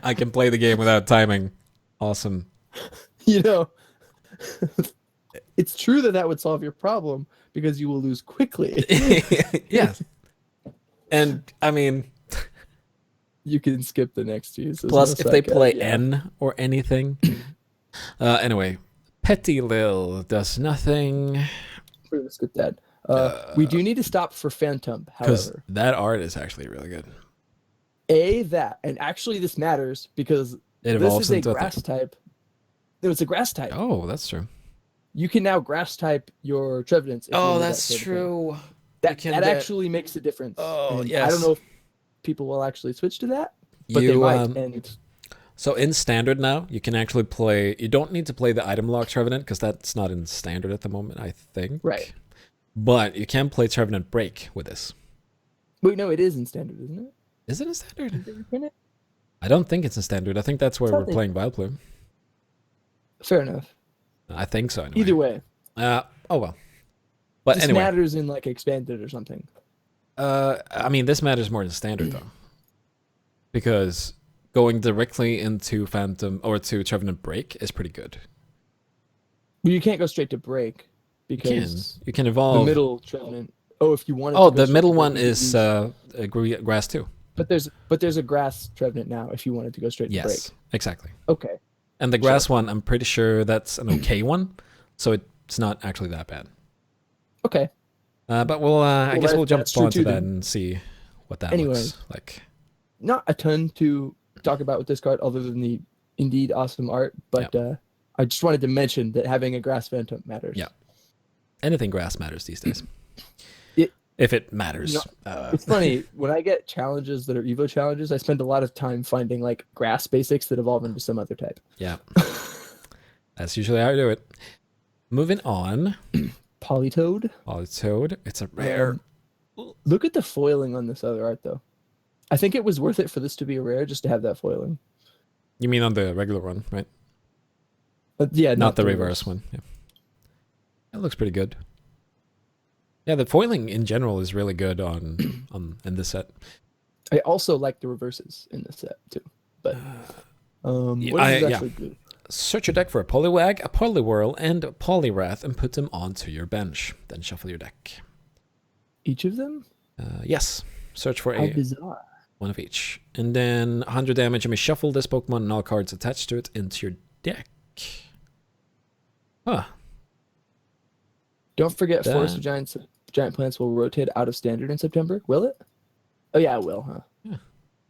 I can play the game without timing. Awesome. You know, it's true that would solve your problem because you will lose quickly. Yes. And, I mean... You can skip the next two. So plus, if they play N or anything... anyway, Petilil does nothing. We're going to skip that. We do need to stop for Phantom, however. That art is actually really good. And actually this matters because this is a grass type. No, it's a grass type. Oh, that's true. You can now grass type your Trevenants. Oh, that's true. That actually makes a difference. Oh, and yes. I don't know if people will actually switch to that, but they might. So in Standard now, you can actually play... You don't need to play the item lock Trevenant because that's not in Standard at the moment, I think. Right. But you can play Trevenant Break with this. Wait, no, it is in Standard, isn't it? Is it in Standard? Did they reprint it? I don't think it's in Standard. I think that's where we're playing Vileplume. Fair enough. I think so, anyway. Either way. Oh, well. But this anyway. matters in, like, Expanded or something. I mean, this matters more in Standard, though. Because going directly into Phantom or to Trevenant Break is pretty good. Well, you can't go straight to Break because you can evolve the middle Trevenant. Oh, if you want. Oh, the middle one is grass too. But there's a grass Trevenant now. If you wanted to go straight to Break. Yes, exactly. Okay. And the grass one, I'm pretty sure that's an okay one, so it's not actually that bad. Okay. But I guess we'll jump onto that and see what that looks like. Not a ton to talk about with this card other than the indeed awesome art, but I just wanted to mention that having a grass Phantom matters. Yeah. Anything grass matters these days. If it matters. It's funny, when I get challenges that are Evo challenges, I spend a lot of time finding like grass basics that evolve into some other type. Yeah. That's usually how I do it. Moving on. Polytoad. Polytoad. It's a rare. Look at the foiling on this other art, though. I think it was worth it for this to be a rare just to have that foiling. You mean on the regular one, right? Yeah, not the reverse one. Yeah. That looks pretty good. Yeah, the foiling in general is really good on in this set. I also like the reverses in this set too. But what does it actually do? Search your deck for a Poliwag, a Poliwhirl, and a Poliwrath and put them onto your bench. Then shuffle your deck. Each of them? Yes. Search for How bizarre. One of each. And then 100 damage. You may shuffle this Pokemon and all cards attached to it into your deck. Huh. Don't forget, Forest of Giant Plants will rotate out of Standard in September. Will it? Oh yeah, it will, huh? Yeah.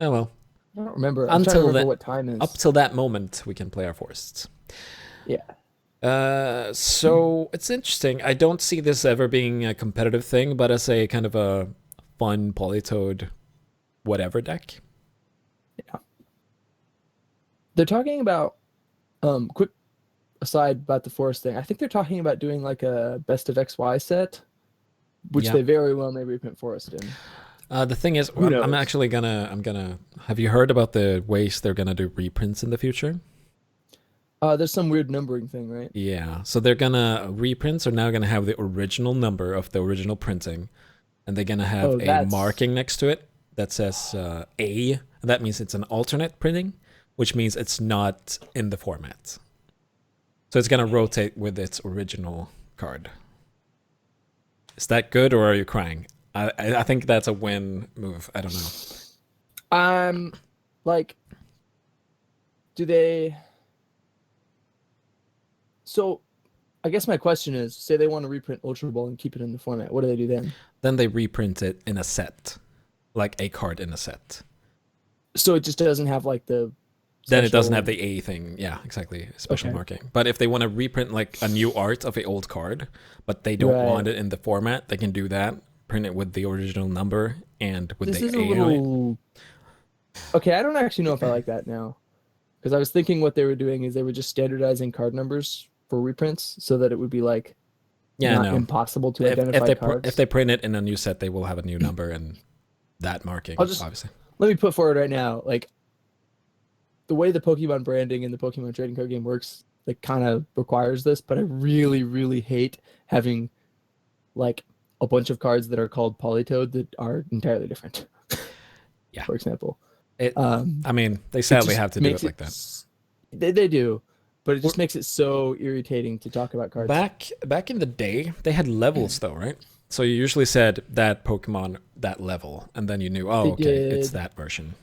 Oh well. I don't remember. I'm trying to remember what time is. Up till that moment, we can play our forests. Yeah. So it's interesting. I don't see this ever being a competitive thing, but as a kind of a fun Polytoad whatever deck. Yeah. They're talking about quick aside about the forest thing. I think they're talking about doing like a best of XY set, which they very well may reprint forest in. The thing is, I'm actually gonna. Have you heard about the ways they're gonna do reprints in the future? There's some weird numbering thing, right? Yeah. So they're gonna reprints are now gonna have the original number of the original printing, and they're gonna have a marking next to it that says A. That means it's an alternate printing, which means it's not in the format. So it's gonna rotate with its original card. Is that good, or are you crying? I think that's a win move. I don't know. Like, do they? So, I guess my question is: say they want to reprint Ultra Ball and keep it in the format. What do they do then? Then they reprint it in a set, like a card in a set. So it just doesn't have like the. Then it doesn't have the A thing. Yeah, exactly. Special marking. But if they want to reprint like a new art of an old card, but they don't want it in the format, they can do that. Print it with the original number and with the A on it. Okay, I don't actually know if I like that now. Because I was thinking what they were doing is they were just standardizing card numbers for reprints so that it would be like impossible to identify cards. If they print it in a new set, they will have a new number and that marking, obviously. Let me put forward right now, like, the way the Pokemon branding and the Pokemon trading card game works, like, kind of requires this, but I really, really hate having, like, a bunch of cards that are called Polytoad that are entirely different. Yeah. For example. I mean, they sadly have to do it like that. They do, but it just makes it so irritating to talk about cards. Back in the day, they had levels though, right? So you usually said that Pokemon, that level, and then you knew, it's that version.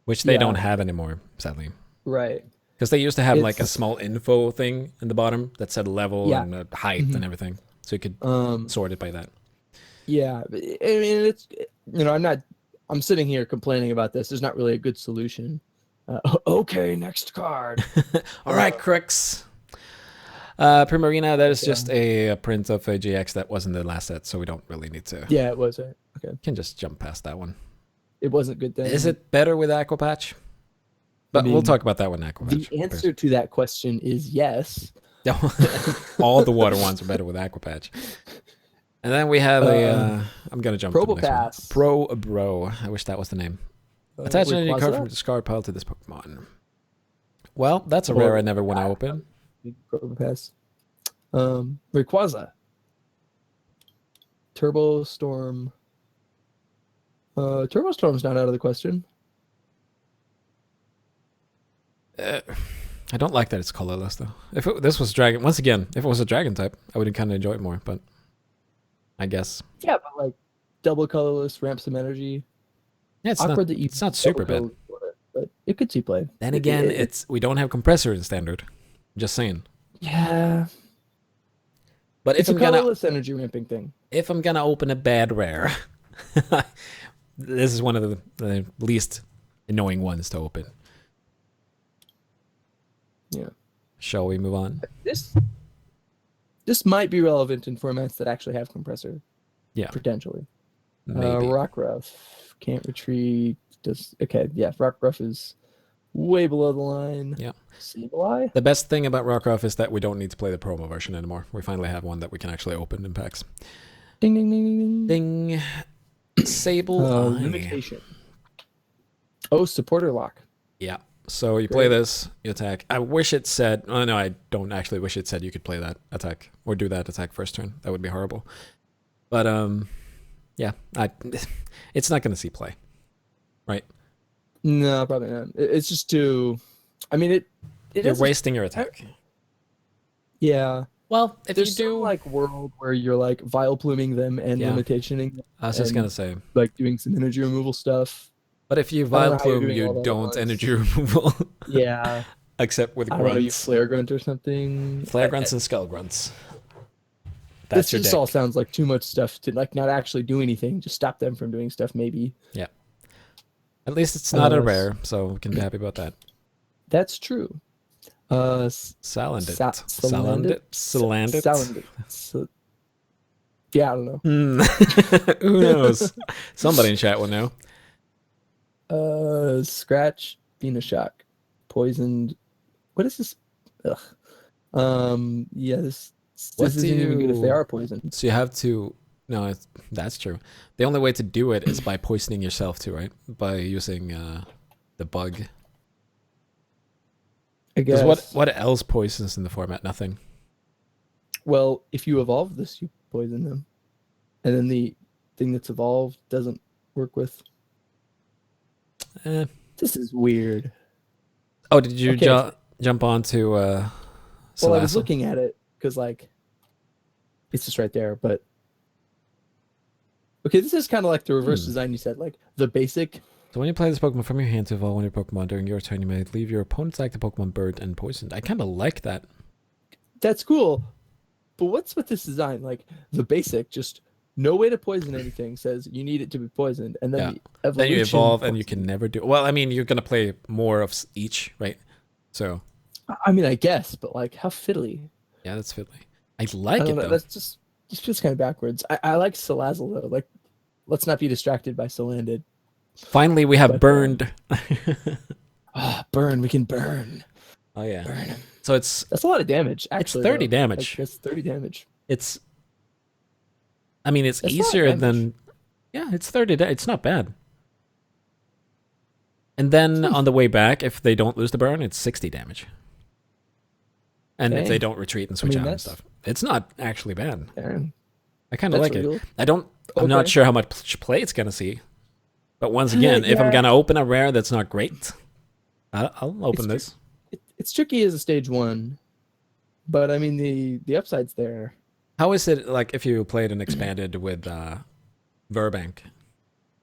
Which they don't have anymore, sadly. Right. Because they used to have like a small info thing in the bottom that said level and height and everything. So you could sort it by that. Yeah. I mean, it's, I'm sitting here complaining about this. There's not really a good solution. Okay, next card. All right, Crix. Primarina, that is just a print of a GX that wasn't the last set, so we don't really need to. Yeah, it was. Right. Okay. Can just jump past that one. It wasn't good then. Is it better with Aqua Patch? But we'll talk about that one, Aqua Patch. The answer to that question is yes. All the water ones are better with Aqua Patch. And then we have I'm going to jump to the next one. Bro. I wish that was the name. Attach any card from the discard pile to this Pokemon. Well, that's a rare I never want to open. Probopass. Rayquaza. Turbo Storm. Turbo Storm's not out of the question. I don't like that it's colorless though. If this was dragon, once again, if it was a dragon type, I would kind of enjoy it more. But I guess. Yeah, but like double colorless, ramp some energy. Yeah, it's not super bad. But it could see play. Then again, we don't have compressor in standard. Just saying. Yeah. But it's a colorless energy ramping thing. If I'm gonna open a bad rare, this is one of the least annoying ones to open. Yeah. Shall we move on? This might be relevant in formats that actually have compressor. Yeah. Potentially. Maybe. Rockruff. Can't retreat. Rockruff is way below the line. Yeah. Sableye? The best thing about Rockruff is that we don't need to play the promo version anymore. We finally have one that we can actually open in packs. Ding, ding, ding, ding, ding. Ding. Sableye. Limitation. Oh, supporter lock. Yeah. So you play this, you attack. I wish it said... Oh, no, I don't actually wish it said you could play that attack or do that attack first turn. That would be horrible. But, yeah. It's not going to see play. Right? No, probably not. It's just too... I mean, You're wasting your attack. Yeah. Well, if There's you do... some, like, world where you're, like, vile pluming them and limitationing them. I was just going to say... Like, doing some energy removal stuff. But if you Vile Plume, you don't energy removal. Yeah. Except with I don't know, you grunts. Flare Grunt or something. Flare Grunts and Skull Grunts. That's your This deck. all sounds like too much stuff to, like, not actually do anything. Just stop them from doing stuff, maybe. Yeah. At least it's not a rare, so we can be happy about that. That's true. Salandit. Yeah, I don't know. Who knows? Somebody in chat will know. Scratch, Venoshock, poisoned. What is this? Ugh. Yeah, this isn't even good if they are poisoned. So you have to... No, that's true. The only way to do it is by poisoning yourself too, right? By using the bug. I guess. Because what else poisons in the format? Nothing. Well, if you evolve this, you poison them. And then the thing that's evolved doesn't work with... This is weird. Oh, did you jump onto Well, I was looking at it because, like, it's just right there. But okay, this is kind of like the reverse design you said, like the basic. So when you play this Pokemon from your hand to evolve one of your Pokemon during your turn, you may leave your opponent's active Pokemon burned and poisoned. I kind of like that. That's cool. But what's with this design? Like the basic, just no way to poison anything says you need it to be poisoned, and then the evolution. Then you evolve and you can never do. Well, I mean, you're gonna play more of each, right? So. I mean, I guess, but like, how fiddly. Yeah, that's fiddly. I like it though. That's just kind of backwards. I like Salazzle though. Like, let's not be distracted by Salandit. Finally, we have burned. Burn. We can burn. Oh yeah. Burn him. So that's a lot of damage. Actually, it's 30 damage. Like, it's 30 damage. I mean, it's easier than. Yeah, it's 30. It's not bad. And then on the way back, if they don't lose the burn, it's 60 damage. And if they don't retreat and switch out and stuff, it's not actually bad. I kind of like it. I'm not sure how much play it's gonna see, but once again, if I'm gonna open a rare that's not great, I'll open this. It's tricky as a stage 1, but I mean the upside's there. How is it like if you played an expanded with Verbank?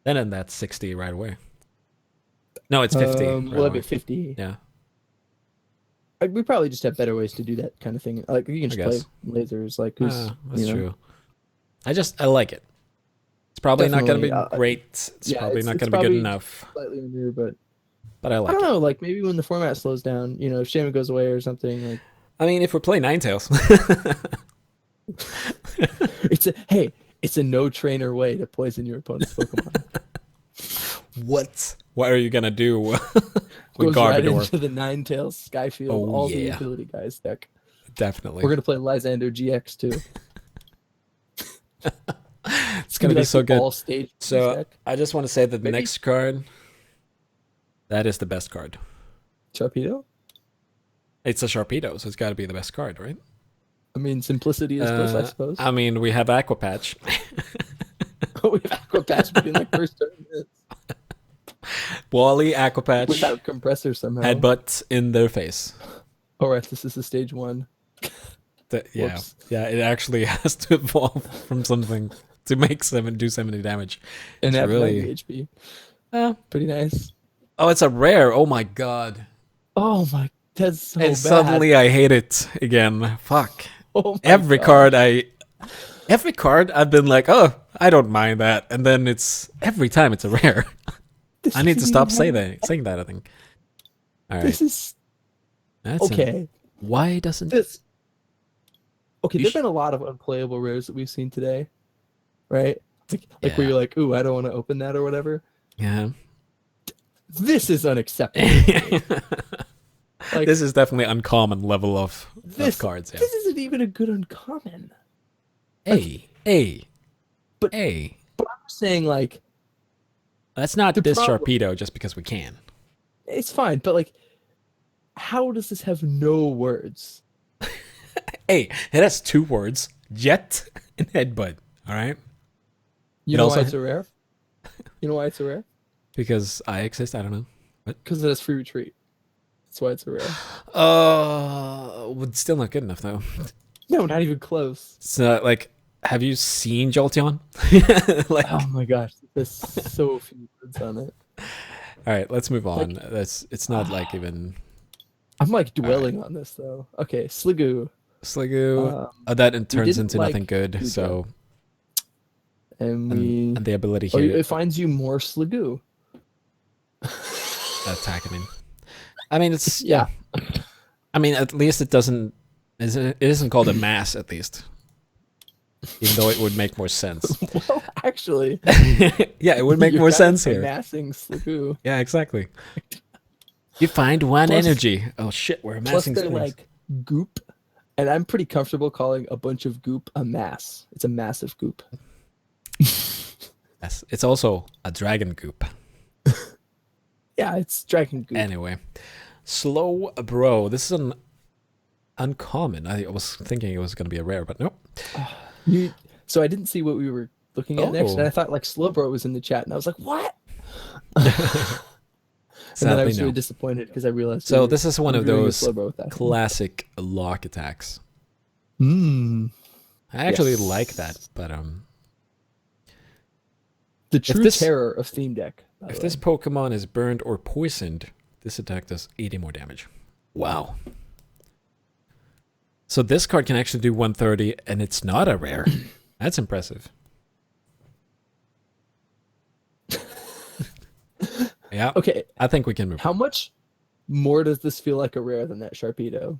Then that's 60 right away. No, it's 50. Will it be 50? Yeah. We probably just have better ways to do that kind of thing. Like you can just play lasers. Like that's true. I like it. It's probably not going to be great. It's probably not going to be good enough. Slightly new, but I like it. I don't know. Like maybe when the format slows down, if Shaman goes away or something. Like I mean, if we play Ninetales. It's a no trainer way to poison your opponent's Pokemon. What are you gonna do with Goes Garbodor? Right into the Ninetales, Skyfield, the utility guys deck. Definitely. We're gonna play Lysander GX too. It's gonna be so good. All stage so I just want to say that the next card, that is the best card. Sharpedo? It's a Sharpedo, so it's got to be the best card, right? I mean, simplicity is bliss, I suppose. I mean, we have Aqua Patch. We have Aqua Patch between like first 30 minutes. Wally, Aqua Patch. Without compressor somehow. Headbutt in their face. Alright, this is a stage 1. Yeah, it actually has to evolve from something to make do 70 damage. And have really 90 HP. Pretty nice. Oh, it's a rare. Oh my god. Oh my, that's so bad. Suddenly I hate it again. Fuck. Oh my every God. card I've been like, oh, I don't mind that, and then every time it's a rare. I need to stop saying that. I think. All right. This is okay. Why doesn't this? Okay, there've been a lot of unplayable rares that we've seen today, right? Like where you're like, ooh, I don't want to open that or whatever. Yeah. This is unacceptable. Like, This is definitely uncommon level of cards. Yeah. This isn't even a good uncommon. But I'm saying, like, let's not the diss problem- Sharpedo just because we can. it's fine, but like, how does this have no words? Hey, it has 2 words: jet and headbutt. All right. You It know also- why it's so rare? You know why it's so rare? Because I exist. I don't know. Because it has free retreat. That's why it's so rare. Still not good enough though. No, not even close. It's not like. Have you seen Jolteon? Like, Oh my gosh, there's so few words on it. all right, let's move on. It's not like even I'm like dwelling on this though. Okay, Sliggoo. Sliggoo. That turns didn't into like nothing good. Sliggoo. So And and the ability Oh, here it finds you more Sliggoo. attack. I mean, it's Yeah. I mean, at least it doesn't. It isn't called a mass, at least. Even though it would make more sense. Well, actually, Yeah, it would make you're more kind of sense here. Amassing Sliggoo. Yeah, exactly. You find 1 Plus- energy. Oh shit, we're Plus, amassing they're things. like goop, and I'm pretty comfortable calling a bunch of goop a mass. It's a massive goop. Yes, it's also a dragon goop. Yeah, it's dragon goop. Anyway, slow bro. This is an uncommon. I was thinking it was going to be a rare, but nope. So I didn't see what we were looking at next, and Oh. I thought like Slowbro was in the chat, and I was like, what? And then I Sadly, was no. really disappointed because I realized. So this is one of reviewing a those Slowbro with that. classic lock attacks. Mm. I actually Yes. like that, but The true this- terror of Theme Deck. by if the this way. Pokemon is burned or poisoned, this attack does 80 more damage. Wow. So this card can actually do 130, and it's not a rare. That's impressive. Yeah, Okay, I think we can move. how much more does this feel like a rare than that Sharpedo?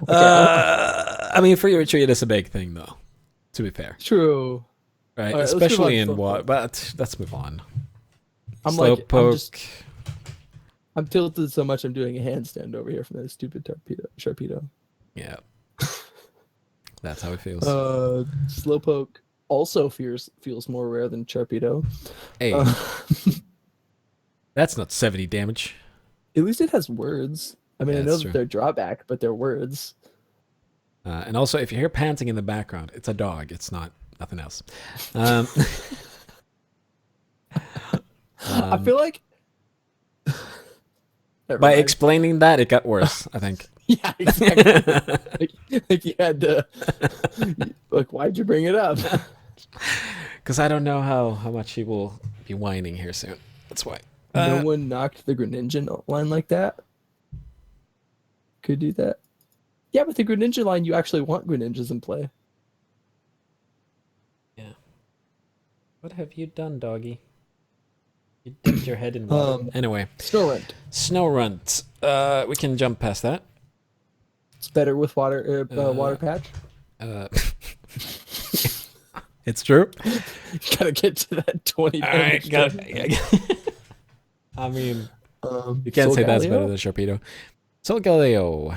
I mean, free retreat is a big thing, though, to be fair. True. Right, All right, let's move especially on to in Slowpoke. water. But let's move on. I'm Slowpoke. I'm tilted so much I'm doing a handstand over here from that stupid Sharpedo. Yeah. That's how it feels. Slowpoke also feels more rare than Sharpedo. Hey, that's not 70 damage. At least it has words. I mean, Yeah, I know that's that true. they're drawback, but they're words. And also, if you hear panting in the background, it's a dog. It's not nothing else. I feel like Never By mind. explaining that, it got worse, I think. Yeah, exactly. like you had to. Like, why'd you bring it up? Because I don't know how much he will be whining here soon. That's why. No one knocked the Greninja line like that. Could do that. Yeah, with the Greninja line, you actually want Greninjas in play. Yeah. What have you done, doggy? You dipped your head in water. Anyway, Snorunt. Snorunt. We can jump past that. It's better with water water patch. It's true. Gotta get to that 20 All damage. right, I mean, you can't say that's better than Sharpedo. Solgaleo.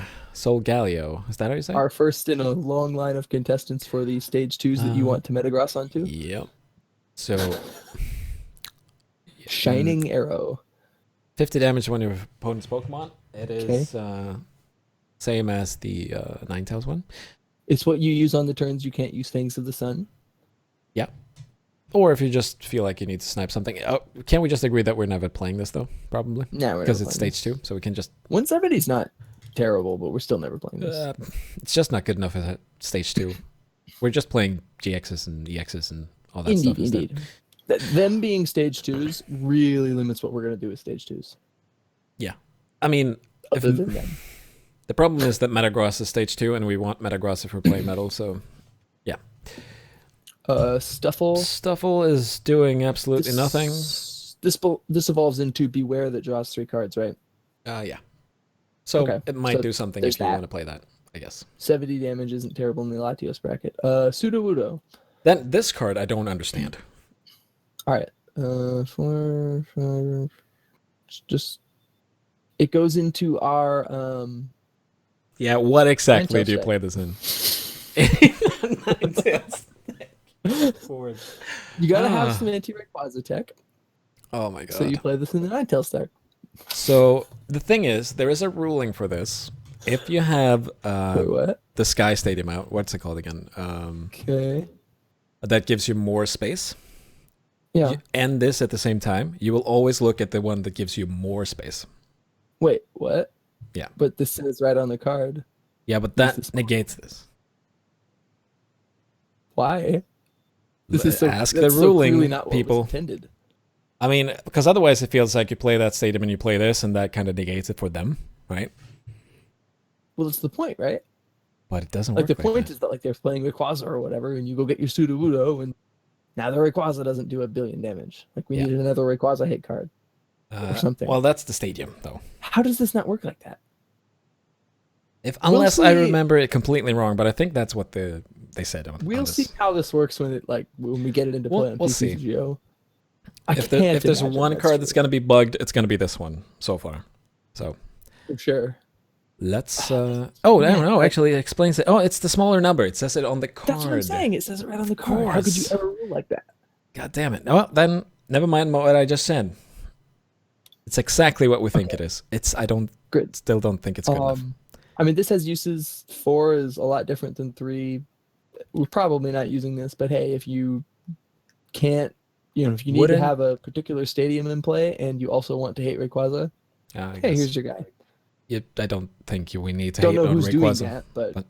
Is that how you say it? Our first in a long line of contestants for the stage 2s that you want to Metagross onto. Yep. So, Shining Arrow. 50 damage when your opponent's Pokemon. It is same as the Ninetales one. It's what you use on the turns you can't use Fangs of the Sun. Yeah. Or if you just feel like you need to snipe something. Can't we just agree that we're never playing this, though? Probably. No, we're Because never it's playing stage 2, so we can just... 170 is not terrible, but we're still never playing this. it's just not good enough as stage 2. We're just playing GXs and EXs and all that stuff instead. Indeed. Them being stage 2s really limits what we're going to do with stage 2s. Yeah. I mean, Other than them. the problem is that Metagross is stage 2, and we want Metagross if we're playing Metal, so... Yeah. Stuffle is doing absolutely nothing. This evolves into Beware that draws 3 cards, right? Yeah. So Okay, it might so do something there's if you that. want to play that, I guess. 70 damage isn't terrible in the Latios bracket. Sudowoodo. Then this card I don't understand. All right. Just it goes into our Yeah, what exactly Ninetales do you deck. play this in? Forward. You gotta have Ah. some anti-Rayquaza tech, Oh my so you god. play this in the Ninetales deck. So the thing is, there is a ruling for this. If you have Wait, what? the Sky Stadium out, what's it called again? Okay. That gives you more space. Yeah. And this at the same time, you will always look at the one that gives you more space. Wait, what? Yeah. But this says right on the card. Yeah, but Use this that one. negates this. Why? This is so Ask that's the so clearly ruling not what people. was intended. I mean, because otherwise it feels like you play that stadium and you play this, and that kind of negates it for them, right? Well, that's the point, right? But it doesn't Like work the like point that. is that like they're playing Rayquaza or whatever, and you go get your Sudowoodo, and now the Rayquaza doesn't do 1,000,000,000 damage. Like we Yeah. needed another Rayquaza hit card or something. Well, that's the stadium, though. How does this not work like that? Unless I see. remember it completely wrong, but I think that's what they said on We'll this. see how this works when we get it into play on We'll see. PCGO. If there's one card that's going to be bugged, it's going to be this one so far. So for sure. let's. I don't know. Actually, it explains it. Oh, it's the smaller number. It says it on the card. That's what I'm saying. It says it right on the card. How could you course. ever rule like that? God damn it. Oh, then never mind what I just said. It's exactly what we think it is. Good. Still don't think it's good enough. I mean, this has uses. 4 is a lot different than 3. We're probably not using this, but hey, if you can't, if you need to have a particular stadium in play and you also want to hate Rayquaza, hey, here's your guy. I don't think we need to Don't hate know on who's doing Rayquaza. that, but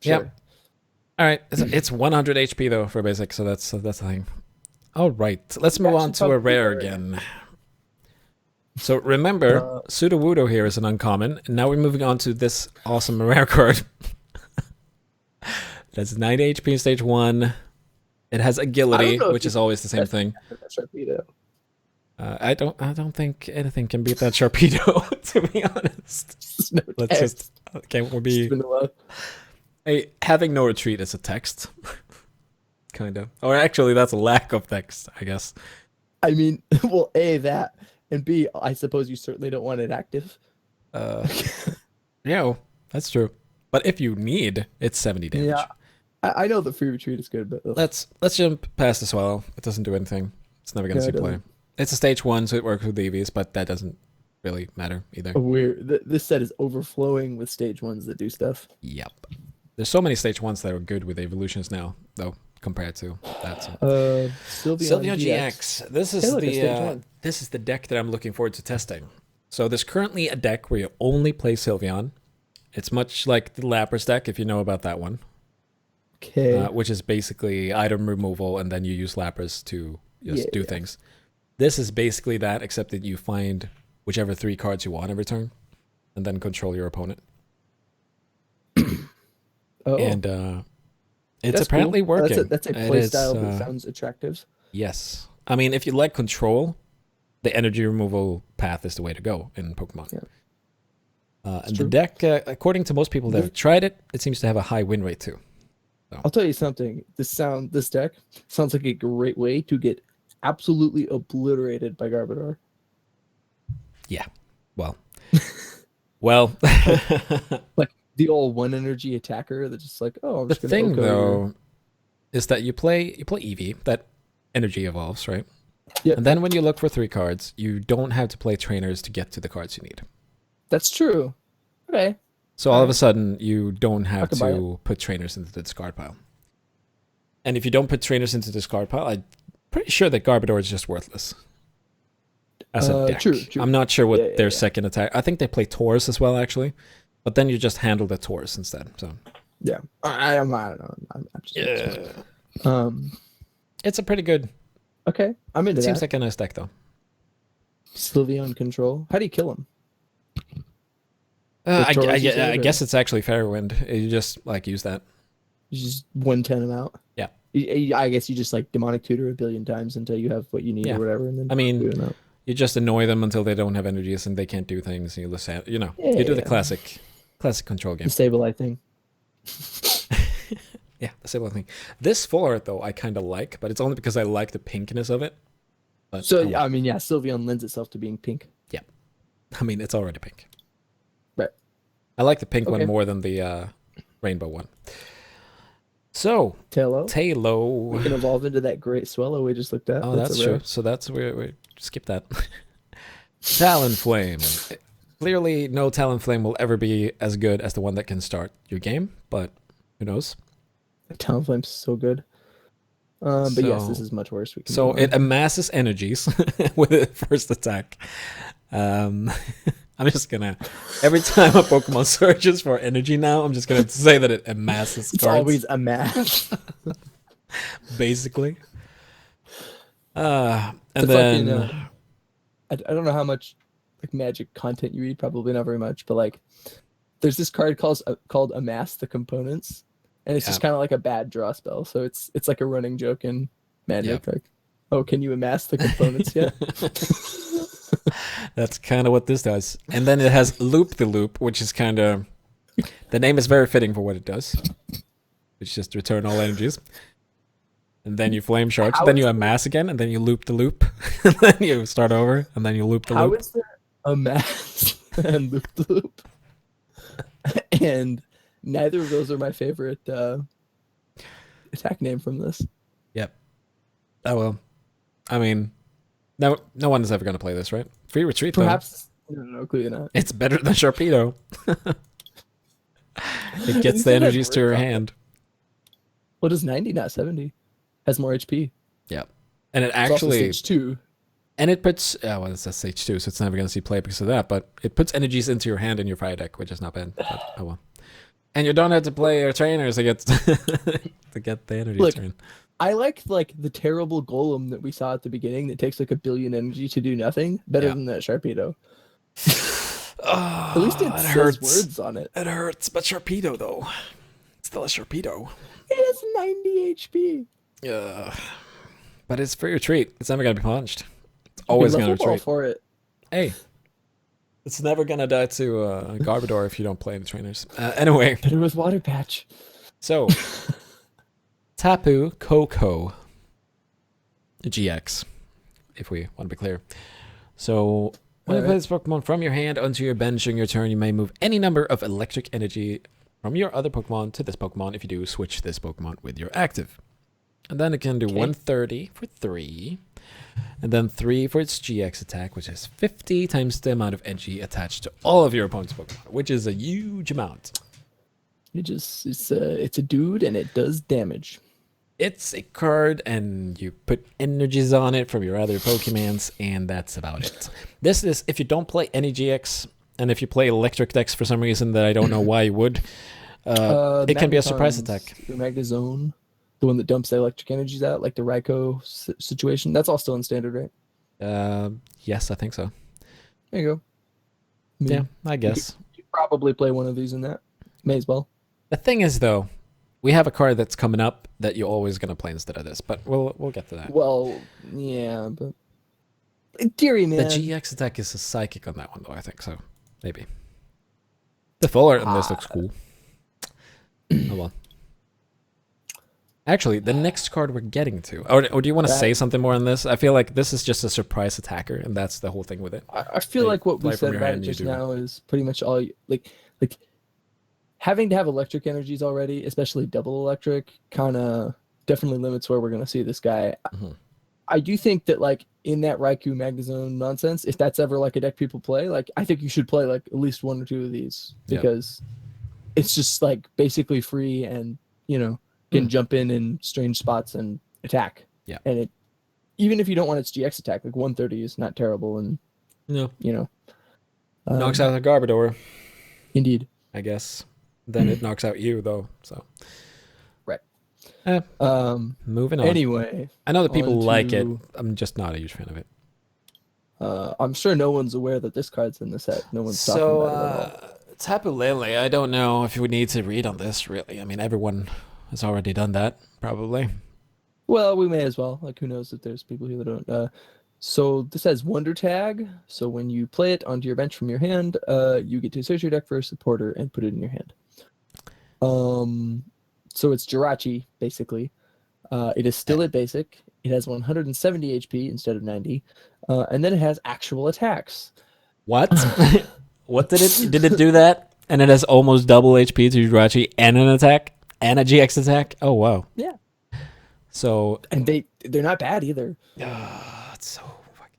yeah. sure. All right, it's 100 HP though for basic, so that's the thing. All right, let's move on to a rare again. So remember, Sudowoodo here is an uncommon, and now we're moving on to this awesome rare card. That's 90 HP in stage 1. It has agility, which is always the same thing. I don't think anything can beat that Sharpedo, to be honest. Let's just we'll be. Hey, having no retreat is a text, kind of. Or actually, that's a lack of text, I guess. I mean, well, A, that, and B, I suppose you certainly don't want it active. Yeah, that's true. But if you need, it's 70 damage. Yeah, I know the free retreat is good, but let's jump past the swallow. It doesn't do anything. It's never gonna see play. It's a stage 1, so it works with EVs, but that doesn't really matter either. This set is overflowing with stage 1s that do stuff. Yep. There's so many stage 1s that are good with evolutions now, though, compared to that. So. Sylveon GX. This is the deck that I'm looking forward to testing. So there's currently a deck where you only play Sylveon. It's much like the Lapras deck, if you know about that one. Okay. Which is basically item removal, and then you use Lapras to just do things. This is basically that, except that you find whichever 3 cards you want every turn, and then control your opponent. And it's apparently cool. working. That's a play style that sounds attractive. Yes. I mean, if you like control, the energy removal path is the way to go in Pokemon. Yeah. And the deck, according to most people that have tried it, it seems to have a high win rate too. So. I'll tell you something. This deck sounds like a great way to get absolutely obliterated by Garbodor. Yeah. Well. well. Like the old 1 energy attacker that's just like, oh, I'm just the gonna thing though is that you play Eevee, that energy evolves, right? Yeah. And then when you look for 3 cards, you don't have to play trainers to get to the cards you need. That's true. Okay. So all of a sudden, you don't have to to put trainers into the discard pile. And if you don't put trainers into the discard pile, I'm pretty sure that Garbodor is just worthless as a deck. True. I'm not sure what their second attack. I think they play Taurus as well, actually. But then you just handle the Taurus instead. So yeah, I don't know. I'm just it's a pretty good. Okay, I'm into that. Seems like a nice deck though. Sylveon control. How do you kill him? I guess it's actually Fairwind. You just use that. You just 110 him out. Yeah. I guess you just demonic tutor 1 billion times until you have what you need or whatever, and then you just annoy them until they don't have energies and they can't do things. And you listen, you do the classic control game. The stabilize thing. Yeah, the same thing. This full art though I kind of like, but it's only because I like the pinkness of it. But So I mean, yeah, Sylveon lends itself to being pink. yeah, I mean it's already pink. Right. I like the pink one Okay. more than the rainbow one. So Tailo. Tailo. We can evolve into that great swallow we just looked at. Oh, that's true. So that's we skip that. Talonflame. Clearly, no Talonflame will ever be as good as the one that can start your game, but who knows? Talonflame's so good. But yes, this is much worse. So it amasses energies with its first attack. I'm just gonna every time a Pokemon searches for energy now, I'm just gonna say that it amasses it's cards. always a mass. Basically. And then fucking, I don't know how much like Magic content you read, probably not very much, but like there's this card called Amass the Components, and it's just kind of like a bad draw spell. So it's like a running joke in Magic. Like, oh, can you amass the components yet? That's kind of what this does. And then it has Loop the Loop, which is kind of the name is very fitting for what it does. It's just return all energies. And then you flame charge, then you amass again, and then you loop the loop, and then you start over, and then you loop the loop. How is there amass and loop the loop? And neither of those are my favorite attack name from this. Yep. Oh well. I mean, no one is ever going to play this, right? Free retreat, Perhaps. No, clearly not. It's better than Sharpedo. It gets the energies to your hand. Well, does 90, not 70? Has more HP. Yeah. And it actually... It's also Stage 2. And it puts... well, it's a Stage 2, so it's never going to see play because of that, but it puts energies into your hand in your fire deck, which is not bad. But, oh well. And you don't have to play your trainers to get to get the energy turn. I like the terrible golem that we saw at the beginning that takes like 1 billion energy to do nothing better than that Sharpedo. At least it says words on it. It hurts, but Sharpedo though. It's still a Sharpedo. It has 90 HP. Yeah. But it's free retreat. It's never gonna be punched. It's always gonna retreat. For it. Hey. It's never gonna die to Garbodor if you don't play the trainers. Anyway. Better with Water Patch. So Tapu Koko GX, if we want to be clear. So when you play this Pokemon from your hand onto your bench during your turn, you may move any number of electric energy from your other Pokemon to this Pokemon. If you do, switch this Pokemon with your active. And then it can do 130 for 3. And then 3 for its GX attack, which is 50 times the amount of energy attached to all of your opponent's Pokemon, which is a huge amount. It's a dude and it does damage. It's a card, and you put energies on it from your other Pokemons, and that's about it. This is, if you don't play any GX, and if you play electric decks for some reason that I don't know why you would, it can be a surprise attack. The Magnezone, the one that dumps the electric energies out, like the Raikou situation, that's all still in standard, right? Yes, I think so. There you go. Yeah, I guess. You could probably play one of these in that. May as well. The thing is, though, we have a card that's coming up that you're always going to play instead of this, but we'll get to that. Well, yeah, but in theory, man. The GX attack is a psychic on that one, though, I think, so maybe. The full art on this looks cool. Oh, well. Actually, the next card we're getting to, or do you want to say something more on this? I feel like this is just a surprise attacker, and that's the whole thing with it. I feel like what we said about it just now is pretty much all, like having to have electric energies already, especially double electric, kind of definitely limits where we're going to see this guy. Mm-hmm. I do think that, like, in that Raikou Magnezone nonsense, if that's ever like a deck people play, like, I think you should play like at least 1 or 2 of these, because it's just like basically free and, you know, can jump in strange spots and attack. Yeah. And it, even if you don't want its GX attack, like 130 is not terrible, and you know, knocks out the Garbodor. Indeed. I guess. Then it knocks out you, though. So. Right. Moving on. Anyway. I know that people like it. I'm just not a huge fan of it. I'm sure no one's aware that this card's in the set. No one's talking about it at all. Tapu Lele, I don't know if we need to read on this, really. I mean, everyone has already done that, probably. Well, we may as well. Like, who knows if there's people here that don't. So this has Wonder Tag. So when you play it onto your bench from your hand, you get to search your deck for a supporter and put it in your hand. So it's Jirachi, basically. It is still at basic. It has 170 HP instead of 90. And then it has actual attacks. What? What did it do that? And it has almost double HP to Jirachi and an attack and a GX attack? Oh, wow. Yeah. So... And they're not bad either. It's so...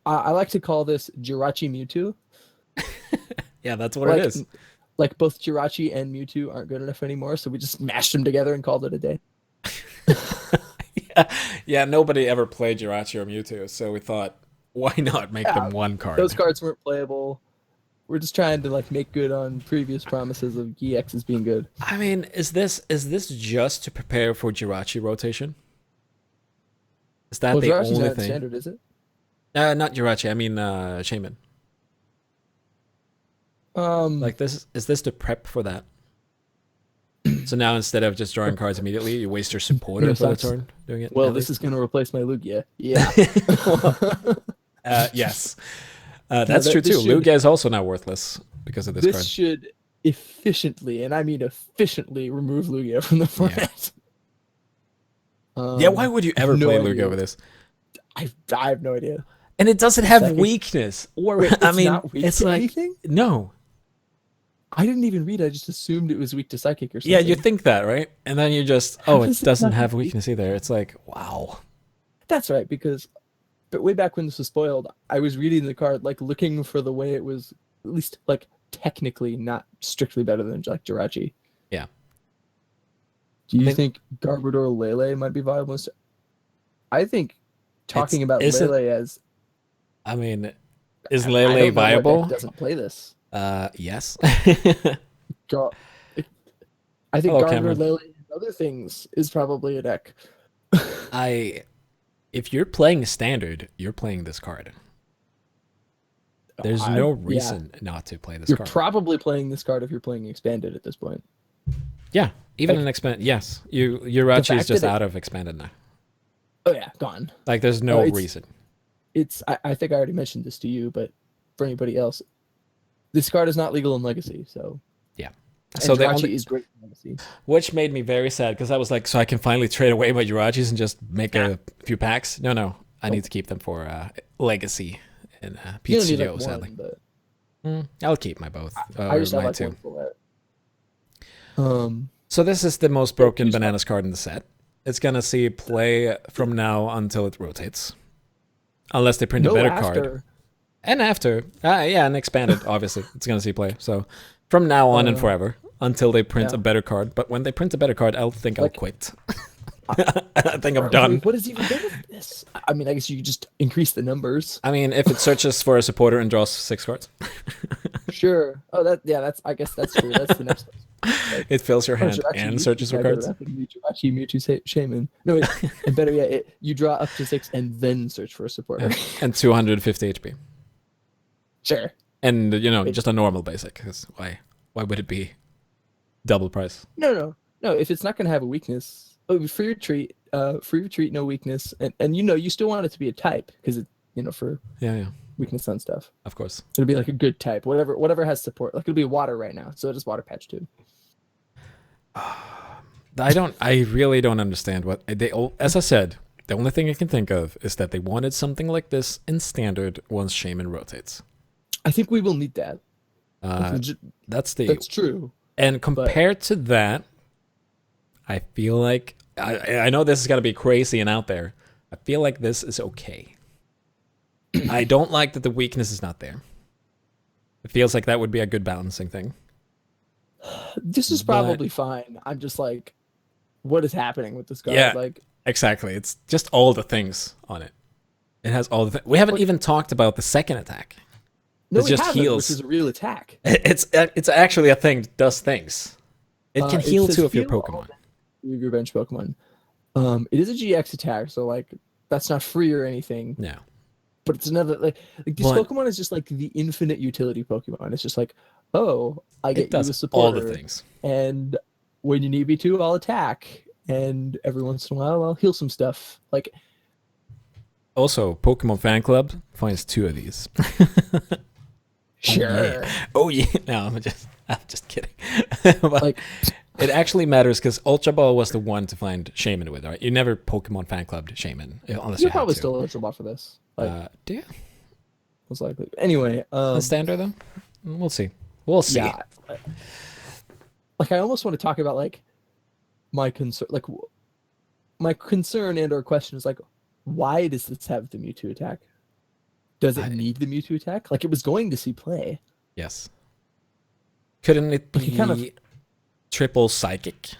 I like to call this Jirachi Mewtwo. Yeah, that's what it is. Like both Jirachi and Mewtwo aren't good enough anymore, so we just mashed them together and called it a day. Yeah, nobody ever played Jirachi or Mewtwo, so we thought, why not make them one card? Those cards weren't playable. We're just trying to like make good on previous promises of EXs being good. I mean, is this just to prepare for Jirachi rotation? Is that the Jirachi's only not thing? standard, is it? Not Jirachi. I mean, Shaman. Like this is this to prep for that? So now instead of just drawing cards immediately, you waste your supporter for the turn doing it. Well, this is going to replace my Lugia. Yeah. Yes, that's true too. Lugia is also now worthless because of this card. This should efficiently, and I mean efficiently, remove Lugia from the format. Yeah, why would you ever play Lugia with this? I have no idea. And it doesn't have weakness. Or Wait, I mean, not weak it's to like anything? no. I didn't even read. I just assumed it was weak to psychic or something. Yeah, you think that, right? And then you just, How it does it doesn't not have have weakness either. It's like, wow. That's right, because but way back when this was spoiled, I was reading the card, like looking for the way it was at least like technically not strictly better than like Jirachi. Yeah. Do you think Garbodor Lele might be viable? I think talking about Lele as... I mean, is Lele viable? Doesn't play this. Yes. I think Garbodor Cameron. Lele and other things is probably a deck. If you're playing standard, you're playing this card. There's no reason not to play this card. You're probably playing this card if you're playing expanded at this point. Yeah, even in expanded. Yes, Jirachi is just out of expanded now. Oh yeah, gone. Like there's no reason. I think I already mentioned this to you, but for anybody else, this card is not legal in Legacy, so yeah. And so Jirachi is great in Legacy, which made me very sad because I was like, so I can finally trade away my Jirachis and just make a few packs. No, I need to keep them for Legacy and PTO. Sadly, but... I'll keep my both. I just have like two. One for So this is the most broken bananas card in the set. It's gonna see play from now until it rotates, unless they print a better card. And after, and expanded, obviously, it's gonna see play. So from now on and forever until they print a better card. But when they print a better card, I'll quit. I think I'm done. What is even better than this? I mean, I guess you could just increase the numbers. I mean, if it searches for a supporter and draws 6 cards. Sure. Oh, that's. I guess that's true. That's the next one. Like, it fills your hand and searches for cards. Jirachi, Mewtwo, Shaman. No, and better yet, you draw up to 6 and then search for a supporter. And 250 HP. Sure. And just a normal basic. Because why would it be double price? No. If it's not going to have a weakness, free retreat, no weakness, and you still want it to be a type because it, for weakness on stuff. Of course, it'll be like a good type, whatever has support. Like it'll be water right now, so it is water patch too. I really don't understand what they. As I said, the only thing I can think of is that they wanted something like this in standard once Shaman rotates. I think we will need that. That's true. And compared to that, I feel like I know this is gonna be crazy and out there. I feel like this is okay. I don't like that the weakness is not there. It feels like that would be a good balancing thing. This is probably fine. I'm just like, what is happening with this card? Yeah, like exactly. It's just all the things on it. It has all the. We haven't even talked about the second attack. No, it just heals. Which is a real attack. It's actually a thing that does things. It can heal 2 of your Pokemon. Your bench Pokemon. It is a GX attack, so like that's not free or anything. No. But it's another like this Pokemon is just like the infinite utility Pokemon. It's just like, oh, I get you a supporter. All the things. And when you need me to, I'll attack. And every once in a while, I'll heal some stuff. Like, also, Pokemon Fan Club finds 2 of these. Sure. Oh yeah. No, I'm just kidding. But Like, it actually matters because Ultra Ball was the one to find Shaman with, right? You never Pokemon fan clubbed Shaman unless you you had probably to. still Ultra Ball for this. Like, Do you? most likely. Anyway, The standard though? We'll see. We'll see. yeah. Like, I almost want to talk about like my concern, like my concern and or question is like, why does this have the Mewtwo attack? Does it need the Mewtwo attack? Like, it was going to see play. Yes. Couldn't it Like, be it kind of- triple psychic?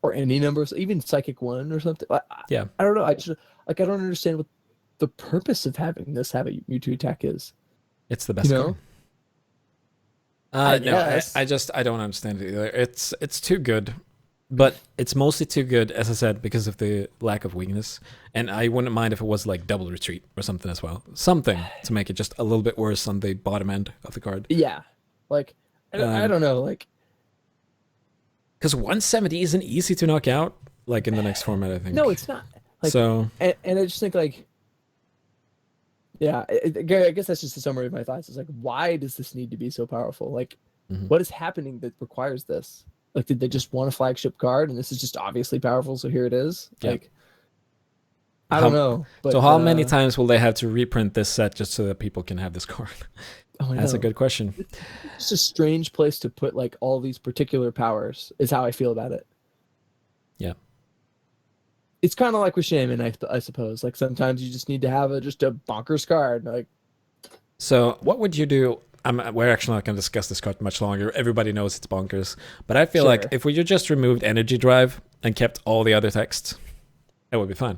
Or any numbers, even Psychic 1 or something. Yeah. I don't know. I just like I don't understand what the purpose of having this have a Mewtwo attack is. It's the best You know? card. I No, guess. I don't understand it either. It's too good, but it's mostly too good, as I said, because of the lack of weakness. And I wouldn't mind if it was like double retreat or something as well, something to make it just a little bit worse on the bottom end of the card. Yeah. Like I don't know. Like, because 170 isn't easy to knock out, like in the next format, I think. no, it's not. Like, so and I just think like, yeah, I guess that's just a summary of my thoughts. It's like, why does this need to be so powerful? Like, what is happening that requires this? Like, did they just want a flagship card and this is just obviously powerful, so here it is? Yeah. Like, I don't know. But, so how many times will they have to reprint this set just so that people can have this card? That's a good question. It's a strange place to put like all these particular powers. Is how I feel about it. Yeah. It's kind of like with Shaman, I suppose. Like sometimes you just need to have just a bonkers card. Like, so what would you do? We're actually not going to discuss this card much longer. Everybody knows it's bonkers. But I feel like if we just removed Energy Drive and kept all the other text, it would be fine.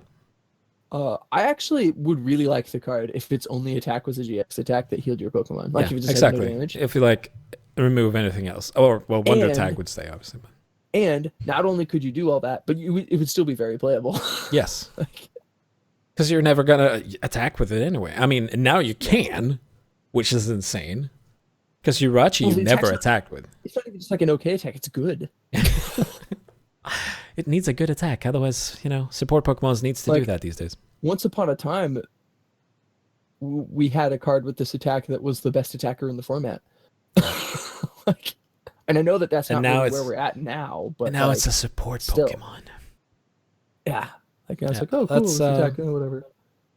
I actually would really like the card if its only attack was a GX attack that healed your Pokemon. Like, if it just had no damage. If you like remove anything else, or well, Wonder Tag would stay obviously. But. And not only could you do all that, but it would still be very playable. Yes. Because you're never gonna attack with it anyway. I mean, now you can, which is insane. Because Urachi you never attacked with. It's not even just like an okay attack; it's good. It needs a good attack, otherwise, support Pokemon needs to do that these days. Once upon a time, we had a card with this attack that was the best attacker in the format. And I know that's not really where we're at now, but now it's a support Pokemon. Yeah, like I was like, oh, cool, it's attacking, whatever.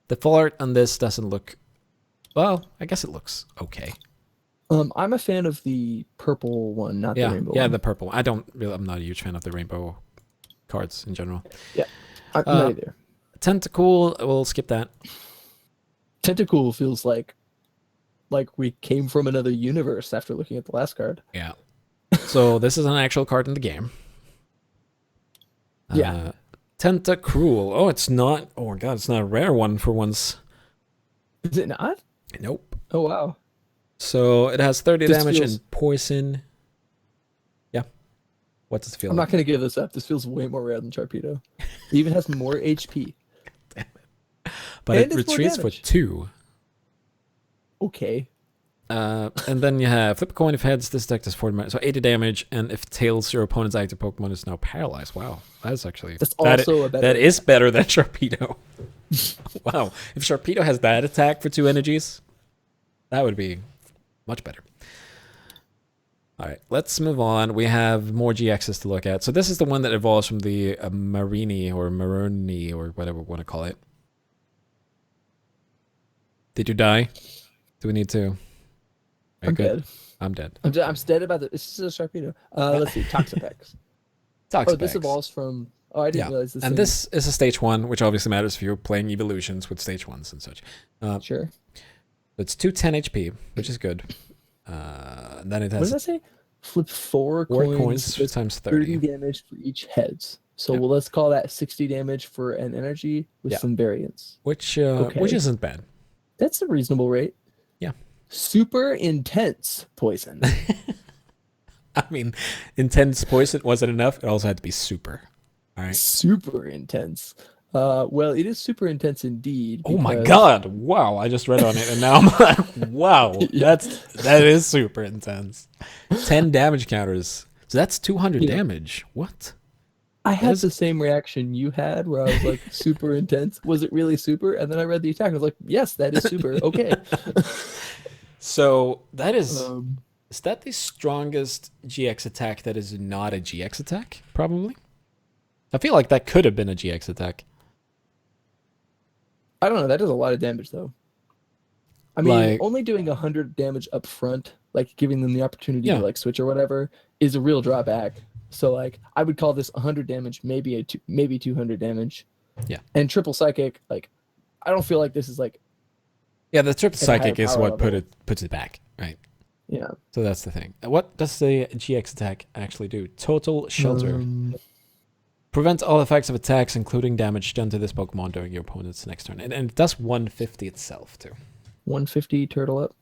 The full art on this doesn't look. Well, I guess it looks okay. I'm a fan of the purple one, not the rainbow one. Yeah, the purple one. I'm not a huge fan of the rainbow cards in general. Yeah, I'm not either. Tentacool, we'll skip that. Tentacool feels like we came from another universe after looking at the last card. Yeah. So this is an actual card in the game. Yeah. Tentacruel. Oh, it's not. Oh my god, it's not a rare one for once. Is it not? Nope. Oh wow. So it has 30 This damage feels... and poison. Yeah. What does it feel I'm like? not going to give this up. This feels way more rare than Sharpedo. It even has more HP. Damn it. But it retreats for 2. Okay. And then you have flip a coin if heads, this deck does 40 so 80 damage, and if tails, your opponent's active Pokemon is now paralyzed. Wow. That's actually that is better than Sharpedo. Wow. If Sharpedo has that attack for 2 energies, that would be much better. Alright, let's move on. We have more GXs to look at. So this is the one that evolves from the Marini or whatever we want to call it. Did you die? Do we need to? I'm dead. I'm dead. I'm dead about this. This is a Sharpedo. Let's see. Toxapex. Oh, this evolves from... Oh, I didn't realize this. And this is a stage 1, which obviously matters if you're playing evolutions with stage 1s and such. Sure. It's 210 HP, which is good. Then it has... What does that say? Flip 4 coins times 30 damage for each heads. So let's call that 60 damage for an energy with some variance. Which isn't bad. That's a reasonable rate. Yeah. Super intense poison. I mean, intense poison wasn't enough. It also had to be super. All right. Super intense. Well, it is super intense indeed. Oh my god! Wow, I just read on it, and now I'm like, wow, that is super intense. 10 damage counters, so that's 200 damage. What? I had the same reaction you had, where I was like, super intense. Was it really super? And then I read the attack, and I was like, yes, that is super. Okay. So that is Um, that the strongest GX attack that is not a GX attack? Probably. I feel like that could have been a GX attack. I don't know. That does a lot of damage though. I mean, Like, only doing 100 damage up front, like giving them the opportunity yeah, to like switch or whatever, is a real drawback. So like, I would call this 100 damage, maybe 200 damage. yeah, And triple psychic, like, I don't feel like this is like yeah. The triple at a higher psychic is power what level. puts it back, right? Yeah. So that's the thing. What does the GX attack actually do? Total shelter. Prevent all effects of attacks, including damage done to this Pokemon during your opponent's next turn. And it does 150 itself, too. 150 turtle up.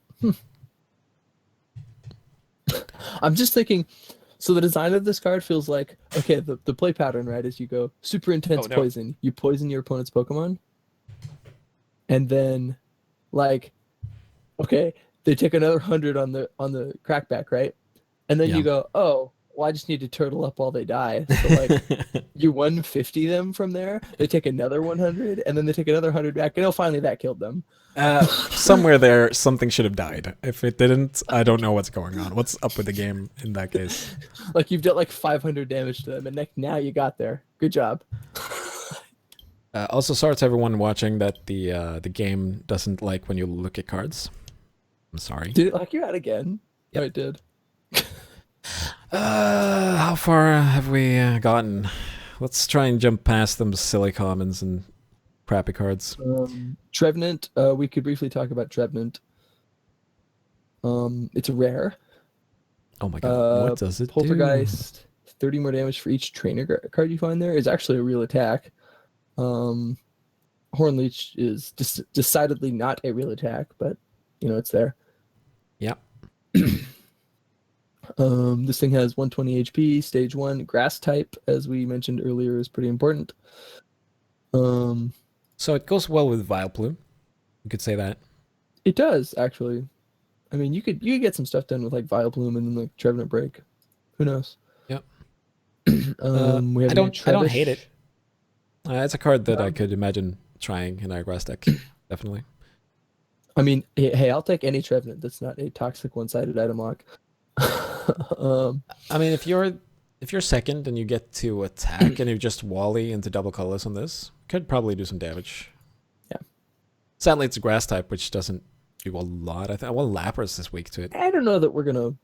I'm just thinking, so the design of this card feels like, okay, the play pattern, right, is you go super intense Oh, no. poison, you poison your opponent's Pokemon, and then, like, okay, they take another 100 on the crackback, right? And then Yeah. you go, oh, well, I just need to turtle up while they die. So, like, you 150 them from there, they take another 100, and then they take another 100 back, and oh, finally that killed them. Somewhere there, something should have died. If it didn't, I don't know what's going on. What's up with the game in that case? Like, you've dealt like 500 damage to them, and now you got there. Good job. Also, sorry to everyone watching that the game doesn't like when you look at cards. I'm sorry. Did it lock you out again? Yep. Oh, it did. How far have we gotten? Let's try and jump past them silly commons and crappy cards. Trevenant, we could briefly talk about Trevenant. It's a rare. Oh my god, what does it do? Poltergeist, 30 more damage for each trainer card you find there is actually a real attack. Hornleech is decidedly not a real attack, but you know it's there. Yep. This thing has 120 HP, stage 1, grass type, as we mentioned earlier, is pretty important. So it goes well with Vileplume. You could say that. It does, actually. I mean, you could get some stuff done with like Vileplume and then like Trevenant Break. Who knows? Yep. We have I don't hate it. It's a card that I could imagine trying in our grass deck. Definitely. I mean, hey, I'll take any Trevenant that's not a toxic one-sided item lock. I mean, if you're second and you get to attack and you just Wally into double colors on this, could probably do some damage. Yeah. Sadly, it's a grass type, which doesn't do a lot. I think well, Lapras is weak to it. I don't know that we're gonna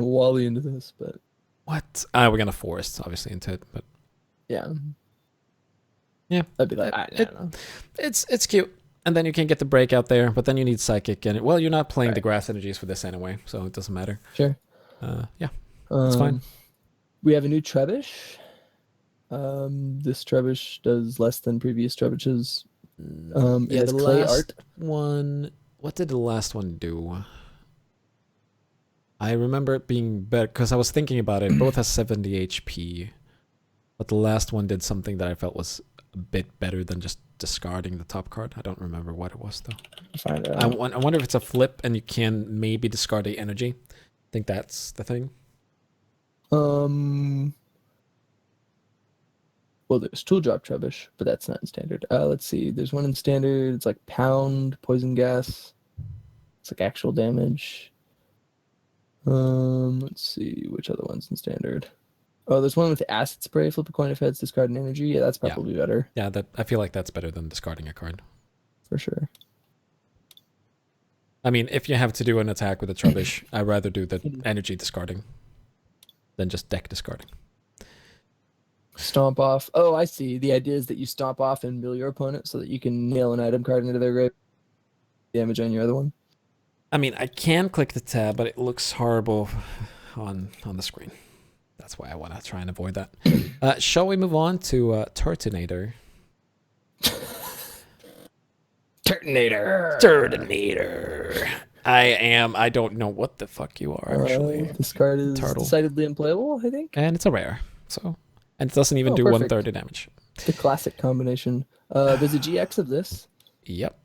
wally into this, but What? We're gonna forest obviously into it, but yeah, yeah, I'd be like, I don't know. It's cute. And then you can get the break out there, but then you need psychic and well, you're not playing the grass energies for this anyway, so it doesn't matter. Sure. Yeah, it's fine. We have a new Trebuch. This Trebuch does less than previous Trebuches. It has clay art. One. What did the last one do? I remember it being better because I was thinking about it. Both has 70 HP, but the last one did something that I felt was a bit better than just discarding the top card. I don't remember what it was though. Find out. I wonder if it's a flip and you can maybe discard the energy. I think that's the thing. Well, there's Tool Drop Trebuch, but that's not in standard. Let's see. There's one in standard. It's like Pound, Poison Gas. It's like actual damage. Let's see which other one's in standard. Oh, there's one with Acid Spray. Flip a coin if heads, discard an energy. Yeah, that's probably better. Yeah, I feel like that's better than discarding a card. For sure. I mean, if you have to do an attack with a Trubbish, I'd rather do the energy discarding than just deck discarding. Stomp off. Oh, I see. The idea is that you stomp off and mill your opponent so that you can nail an item card into their grave. Damage on your other one. I mean, I can click the tab, but it looks horrible on the screen. That's why I want to try and avoid that. Shall we move on to Turtonator? Turtonator. I don't know what the fuck you are, actually. This card is decidedly unplayable, I think. And it's a rare, so... And it doesn't even do perfect. 1/3 damage. The classic combination. There's a GX of this. Yep.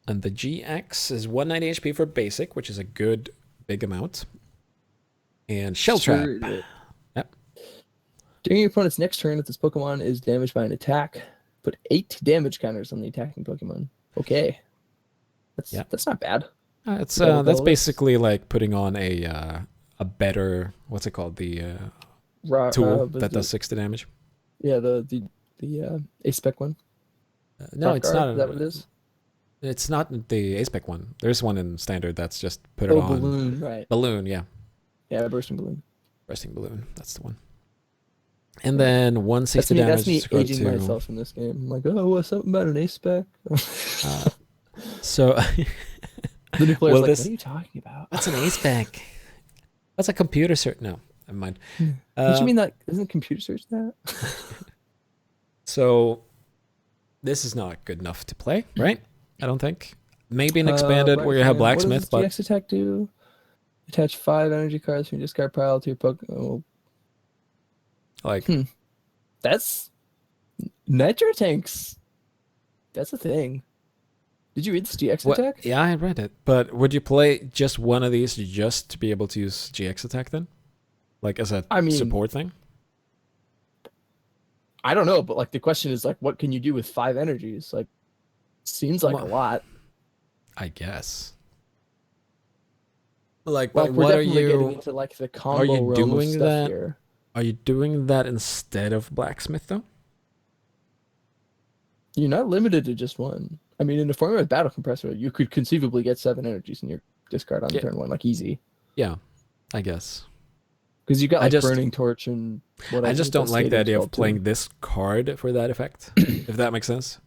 And the GX is 190 HP for basic, which is a good big amount. And Shell Trap. Yep. During your opponent's next turn, if this Pokemon is damaged by an attack, put 8 damage counters on the attacking Pokemon. Okay. That's not bad. It's Double that's colorless? basically like putting on a better, what's it called, the tool But that does 60 damage. yeah, the A-spec one. No, Rock it's guard, not. is that what it is? It's not the A-spec one. There's one in standard that's just put it Oh, on. balloon, right? Balloon, yeah. Yeah, bursting balloon. Resting balloon. That's the one. And then That's 160 me. damage. That's me to go aging to, myself in this game. I'm like, oh, what's something about an A-spec? So, The new player's well, like, this- what are you talking about? what's an A-spec? What's a computer search? No, never mind. Don't you mean that? Isn't computer search that? So, this is not good enough to play, right? I don't think. Maybe an expanded where you have blacksmith, what but does GX attack do? Attach 5 energy cards from your discard pile to your poke. Oh, like, that's nitro tanks. That's a thing. Did you read this GX what? attack? Yeah, I read it. But would you play just one of these just to be able to use GX attack then? Like as a support thing? I don't know, but like the question is like, what can you do with 5 energies? Like, seems like a lot. I guess. Like, Like we're what are definitely getting you? into like the combo realm doing of stuff that? here. Are you doing that instead of blacksmith though? You're not limited to just one. I mean, in the form of battle compressor, you could conceivably get 7 energies in your discard on turn 1, like easy. Yeah, I guess. Because you got I like just- burning torch and whatever. I just don't like the Devastating idea of Assault too. playing this card for that effect, if that makes sense.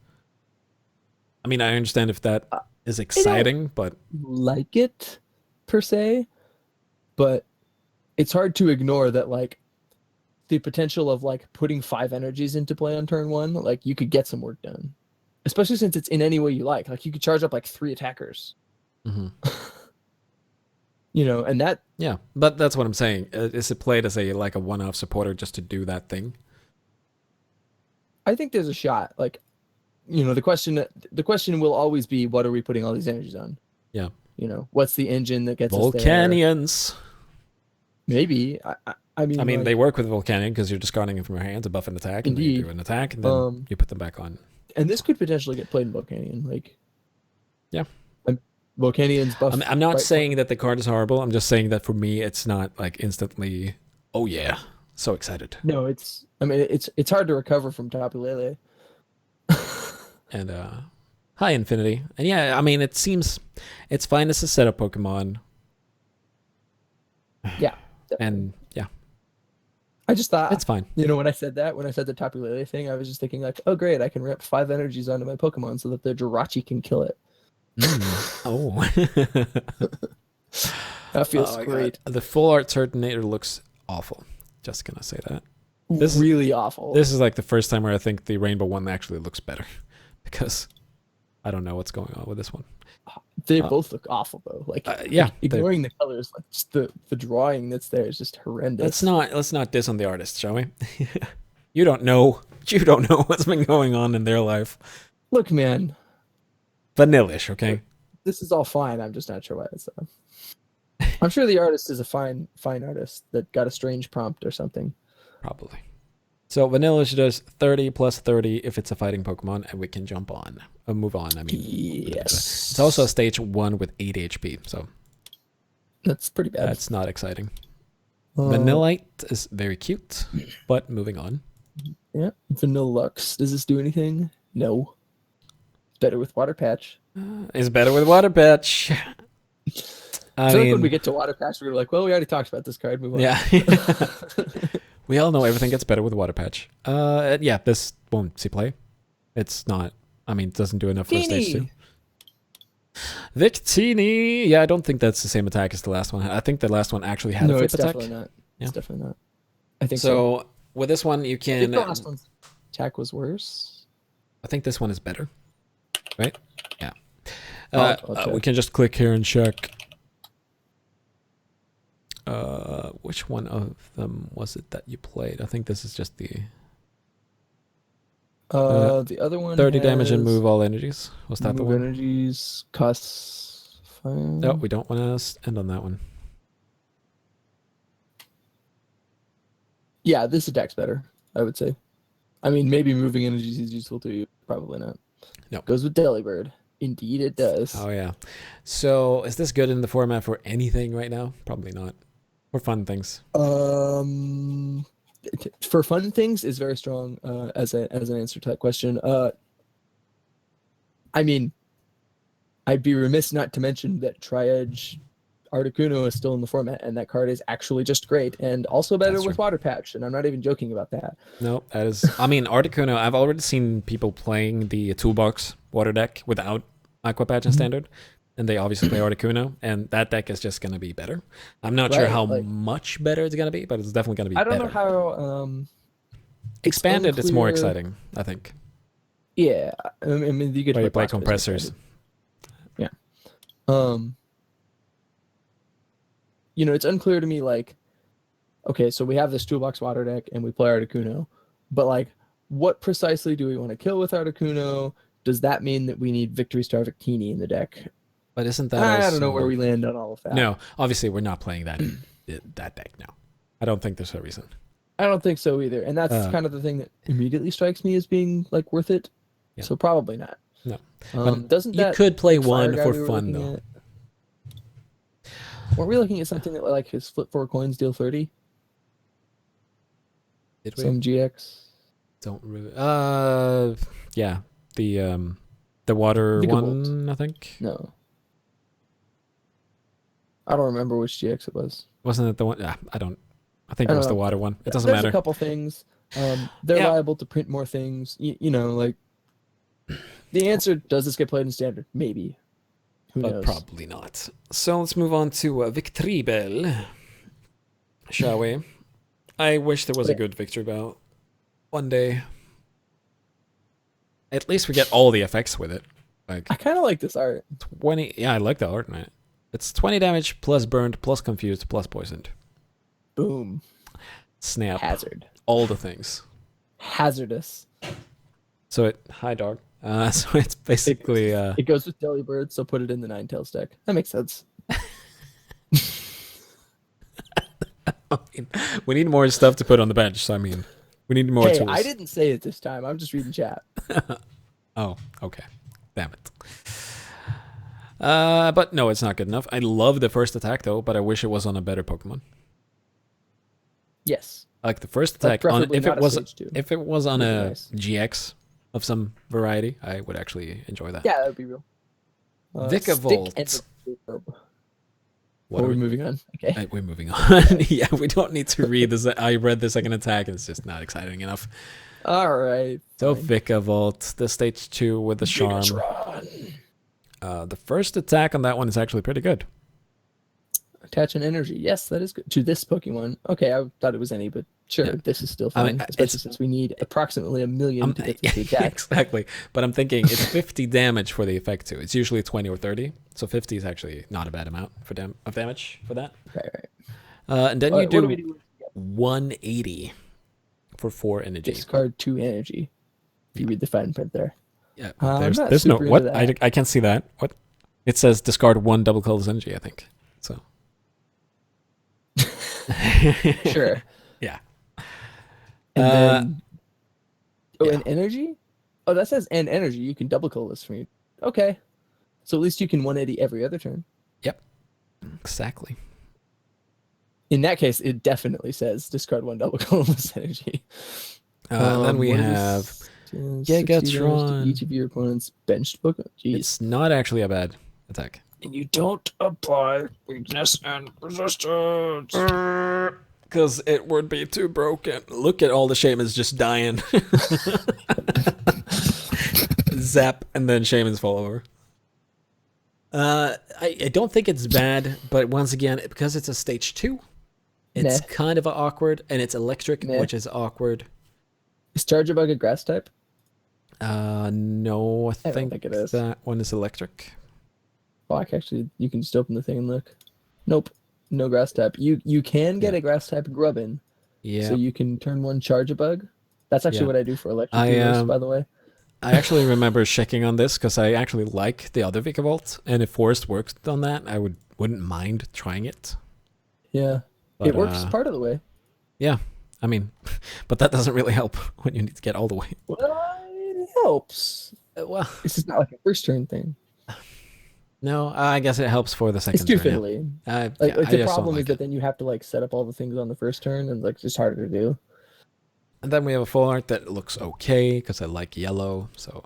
I mean, I understand if that is exciting, but Like it per se, but it's hard to ignore that like the potential of like putting 5 energies into play on turn 1. Like you could get some work done, especially since it's in any way you like. Like you could charge up like 3 attackers. mhm. You know, and that Yeah, but that's what I'm saying. Is it played as a one-off supporter just to do that thing? I think there's a shot. Like, you know, the question will always be, what are we putting all these energies on? Yeah. You know, what's the engine that gets us there? Volcanians. Maybe. I mean, like, they work with Volcanion because you're discarding them from your hand to buff an attack, and then you Indeed. do an attack, and then you put them back on. and this could potentially get played in Volcanion. Like, Yeah. Volcanion's buff. I'm not right- saying that the card is horrible. I'm just saying that for me, it's not like instantly. Oh yeah, so excited. No, it's. I mean, it's hard to recover from Tapu Lele. And hi Infinity. And yeah, I mean, it seems it's fine as a setup Pokemon. Yeah. And yeah, I just thought, it's fine. you know, when I said the Tapu Lele thing, I was just thinking like, oh great, I can rip 5 energies onto my Pokemon so that the Jirachi can kill it. Oh. That feels Oh my great. God. The full art Turtonator looks awful. Just gonna say that. This is- really awful. This is like the first time where I think the Rainbow one actually looks better. Because I don't know what's going on with this one. They both look awful though. Like, yeah, like, ignoring the colors, like just the drawing that's there is just horrendous. Let's not diss on the artist, shall we? You don't know what's been going on in their life. Look, man, Vanillish, okay? this is all fine. I'm just not sure why it's. I'm sure the artist is a fine artist that got a strange prompt or something. Probably. So Vanillish does 30 plus 30 if it's a fighting Pokemon, and we can jump on. Or move on, I mean. Yes. It's also a stage 1 with 8 HP, so That's pretty bad. that's not exciting. Vanillite is very cute, but moving on. Yeah. Vanillux. Does this do anything? No. Better with Water Patch. Is better with Water Patch. I feel like when we get to Water Patch, we're like, well, we already talked about this card. Move on. Yeah. We all know everything gets better with Water Patch. Yeah, this won't see play. It's not. I mean, it doesn't do enough for stage 2. Victini. Yeah, I don't think that's the same attack as the last one. I think the last one actually had a No, flip it's attack. definitely not. Yeah. It's definitely not. I think so. So with this one, you I think can. the last one's attack was worse. I think this one is better, right? Yeah. I'll check. We can just click here and check. Which one of them was it that you played? I think this is just the The other one 30 damage and has move all energies. Was that the move one? energies, costs 5. No, we don't want to end on that one. Yeah, this attack's better, I would say. I mean, maybe moving energies is useful to you. Probably not. No. Goes with Delibird. Indeed, it does. Oh yeah. So is this good in the format for anything right now? Probably not. For fun things. For fun things is very strong as an answer to that question. I mean, I'd be remiss not to mention that Tri-Edge Articuno is still in the format, and that card is actually just great, and also better That's with true. Water Patch, and I'm not even joking about that. No, that is. I mean, Articuno. I've already seen people playing the toolbox water deck without Aqua Patch in standard, and they obviously play Articuno, and that deck is just gonna be better. I'm not sure Right, how like- much better it's gonna be, but it's definitely gonna be I don't better. know how Expanded, it's more unclear- exciting, I think. Yeah, I mean you get Where you play Blast Blaze compressors. expanded. You know, it's unclear to me, like, okay, so we have this toolbox water deck and we play Articuno, but like, what precisely do we want to kill with Articuno? Does that mean that we need Victory Star Victini in the deck? But isn't that I also... don't know where we land on all of that. No, obviously we're not playing that that deck now. I don't think there's a reason. I don't think so either. And that's kind of the thing that immediately strikes me as being like worth it. Yeah. So probably not. No. Doesn't You that could play Fire one guy for we were fun looking though. at- Weren't we looking at something that like his flip 4 coins deal 30? Did we? Some GX? Don't really. Yeah, the water Vigavolt. one, I think. No. I don't remember which GX it was. Wasn't it the one? I don't. I think I it don't was the know. water one. It doesn't There's matter. a couple things. They're Yeah. liable to print more things. You know, like the answer, does this get played in standard? Maybe. Who But knows? probably not. So let's move on to Victory Bell, shall we? I wish there was a good Victory Bell one day. At least we get all the effects with it. Like I kind of like this art. 20. Yeah, I like the art, man. It's 20 damage plus burned plus confused plus poisoned. Boom. Snap. Hazard. All the things. Hazardous. So hi dog. So it's basically It goes with Delibird, so put it in the Ninetales deck. That makes sense. I mean, we need more stuff to put on the bench. So I mean, we need more Hey, tools. I didn't say it this time. I'm just reading chat. Oh, okay. Damn it. But no, it's not good enough. I love the first attack though, but I wish it was on a better Pokemon. Yes. Like the first Like, attack on preferably not a stage 2. if it was on Would be a nice. GX of some variety, I would actually enjoy that. Yeah, that would be real. Vikavolt. Stick and Verb. What Are are we we- moving on? Okay. We're moving on. Yeah, we don't need to read this. I read the second attack and it's just not exciting enough. All right. So fine. Vikavolt, the stage 2 with the charm. Gigatron. The first attack on that one is actually pretty good. Attach an energy. Yes, that is good. To this Pokemon. Okay, I thought it was any, but sure, Yeah. this is still I fine. mean, especially it's- since we need approximately 1 million to get this attack. Exactly. But I'm thinking it's 50 damage for the effect too. It's usually 20 or 30. So 50 is actually not a bad amount for of damage for that. Right. And then you What do do we do? 180 for 4 energy. Discard 2 energy. If you read the fine print there. Yeah. I'm not There's no super into what I that. can't see that. What? It says discard 1 double colorless energy, I think. So Sure. Yeah. And then, yeah. and energy? Oh, that says and energy. You can double colorless for me. Okay. So at least you can 180 every other turn. Yep. Exactly. In that case, it definitely says discard 1 double colorless energy. Then we what is have this? 60 damage to Gigatron. each of your opponent's benched Pokemon. Jeez. It's not actually a bad attack. And you don't apply weakness and resistance. Because it would be too broken. Look at all the shamans just dying. Zap, and then shamans fall over. I don't think it's bad, but once again, because it's a stage 2, it's Meh. kind of awkward, and it's electric, Meh. which is awkward. Is Charjabug a grass type? No, I don't think think it is. that one is electric. Fuck, actually, you can just open the thing and look. Nope. No grass type. You can get a grass type Grubbin. Yeah. So you can turn 1 Charjabug. That's actually Yeah. what I do for electric I, healers, by the way. I actually remember checking on this because I actually like the other Vikavolt, and if Forest worked on that, I wouldn't mind trying it. Yeah. But, it works part of the way. Yeah, I mean, but that doesn't really help when you need to get all the way. Well, it helps. Well, This is not like a first turn thing. No, I guess it helps for the second It's too turn. fiddly. Yeah. Like, Yeah, I the just don't problem is like that it. then you have to like set up all the things on the first turn, and like it's just harder to do. And then we have a full art that looks okay because I like yellow. So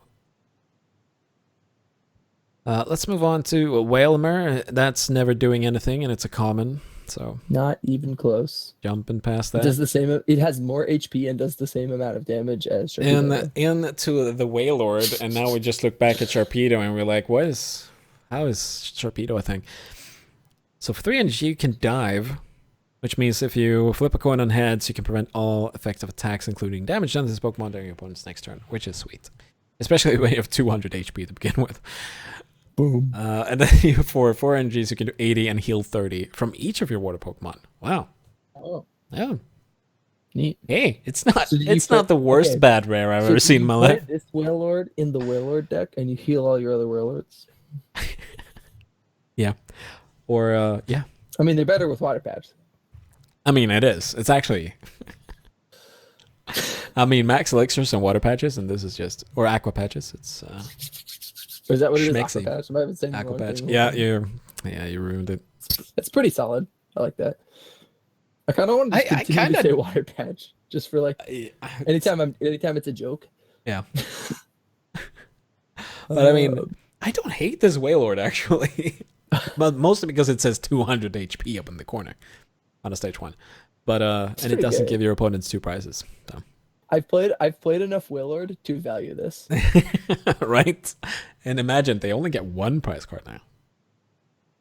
let's move on to a Whalmer. That's never doing anything, and it's a common. So Not even close. jumping past It that. does the same. It has more HP and does the same amount of damage as Sharpedo. Into the Wailord, and now we just look back at Sharpedo and we're like, how is Sharpedo a thing? So for 3 energy, you can dive, which means if you flip a coin on heads, you can prevent all effective attacks, including damage done to this Pokemon during your opponent's next turn, which is sweet. Especially when you have 200 HP to begin with. Boom. And then for 4 energies, you can do 80 and heal 30 from each of your water Pokemon. Wow. Oh, Yeah. neat. Hey, it's not So did you it's not the worst okay, bad rare I've so ever do seen in you my play life. this Wailord in the Wailord deck, and you heal all your other Wailords. Yeah. Or yeah. I mean, they're better with Water Patch. I mean, it is. It's actually. I mean, max elixirs and water patches, and this is just or aqua patches. It's Or is that what it is? Schmexy. Aqua Patch. I might have been saying the aqua wrong patch. thing. Yeah, you ruined it. It's pretty solid. I like that. I kind of want to I continue kinda- to say Water Patch just for like anytime it's a joke. Yeah. But I mean, I don't hate this Wailord actually, but mostly because it says 200 HP up in the corner on a stage 1. But and it pretty doesn't good. give your opponents 2 prizes. So. I've played enough Wailord to value this. Right? And imagine they only get 1 prize card now.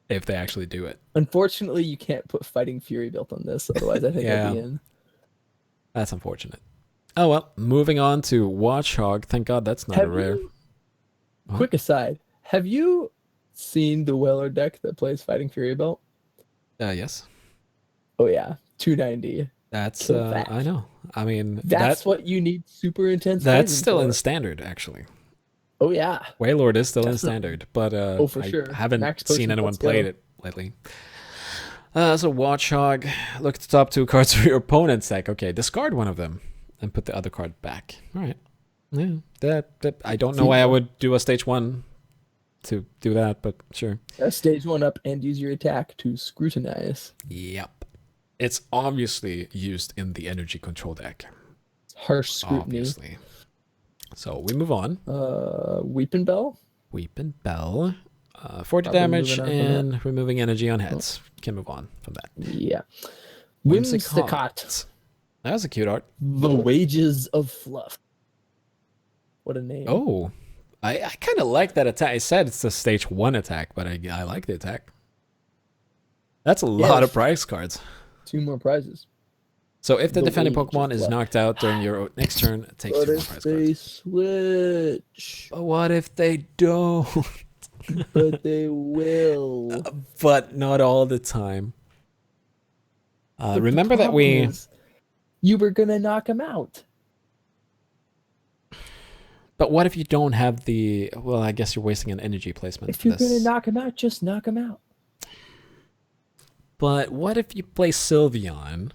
If they actually do it. Unfortunately, you can't put Fighting Fury built on this, otherwise I think I'd be in. That's unfortunate. Oh well, moving on to Watchhog. Thank God that's not a rare. What? Quick aside, have you seen the Wailord deck that plays Fighting Fury Belt? Yes. Oh yeah, 290. That's Kill that. I know. I mean That's what you need super intense. That's poison still for. in standard actually. Oh yeah. Wailord is still in Definitely. standard, but For I sure. haven't Max seen potion, anyone let's play go. it lately. So Watchhog, look at the top 2 cards of your opponent's deck. Okay, discard one of them and put the other card back. All right. Yeah, that I don't know why I would do a stage 1 to do that, but sure. Stage 1 up and use your attack to scrutinize. Yep. It's obviously used in the energy control deck. Harsh scrutiny. Obviously. So we move on. Weeping Bell. Weeping Bell. 40 Probably damage moving on from and removing energy on heads. Can move on from that. Yeah. Whimsicott. That was a cute art. The Wages of Fluff. What a name. Oh. I kind of like that attack. I said it's a stage 1 attack, but I like the attack. That's a lot of prize cards. 2 more prizes. So if the The defending Wage of Pokemon is Fluff. knocked out during your next turn, it takes What 2 more if prize they cards. switch? But what if they don't? But they will. But not all the time. But the Remember that problem we... is, you were gonna knock him out. But what if you don't have the... Well, I guess you're wasting an energy placement If for you're this. gonna knock him out, just knock him out. But what if you play Sylveon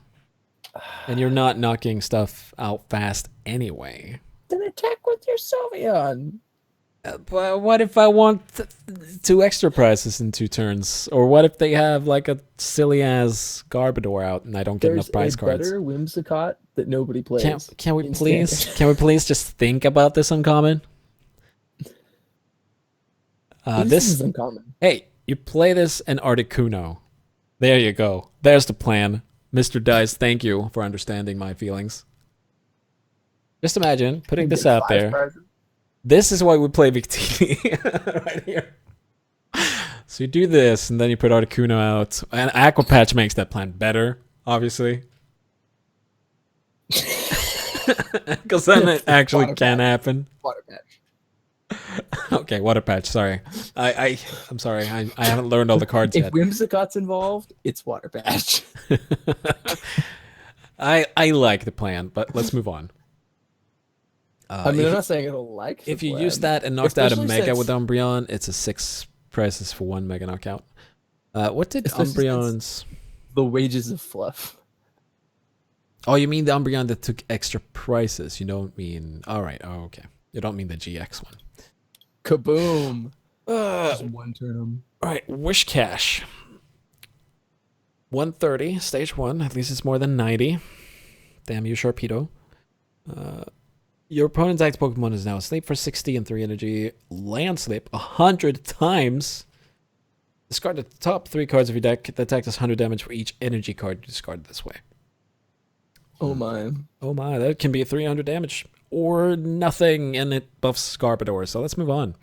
and you're not knocking stuff out fast anyway? Then attack with your Sylveon. But what if I want 2 extra prizes in 2 turns? Or what if they have like a silly ass Garbodor out and I don't get There's enough prize a cards? better Whimsicott that nobody plays. Can we in please Standard. just think about this uncommon? This is uncommon. Hey, you play this in Articuno. There you go. There's the plan. Mr. Dice, thank you for understanding my feelings. Just imagine putting this out there. Prizes. This is why we play Victini right here. So you do this, and then you put Articuno out. And Aqua Patch makes that plan better, obviously. Because then it actually can happen. Water Patch. Okay, Water Patch, sorry. I'm sorry, I haven't learned all the cards If yet. Whimsicott's involved, it's Water Patch. I like the plan, but let's move on. I mean, I'm not saying I don't like the If you plan. use that and knocked out a Especially Mega since- with Umbreon, it's a 6 prizes for 1 Mega knockout. What did Especially Umbreon's... The Wages of Fluff. Oh, you mean the Umbreon that took extra prices. You don't mean... Alright, oh, okay. You don't mean the GX one. Kaboom. Just one turn. All right, Wish Cache. 130, stage 1. At least it's more than 90. Damn you, Sharpedo. Your opponent's active Pokemon is now asleep for 60 and 3 energy. Landslip 100 times. Discard the top 3 cards of your deck. The attack does 100 damage for each energy card you discard this way. Oh my. Oh my, that can be 300 damage. Or nothing, and it buffs Garbodor. So let's move on.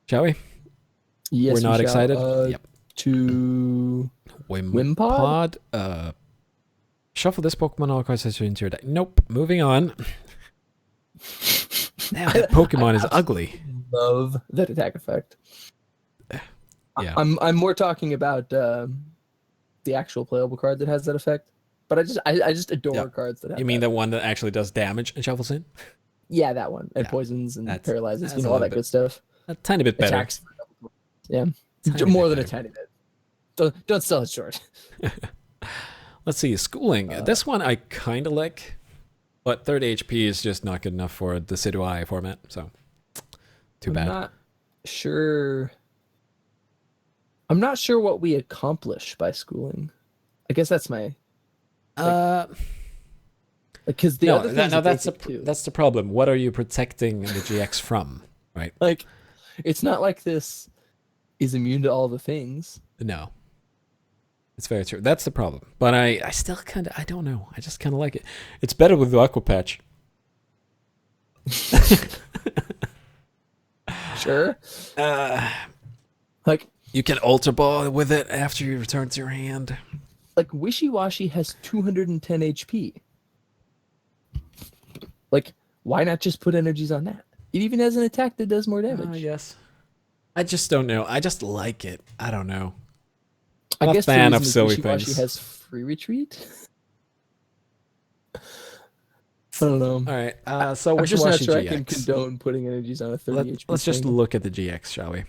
Shall we? Yes, We're not excited? Yep. To Wimpod? Shuffle this Pokemon all cards into your deck. Nope. Moving on. Now that Pokemon is ugly. Love that attack effect. Yeah. I'm more talking about the actual playable card that has that effect. But I just adore cards that have You mean that. the one that actually does damage and shuffles in? Yeah, that one. And poisons and paralyzes, all that good stuff. A tiny bit better. Attacks. Yeah. Tiny More bit than a better. tiny bit. Don't sell it short. Let's see, Schooling. This one I kind of like, but 30 HP is just not good enough for the Decidueye format, so too bad. I'm not sure what we accomplish by schooling. I guess that's my... Because the other things that's the problem. What are you protecting the GX from, right? Like, it's not like this is immune to all the things. No. It's very true. That's the problem. But I still kind of, I don't know. I just kind of like it. It's better with the Aqua Patch. Sure. Like, you can Ultra Ball with it after you return to your hand. Like, Wishy-Washy has 210 HP. Like, why not just put energies on that? It even has an attack that does more damage. Yes. I just don't know. I just like it. I don't know. I guess a fan the of reason silly Wishy-Washy things. has free retreat. I don't know. All right. So I'm just not Wishy-Washy sure I GX. can condone putting energies on a 30 HP. Let's just thing. look at the GX, shall we?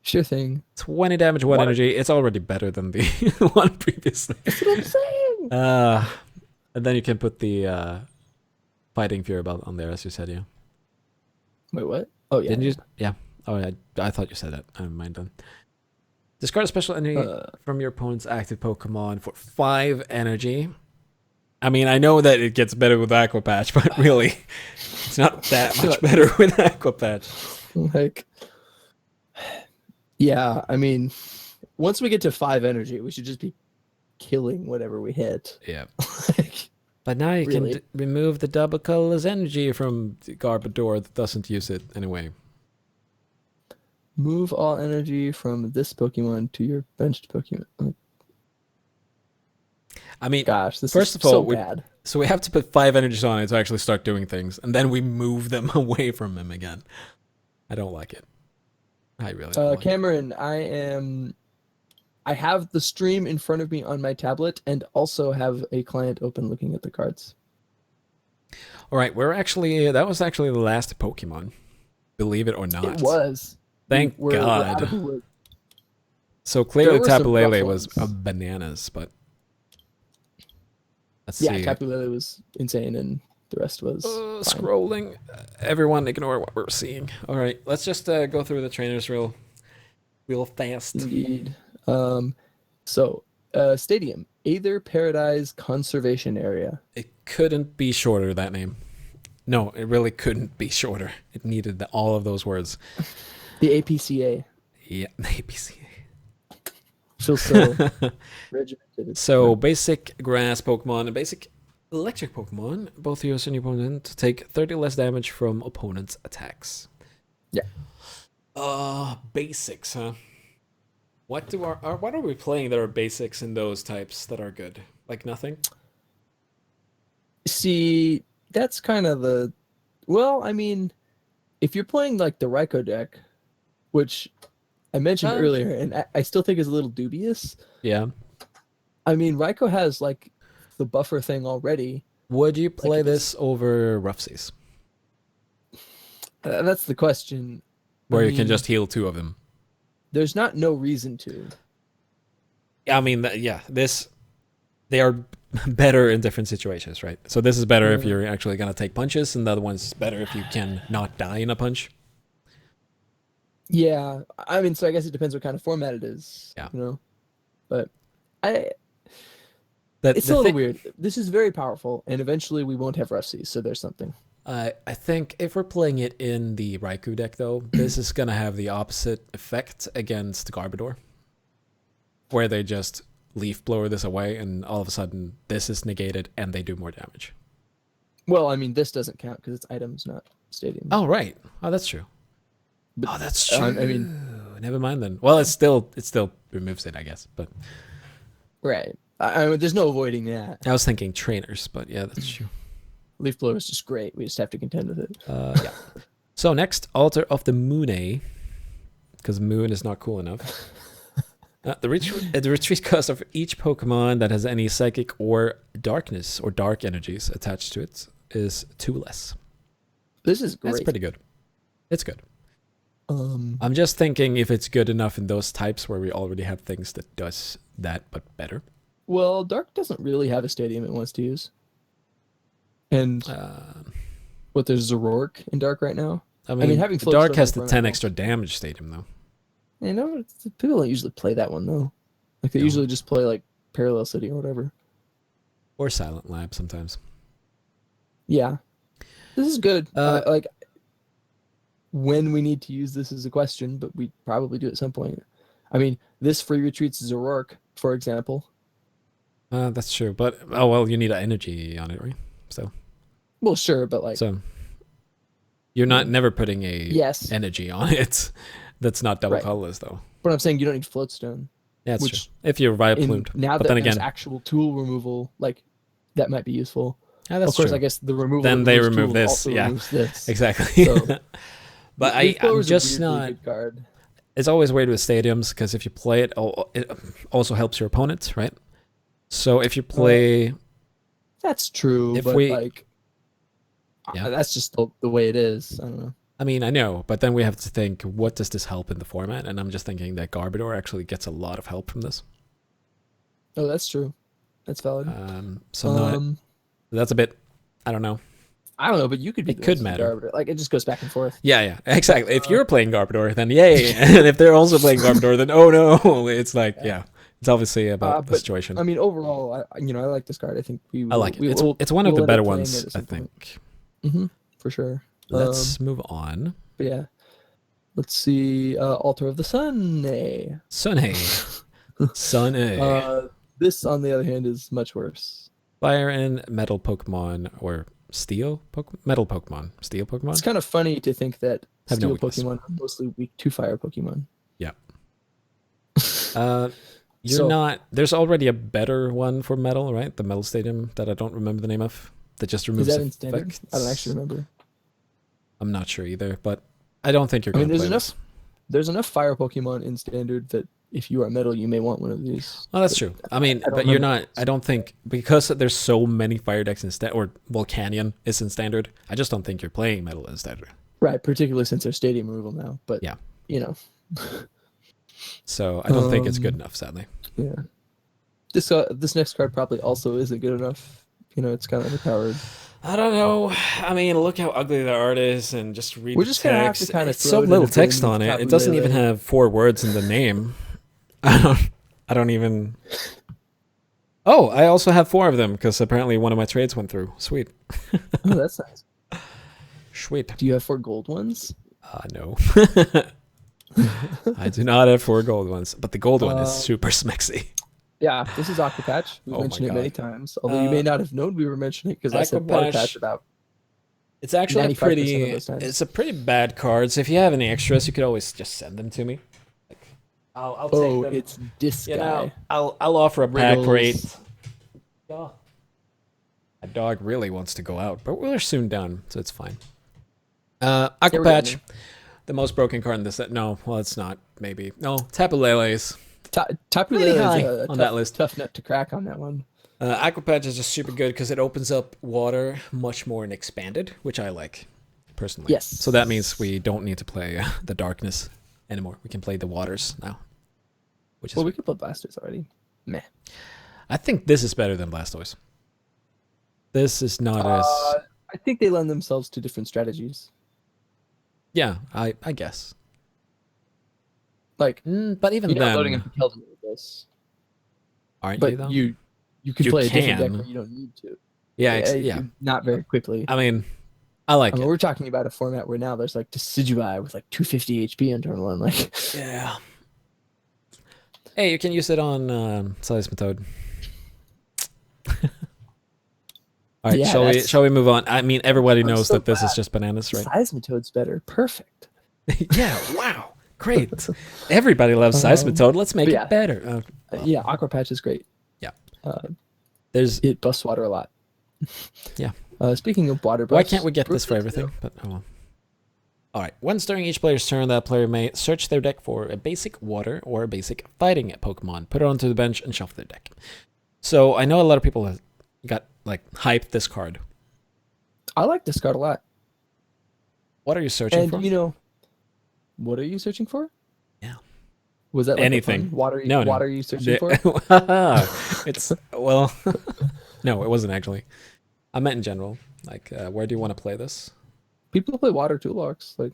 Sure thing. 20 damage, 1 energy. It's already better than the one previously. That's what I'm saying. And then you can put the Fighting Fury Belt on there, as you said, yeah. Wait, what? Oh, yeah. Didn't you? Yeah. Oh, I thought you said that. I don't mind then. Discard a special energy from your opponent's active Pokemon for 5 energy. I mean, I know that it gets better with Aqua Patch, but really, it's not that much better with Aqua Patch. Like, yeah, I mean, once we get to 5 energy, we should just be killing whatever we hit. Yeah. Like, But now you really? can remove the double colorless energy from the Garbodor that doesn't use it anyway. Move all energy from this Pokemon to your benched Pokemon. Like, I mean, gosh, this first is of all, so we bad. So we have to put 5 energies on it to actually start doing things, and then we move them away from him again. I don't like it. I really don't like Cameron, I have the stream in front of me on my tablet and also have a client open looking at the cards. it. All right, that was actually the last Pokemon. Believe it or not. It was. Thank We're out of God. the woods. So clearly There were some Tapu Lele rough was ones. bananas, but let's Yeah, see. Tapu Lele was insane and the rest was fine. Scrolling. Everyone ignore what we're seeing. All right, let's just go through the trainers real fast. Indeed. Stadium, Aether Paradise Conservation Area. It couldn't be shorter, that name. No, it really couldn't be shorter. It needed all of those words. The APCA. Yeah, the APCA. Feels so regimented. So, basic grass Pokemon and basic electric Pokemon, both yours and your opponent, take 30 less damage from opponent's attacks. Yeah. Basics, huh? What are we playing that are basics in those types that are good? Like nothing? See, that's kind of well, I mean, if you're playing like the Raikou deck, which I mentioned earlier, and I still think is a little dubious. Yeah. I mean, Raikou has like the buffer thing already. Would you play this over Rough Seas? That's the question. Where I you can mean, just heal 2 of them. There's no reason to. I mean, they are better in different situations, right? So this is better if you're actually going to take punches, and the other one's better if you can not die in a punch. Yeah, I mean, so I guess it depends what kind of format it is. Yeah. But I That it's the a little thing. weird. This is very powerful, and eventually we won't have rough seas, so there's something. I think if we're playing it in the Raikou deck, though, this is gonna have the opposite effect against Garbodor, where they just leaf blower this away, and all of a sudden this is negated, and they do more damage. Well, I mean, this doesn't count because it's items, not stadiums. Oh right. Oh, that's true. But, Oh, that's true. I mean, Never mind then. Well, it still removes it, I guess. But right. I mean, there's no avoiding that. I was thinking trainers, but yeah, that's true. Leaf blower is just great. We just have to contend with it. Yeah. So next, Altar of the Moon, because Moon is not cool enough. The retreat cost of each Pokemon that has any psychic or darkness or dark energies attached to it is 2 less. This is great. That's pretty good. It's good. Um, I'm just thinking if it's good enough in those types where we already have things that does that but better. well, Dark doesn't really have a stadium it wants to use. And what, there's Zoroark in Dark right now? I mean having Float Dark Stone has in the front 10 of them- extra damage stadium though. You know, people don't usually play that one though. Like they No. usually just play like Parallel City or whatever. Or Silent Lab sometimes. Yeah, this is good. Uh, Like when we need to use this is a question, but we probably do at some point. I mean, this free retreats Zoroark, for example. That's true. But, oh well, you need an energy on it, right? So Well, sure, but like you're not never putting a yes, energy on it. That's not double Right. colorless though. but I'm saying you don't need Floatstone. Yeah, that's Which true. If you're Riot In, Plumed. now But that then there's again, actual tool removal, like that might be useful. yeah, that's Of course, true. I guess the removal. Then that they removes remove tool this, also yeah. removes this. Exactly. So, But Leaf Blower I'm is a just weirdly not. good card. It's always weird with stadiums because if you play it, it also helps your opponent, right? So if you play, That's true, If but we- like, Yeah. that's just the way it is. I don't know. I mean, I know, but then we have to think, what does this help in the format? And I'm just thinking that Garbodor actually gets a lot of help from this. Oh, that's true. That's valid. That's a bit, I don't know. I don't know, but you could be. It the could most matter. Garbodor. Like it just goes back and forth. Yeah, exactly. If you're playing Garbodor, then yay. And if they're also playing Garbodor, then oh no. It's like, yeah, it's obviously about the But, situation. I mean, overall, I like this card. I think we. I like it. We It's, will, it's one of we'll the end better up playing ones, it at I some point. think. For sure. Let's move on. But yeah. Let's see. Altar of the Sun. Sunny. Sunny. This, on the other hand, is much worse. Fire and metal Pokemon or steel Pokemon? Metal Pokemon. Steel Pokemon? It's kind of funny to think that Have no steel weakness. Pokemon are mostly weak to fire Pokemon. Yeah. You're So- not. There's already a better one for metal, right? The metal stadium that I don't remember the name of. That just Is removes that in standard? effects. I don't actually remember. I'm not sure either, but I don't think you're I going mean, to play there's enough fire Pokemon in standard that if you are metal, you may want one of these. Oh, that's true. I mean, I don't but you're remember. not. I don't think because there's so many fire decks in standard, or Volcanion is in standard. I just don't think you're playing metal in standard. Right, particularly since there's stadium removal now. But Yeah. you know, So I don't think it's good enough, sadly. yeah. This next card probably also isn't good enough. You know, it's kind of overpowered. I don't know. I mean, look how ugly the art is, and just read We're the just gonna have to text. kinda It's throw so it in little the text bin, on it. It Tapu doesn't even Lele. have 4 words in the name. I don't even. Oh, I also have 4 of them because apparently one of my trades went through. Sweet. Oh, that's nice. Sweet. Do you have 4 gold ones? No. I do not have 4 gold ones, but the gold one is super smexy. Yeah, this is Aqua Patch. We Oh my mentioned it many God. times. Although you may not have known we were mentioning it because I said Aqua Water Patch- Patch about. It's actually 95% of pretty. those times. It's a pretty bad card. So if you have any extras, you could always just send them to me. Like, I'll Oh, take them. it's this You guy. know, I'll offer a pack Riddles. rate. Yeah. My dog really wants to go out, but we're soon done, so it's fine. Aqua we're Patch, getting the most broken card in this set. No, well, it's not. Maybe no. Tapu Lele's. Tapu Pretty Lele high is a on that list. tough nut to crack on that one. Aqua Patch is just super good because it opens up water much more and expanded, which I like personally. Yes. So that means we don't need to play the darkness anymore. We can play the waters now, which is. Well, we could play Blasters already. Meh. I think this is better than Blastoise. This is not as. I think they lend themselves to different strategies. Yeah, I guess. Like, But even you're not loading then, up the Keldon with this, aren't you but though? you can You play a different deck can. where you don't need to. Yeah, yeah. Not very quickly. I mean, I like I mean, it. we're talking about a format where now there's like Decidueye with like 250 HP in turn one. Like, Yeah. Hey, you can use it on Seismitoad. All right, yeah, shall we move on? I mean, everybody I'm knows so that this is glad. just bananas, right? Seismitoad's better. Perfect. Yeah, wow. Great. Everybody loves Seismitoad. Let's make yeah. it better. Yeah, Aqua Patch is great. Yeah. There's it busts water a lot. Yeah. Speaking of water busts, why can't we get this for everything? But oh well. All right. Once during each player's turn, that player may search their deck for a basic water or a basic fighting Pokemon, put it onto the bench, and shuffle their deck. So I know a lot of people have got like hyped this card. I like this card a lot. What are you searching for? And you know, what are you searching for? Yeah. Was that like anything? Water? No. Water are you searching for? It's well, no, it wasn't actually. I meant in general. Like, where do you want to play this? People play water toolbox. Like,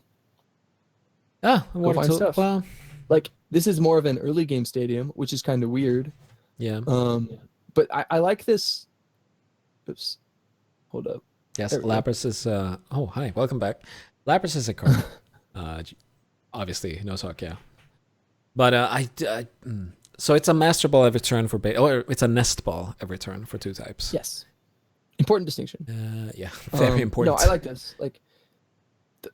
water find stuff. Well, like this is more of an early game stadium, which is kind of weird. Yeah. But I like this. Oops. Hold up. Yes, Lapras is. Oh, hi, welcome back. Lapras is a card. Obviously, no sock, yeah. But so it's a Master Ball every turn for or it's a Nest Ball every turn for 2 types. Yes. Important distinction. Yeah, very important. No, I like this. Like,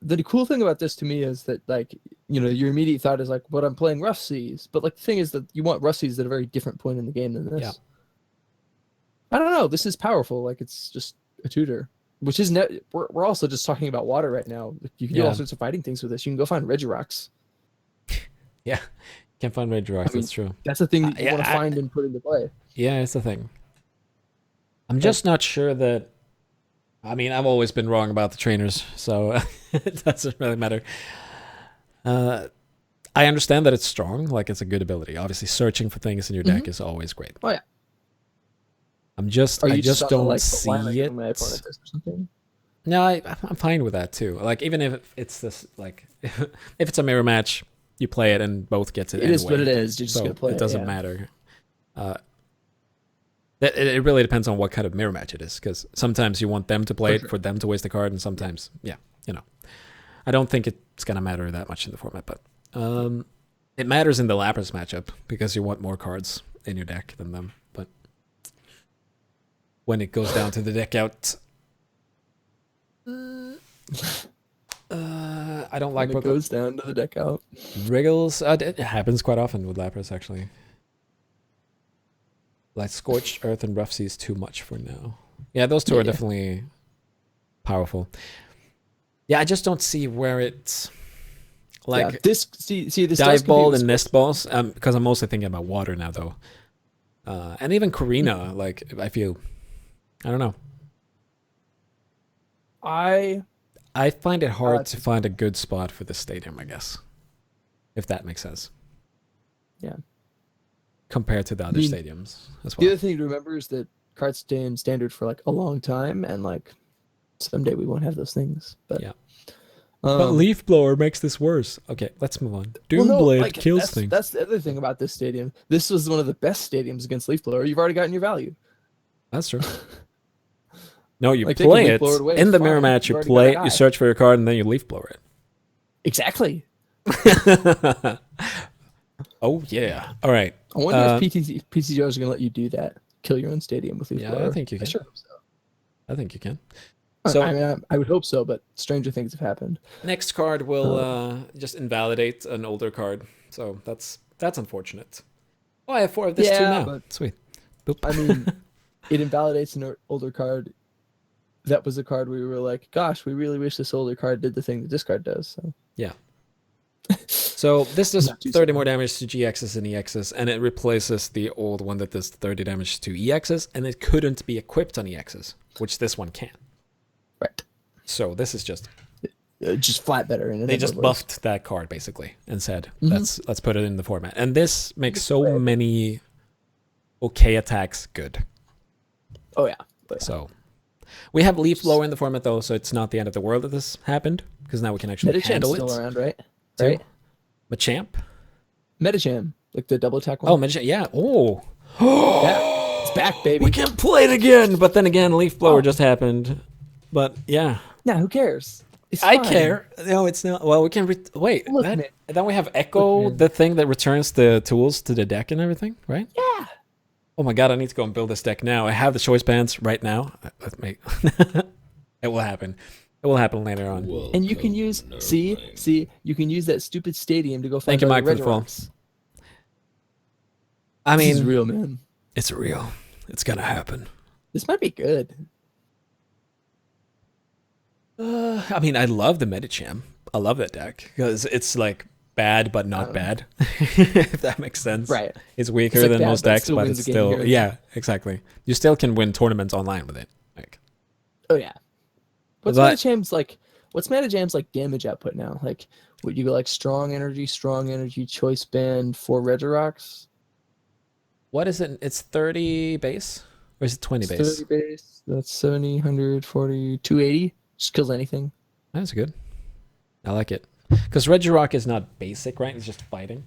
the cool thing about this to me is that, like, you know, your immediate thought is like, but I'm playing Rough Seas. But like, the thing is that you want Rough Seas at a very different point in the game than this. Yeah. I don't know. This is powerful. Like, it's just a tutor, which is we're also just talking about water right now. Like, you can do all sorts of fighting things with this. You can go find Regirox. Yeah, you can find Regirox. That's true. That's the thing that you want to find and put into play. Yeah, it's the thing. I'm just not sure that. I mean, I've always been wrong about the trainers, so it doesn't really matter. I understand that it's strong, like it's a good ability. Obviously, searching for things in your deck is always great. Oh yeah. I just don't see it. No, I'm fine with that too. Like, even if it's this, like, if it's a mirror match, you play it and both get it. It is what it is. You're just gonna play it. It doesn't matter. It really depends on what kind of mirror match it is, because sometimes you want them to play it for them to waste the card, and sometimes, you know, I don't think it's gonna matter that much in the format, but it matters in the Lapras matchup because you want more cards in your deck than them. But when it goes down to the deck out, I don't like when it goes down to the deck out. Wriggles. It happens quite often with Lapras, actually. Like Scorched Earth and Rough Seas too much for now. Yeah, those two are definitely powerful. Yeah, I just don't see where it's like this. This Dive Ball and Nest Balls. Because I'm mostly thinking about water now, though. And even Karina, like, I feel, I don't know. I find it hard to find a good spot for this stadium, I guess, if that makes sense. Yeah. Compared to the other stadiums as well. The other thing to remember is that cards stay in standard for like a long time, and like someday we won't have those things. But yeah. But Leaf Blower makes this worse. Okay, let's move on. Doomblade kills things. That's the other thing about this stadium. This was one of the best stadiums against Leaf Blower. You've already gotten your value. That's true. No, you play it in the mirror match. You play it, you search for your card, and then you Leaf Blower it. Exactly. Oh yeah. All right. I wonder if PTGR is going to let you do that. Kill your own stadium with Leaf Blower. I think you can. I sure hope so. I think you can. So I mean, I would hope so, but stranger things have happened. Next card will just invalidate an older card, so that's unfortunate. Oh, I have 4 of this too now. But, sweet. Boop. I mean, it invalidates an older card. That was a card we were like, gosh, we really wish this older card did the thing that this card does. So yeah. So this does 30 more damage to GXs and EXs, and it replaces the old one that does 30 damage to EXs, and it couldn't be equipped on EXs, which this one can. Right. So this is just flat better. They just buffed that card basically and said, let's put it in the format, and this makes so many okay attacks good. Oh yeah. So we have Leaf Blower in the format though, so it's not the end of the world that this happened, because now we can actually handle it. Still around, right? Right. Machamp. Metagem, like the double attack one. Oh, Magician. Yeah. Oh. Yeah, it's back, baby. We can play it again. But then again, Leaf Blower just happened. But yeah. Nah, who cares? It's I fine. care. No, it's not. Well, we can wait. Look, man. Then we have Echo, Look, man. the thing that returns the tools to the deck and everything, right? Yeah. Oh my god, I need to go and build this deck now. I have the choice bands right now. Let's make it will happen. It will happen later on. And you can use you can use that stupid stadium to go find Thank you, all Mike, the for the fall. Regirox. I This is mean, real, man. it's real. It's gonna happen. This might be good. I mean, I love the Medicham. I love that deck because it's like bad but not bad. If that makes sense. Right. It's weaker It's like than bad, most but it decks, still but wins it's the game still here. exactly. You still can win tournaments online with it. Like, Oh yeah. What's But- Metacham's like damage output now? Like would you go like strong energy, choice band, 4 Regirox? what is it? It's 30 base or is it 20 It's base? 30 base. That's 70, 140, 280. Just kills anything. That's good. I like it because Regirock is not basic, right? It's just fighting.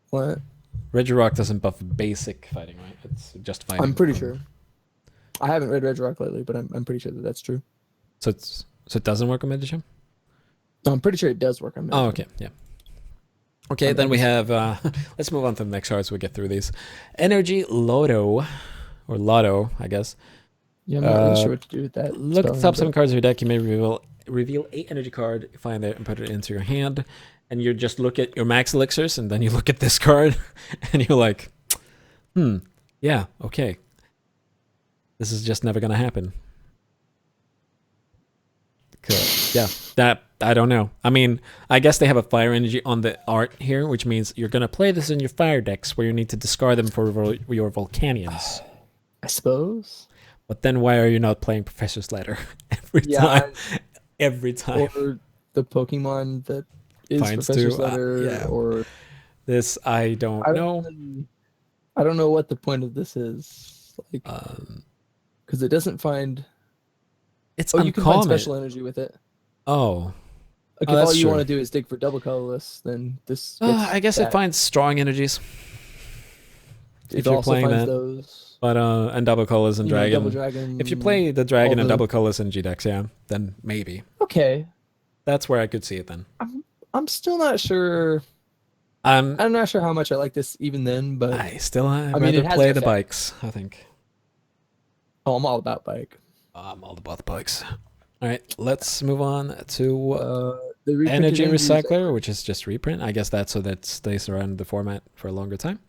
What? Regirock doesn't buff basic fighting, right? It's just fighting. I'm pretty sure. I haven't read Regirock lately, but I'm pretty sure that that's true. So it doesn't work on Medicham? No, I'm pretty sure it does work on Metagem. Oh, okay, yeah. Okay, then we have. Let's move on to the next card so we get through these. Energy Lotto, or Lotto, I guess. Yeah, I'm not really sure what to do with that. Look at the spelling, top 7 but- cards of your deck. You may reveal 8 energy card, find it, and put it into your hand. And you just look at your max elixirs, and then you look at this card, and you're like, yeah, okay. This is just never gonna happen. Yeah, that I don't know. I mean, I guess they have a fire energy on the art here, which means you're gonna play this in your fire decks, where you need to discard them for your Volcanions. I suppose. But then why are you not playing Professor's Letter every time? Every time. Or the Pokemon that is Finds Professor's to, Letter, yeah. or This I don't know. I don't know what the point of this is, like, Um, because it doesn't find. it's Oh, you can find uncommon. special energy with it. Oh, Like Oh, if all that's you true. want to do is dig for double colorless, then this. Gets I guess that. it finds strong energies. It if you're also playing finds that. those. But and double colors and You know, dragon. double dragon. If you play the dragon all and the- double colors in G decks, yeah, then maybe Okay, that's where I could see it. Then I'm still not sure. I'm not sure how much I like this even then, but I still I'd mean, rather it has play an the effect. bikes. I think I'm all about bike. I'm all about the bikes. All right, let's move on to The reprinted Energy energies- Recycler, which is just reprint. I guess that's so that stays around the format for a longer time.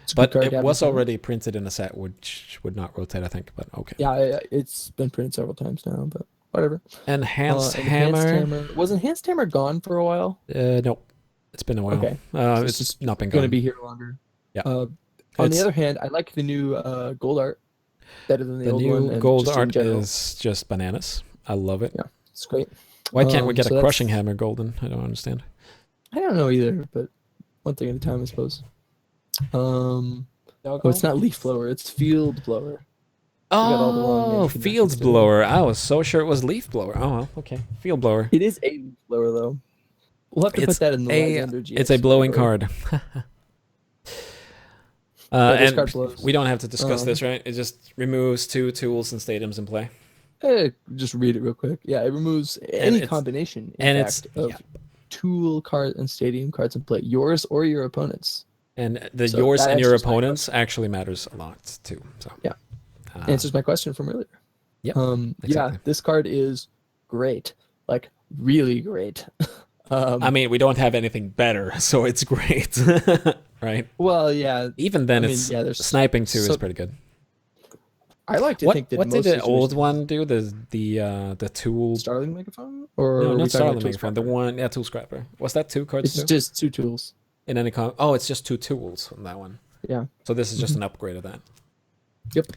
It's a But good card it to have was in the format. already printed in a set, which would not rotate, I think. But okay. Yeah, it's been printed several times now, but whatever. Enhanced Enhanced Hammer. Was Enhanced Hammer gone for a while? Nope, it's been a while. Okay. It's just not been Going to gone. be here longer. Yeah. On It's- the other hand, I like the new gold art better than the, The old new one. And gold just in art general. is just bananas. I love it. Yeah, it's great. Why can't we get so a that's- Crushing Hammer golden? I don't understand. I don't know either, but one thing at a time, I suppose. Oh, it's not Leaf Blower, it's Field Blower. got all the wrong Oh, energy Fields connections to it. Blower. I was so sure it was Leaf Blower. Oh, well, okay. Field Blower. It is a Leaf Blower, though. We'll have to It's put that in the a- Lysander GX It's a blowing category. card. this and card blows. we don't have to discuss this, Um, right? It just removes 2 tools and stadiums in play. Just read it real quick. Yeah, it removes any it's- combination, in and fact, it's- of yeah. tool card and stadium cards in play, yours or your opponent's. And the So yours that and your answers my opponents actually matters a lot too. So Yeah. Uh, Answers my question from earlier. Yep, Yeah, exactly. this card is great, like really great. I mean, we don't have anything better, so it's great, right? Well, yeah, Even then, I mean, it's yeah, there's sniping too is so- pretty good. I like to What think that what did most the old situations- one do? The tool? Starling Megaphone, or No, are we not talking about Starling Tool Megaphone. The Scrapper? one, yeah, Tool Scrapper. Was that 2 cards It's too? just 2 tools. In any oh, it's just 2 tools on that one. Yeah. So this is just an upgrade of that. Yep.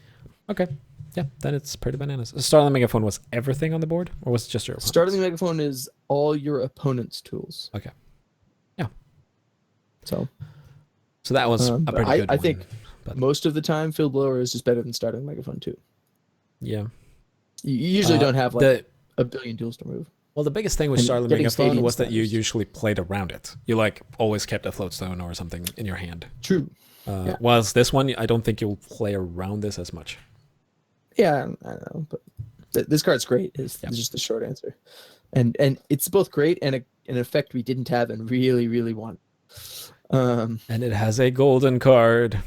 Okay. Yeah, then it's pretty bananas. Starling Megaphone was everything on the board, or was it just your opponents? Starling Megaphone is all your opponent's tools. Okay. Yeah. So So that was a but pretty good I one. think but- most of the time, Field Blower is just better than Starting Megaphone too. Yeah. You usually don't have like the a billion tools to move. Well, the biggest thing with And Charlotte getting Megaphone stadium was that you status. usually played around it. You like always kept a floatstone or something in your hand. True. Yeah. Whilst this one, I don't think you'll play around this as much. Yeah, I don't know, but this card's great. Is just the short answer, and it's both great and an effect we didn't have and really really want. And it has a golden card.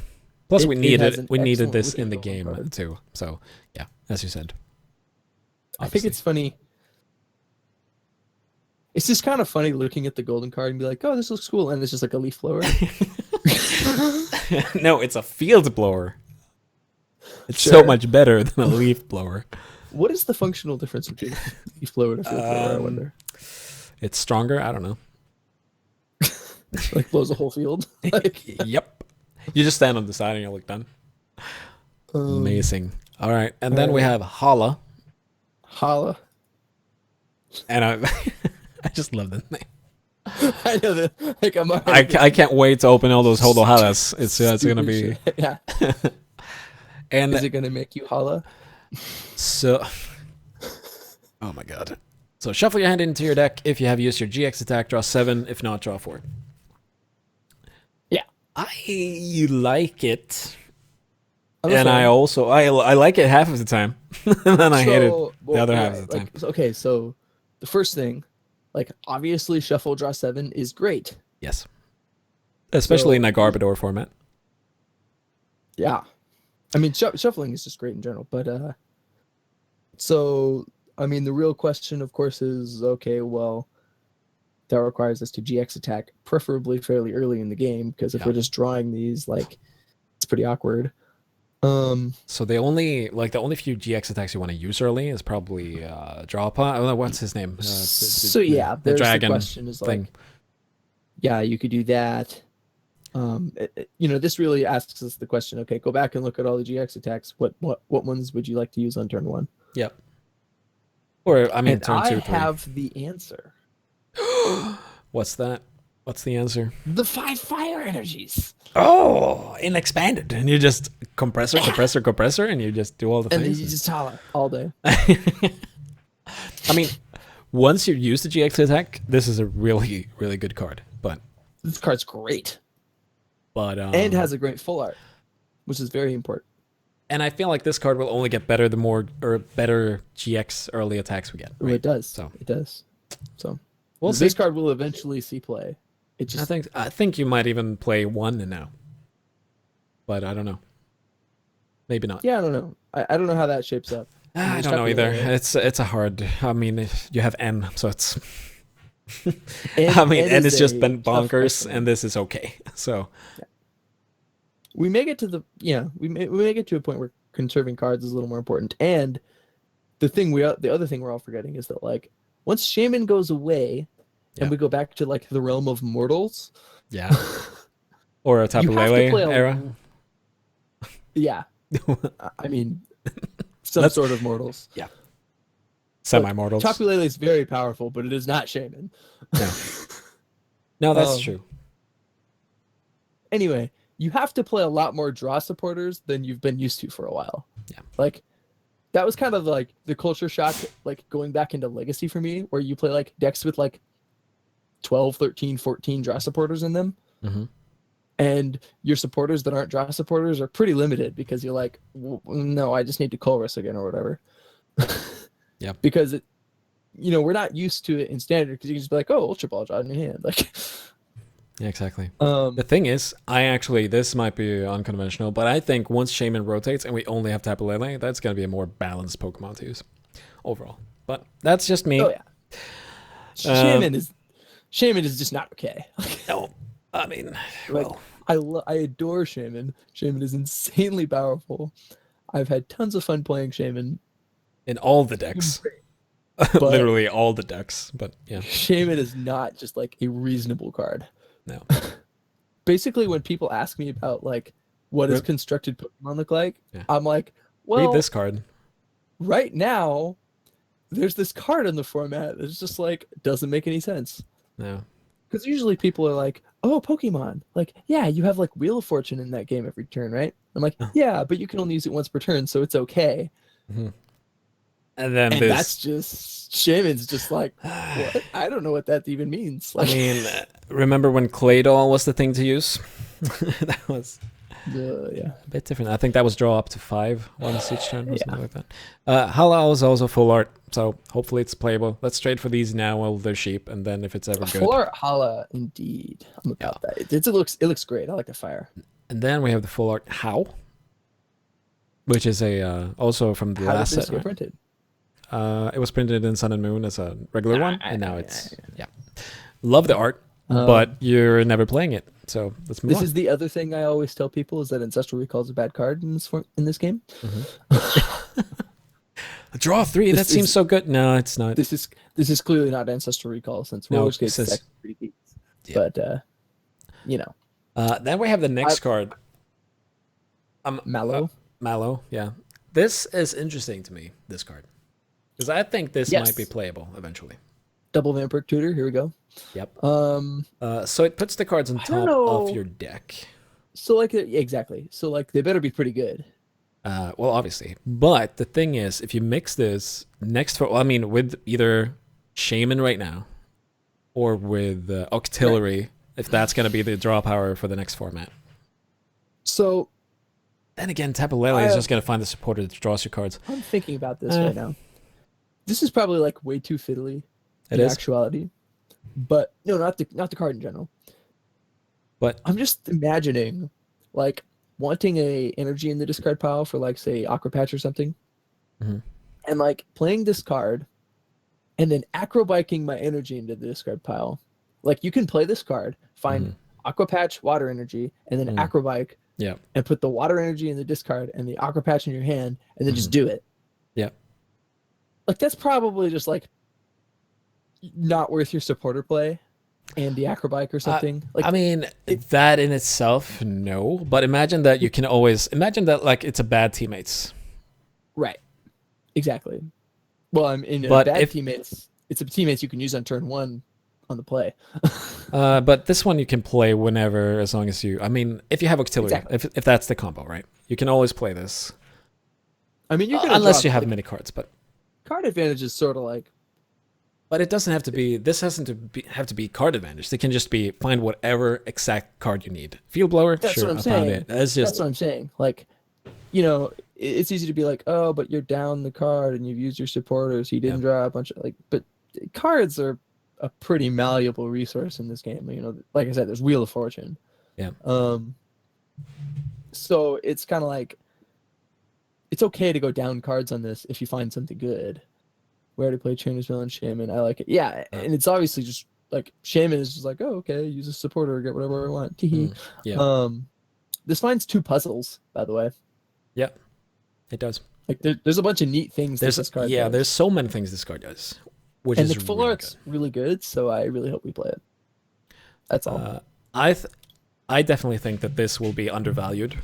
Plus, we has an needed this excellent in the looking game golden card. too. So yeah, as you said. I think it's funny. It's just kind of funny looking at the golden card and be like, "Oh, this looks cool," and it's just like a leaf blower. No, it's a field blower. It's Sure. so much better than a leaf blower. What is the functional difference between a leaf blower and a field blower? I wonder. It's stronger. I don't know. Like blows a whole field. Like, Yep. You just stand on the side and you look done. Amazing. All right, and then we have Hala, holla. and I just love the name. I know that. Like I'm already I can't wait to open all those Holo Halas. It's gonna stupid be shit. Yeah. and Is it gonna make you holla? so. Oh my god. So shuffle your hand into your deck. If you have used your GX attack, draw 7. If not, draw 4. Yeah. I like it. I'm a And fan. I also I like it half of the time, and then I hate it So, the other half yeah, of the time. like, okay, so the first thing, like obviously shuffle draw 7 is great. Yes, especially So- in a Garbodor format. Yeah. I mean shuffling is just great in general, but so I mean the real question of course is okay, well that requires us to GX attack preferably fairly early in the game because if Yeah. we're just drawing these like it's pretty awkward. So the only few GX attacks you want to use early is probably draw upon. Oh, what's his name? So yeah, the there's dragon the question is thing. like, yeah, you could do that. This really asks us the question. Okay, go back and look at all the GX attacks. What ones would you like to use on turn 1? Yep. Or I mean, And turn I 2, 3. have the answer. What's that? What's the answer? The 5 fire energies, Oh, in expanded, and you just compressor, and you just do all the and then things. you just holler all day. I mean, once you use the GX attack, this is a really, really good card. This card's great But and has a great full art, which is very important. and I feel like this card will only get better the more or better GX early attacks we get. Oh, Right? it does. So. It does. So We'll this see. card will eventually see play. It just I think you might even play 1 now, but I don't know. Maybe not. I don't know. I don't know how that shapes up. I Just don't know have to either. look at It's a hard. I mean, you have N, so it's. And- I mean, and N is is just a been tough bonkers, estimate. and this is okay. So We may get to the we may get to a point where conserving cards is a little more important. And the other thing we're all forgetting is that like once Shaman goes away Yeah. and we go back to like the realm of mortals, yeah, or a Tapu you have to Lele play a- era. yeah, I mean some Let's- sort of mortals. Semi-mortals. Tapu Lele is very powerful, but it is not Shaman. No, no, that's Um, true. Anyway, you have to play a lot more draw supporters than you've been used to for a while. Yeah. Like that was kind of like the culture shock, like going back into Legacy for me, where you play like decks with like 12, 13, 14 draw supporters in them. Mhm. And your supporters that aren't draw supporters are pretty limited because you're like, no, I just need to Colress again or whatever. Yeah. Because we're not used to it in standard because you can just be like, oh, Ultra Ball draw in your hand. Like, Yeah, exactly. The thing is, this might be unconventional, but I think once Shaman rotates and we only have Tapu Lele, that's going to be a more balanced Pokemon to use overall. But that's just me. oh yeah. Shaman is just not okay. No, I mean, Like, well, I adore Shaman. Shaman is insanely powerful. I've had tons of fun playing Shaman. in all the decks. Literally all the decks, but yeah. Shaman is not just like a reasonable card. No. Basically, when people ask me about like what does Rip. constructed Pokemon look like, Yeah. I'm like, well, Read this card. right now, there's this card in the format that's just like doesn't make any sense. No. Because usually people are like, oh, Pokemon. Like, yeah, you have like Wheel of Fortune in that game every turn, right? I'm like, yeah, but you can only use it once per turn, so it's okay. Mhm. And then And this. that's just Shaman's just like, what? I don't know what that even means. Like, I mean, remember when Claydol was the thing to use? That was yeah. a bit different. I think that was draw up to 5 once each turn or something like that. Halal is also full art, so hopefully it's playable. Let's trade for these now while they're cheap, and then if it's ever good. Full art Hala, indeed. I'm about that. It looks great. I like the fire. And then we have the full art How, which is a also from the How last did this set. get Right? printed? It was printed in Sun and Moon as a regular one, and now it's Love the art, but you're never playing it. So let's move This on. is the other thing I always tell people is that Ancestral Recall is a bad card in this game. Draw 3. That seems so good. No, it's not. This is clearly not Ancestral Recall since No, roller it skates says- is pretty deep. Yeah. But you know, Then we have the next card. Mallow. Mallow, yeah. This is interesting to me, this card. Because I think this Yes. might be playable eventually. Double Vampiric Tutor. Here we go. Yep. So it puts the cards on don't top know. of your deck. So like exactly. So like they better be pretty good. Well, obviously. But the thing is, if you mix this with either Shaman right now or with Octillery, if that's going to be the draw power for the next format. So Then again, Tapu Lele is just going to find the supporter that draws your cards. I'm thinking about this right now. This is probably like way too fiddly It in is. actuality. But no, not the card in general. But I'm just imagining like wanting a energy in the discard pile for like say Aqua Patch or something. Mhm. And like playing this card and then acrobiking my energy into the discard pile. Like you can play this card, find Aqua Patch, water energy, and then acrobike yeah. and put the water energy in the discard and the Aqua Patch in your hand and then just do it. Yeah. Like that's probably just like not worth your supporter play and the acrobike or something. Like I mean, that in itself, no. But imagine that you can always imagine that like it's a bad teammates. right. Exactly. Well, I'm in But bad if- teammates. It's a teammates you can use on turn 1 on the play. But this one you can play whenever, as long as you. I mean, if you have Octillery, Exactly. if that's the combo, right? You can always play this, I mean, you're gonna unless draw, you have like, many cards. card advantage is sort of like But it doesn't have to be. This have to be card advantage. It can just be find whatever exact card you need. Field blower, that's sure, what I'm I found saying. it. It's just That's what I'm saying. Like, you know, it's easy to be like, oh, but you're down the card and you've used your supporters. He didn't draw a bunch of like, but cards are a pretty malleable resource in this game. You know, like I said, there's Wheel of Fortune. Yeah. So it's kind of like it's okay to go down cards on this if you find something good. We already played Trainer's Villain, Shaman. I like it. Yeah, and it's obviously just like Shaman is just like, oh, okay, use a supporter, get whatever I want. Teehee. yeah, This finds 2 puzzles, by the way. yeah, it does. Like there's a bunch of neat things that this card does. There's so many things this card does, which and is the full really art's really good, so I really hope we play it. That's all. good. I definitely think that this will be undervalued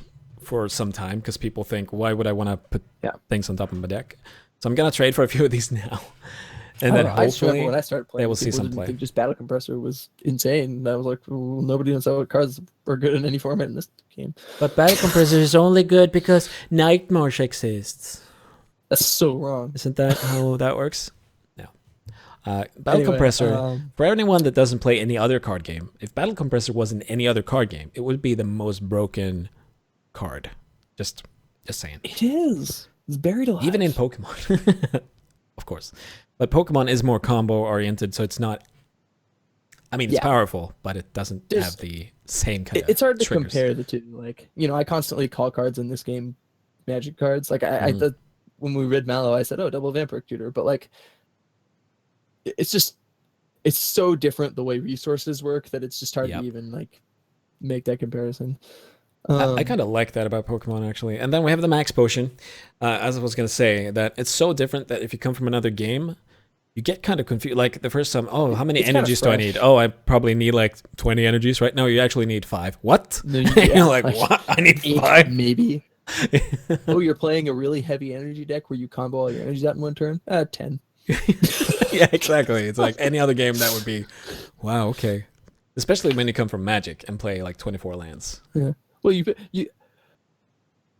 for some time because people think, why would I want to put things on top of my deck? So I'm gonna trade for a few of these now, and then I just remember hopefully when I started playing, they will see people some didn't play. think just Battle Compressor was insane. And I was like, well, nobody knows what cards are good in any format in this game. But Battle Compressor is only good because Nightmarsh exists. That's so wrong. Isn't that how that works? No. Battle Anyway, Compressor, for anyone that doesn't play any other card game, if Battle Compressor was in any other card game, it would be the most broken card. Just saying. It is. It's buried alive. Even in Pokemon. Of course. But Pokemon is more combo oriented, so it's not. I mean, it's powerful, but it doesn't have the same kind of. It's hard to triggers. compare the two. Like, you know, I constantly call cards in this game Magic cards. Like, I thought when we read Mallow, I said, oh, double Vampiric Tutor. But, like, it's just, it's so different the way resources work that it's just hard to even, like, make that comparison. I kind of like that about Pokemon, actually. And then we have the Max Potion. As I was going to say, that it's so different that if you come from another game, you get kind of confused. Like the first time, oh, how many energies do I need? Oh, I probably need like 20 energies. Right now, you actually need 5. What? You're like, what? I need 5? Maybe. Oh, you're playing a really heavy energy deck where you combo all your energies out in one turn? 10. Yeah, exactly. It's like any other game that would be, wow, okay. Especially when you come from Magic and play like 24 lands. Yeah. Well, you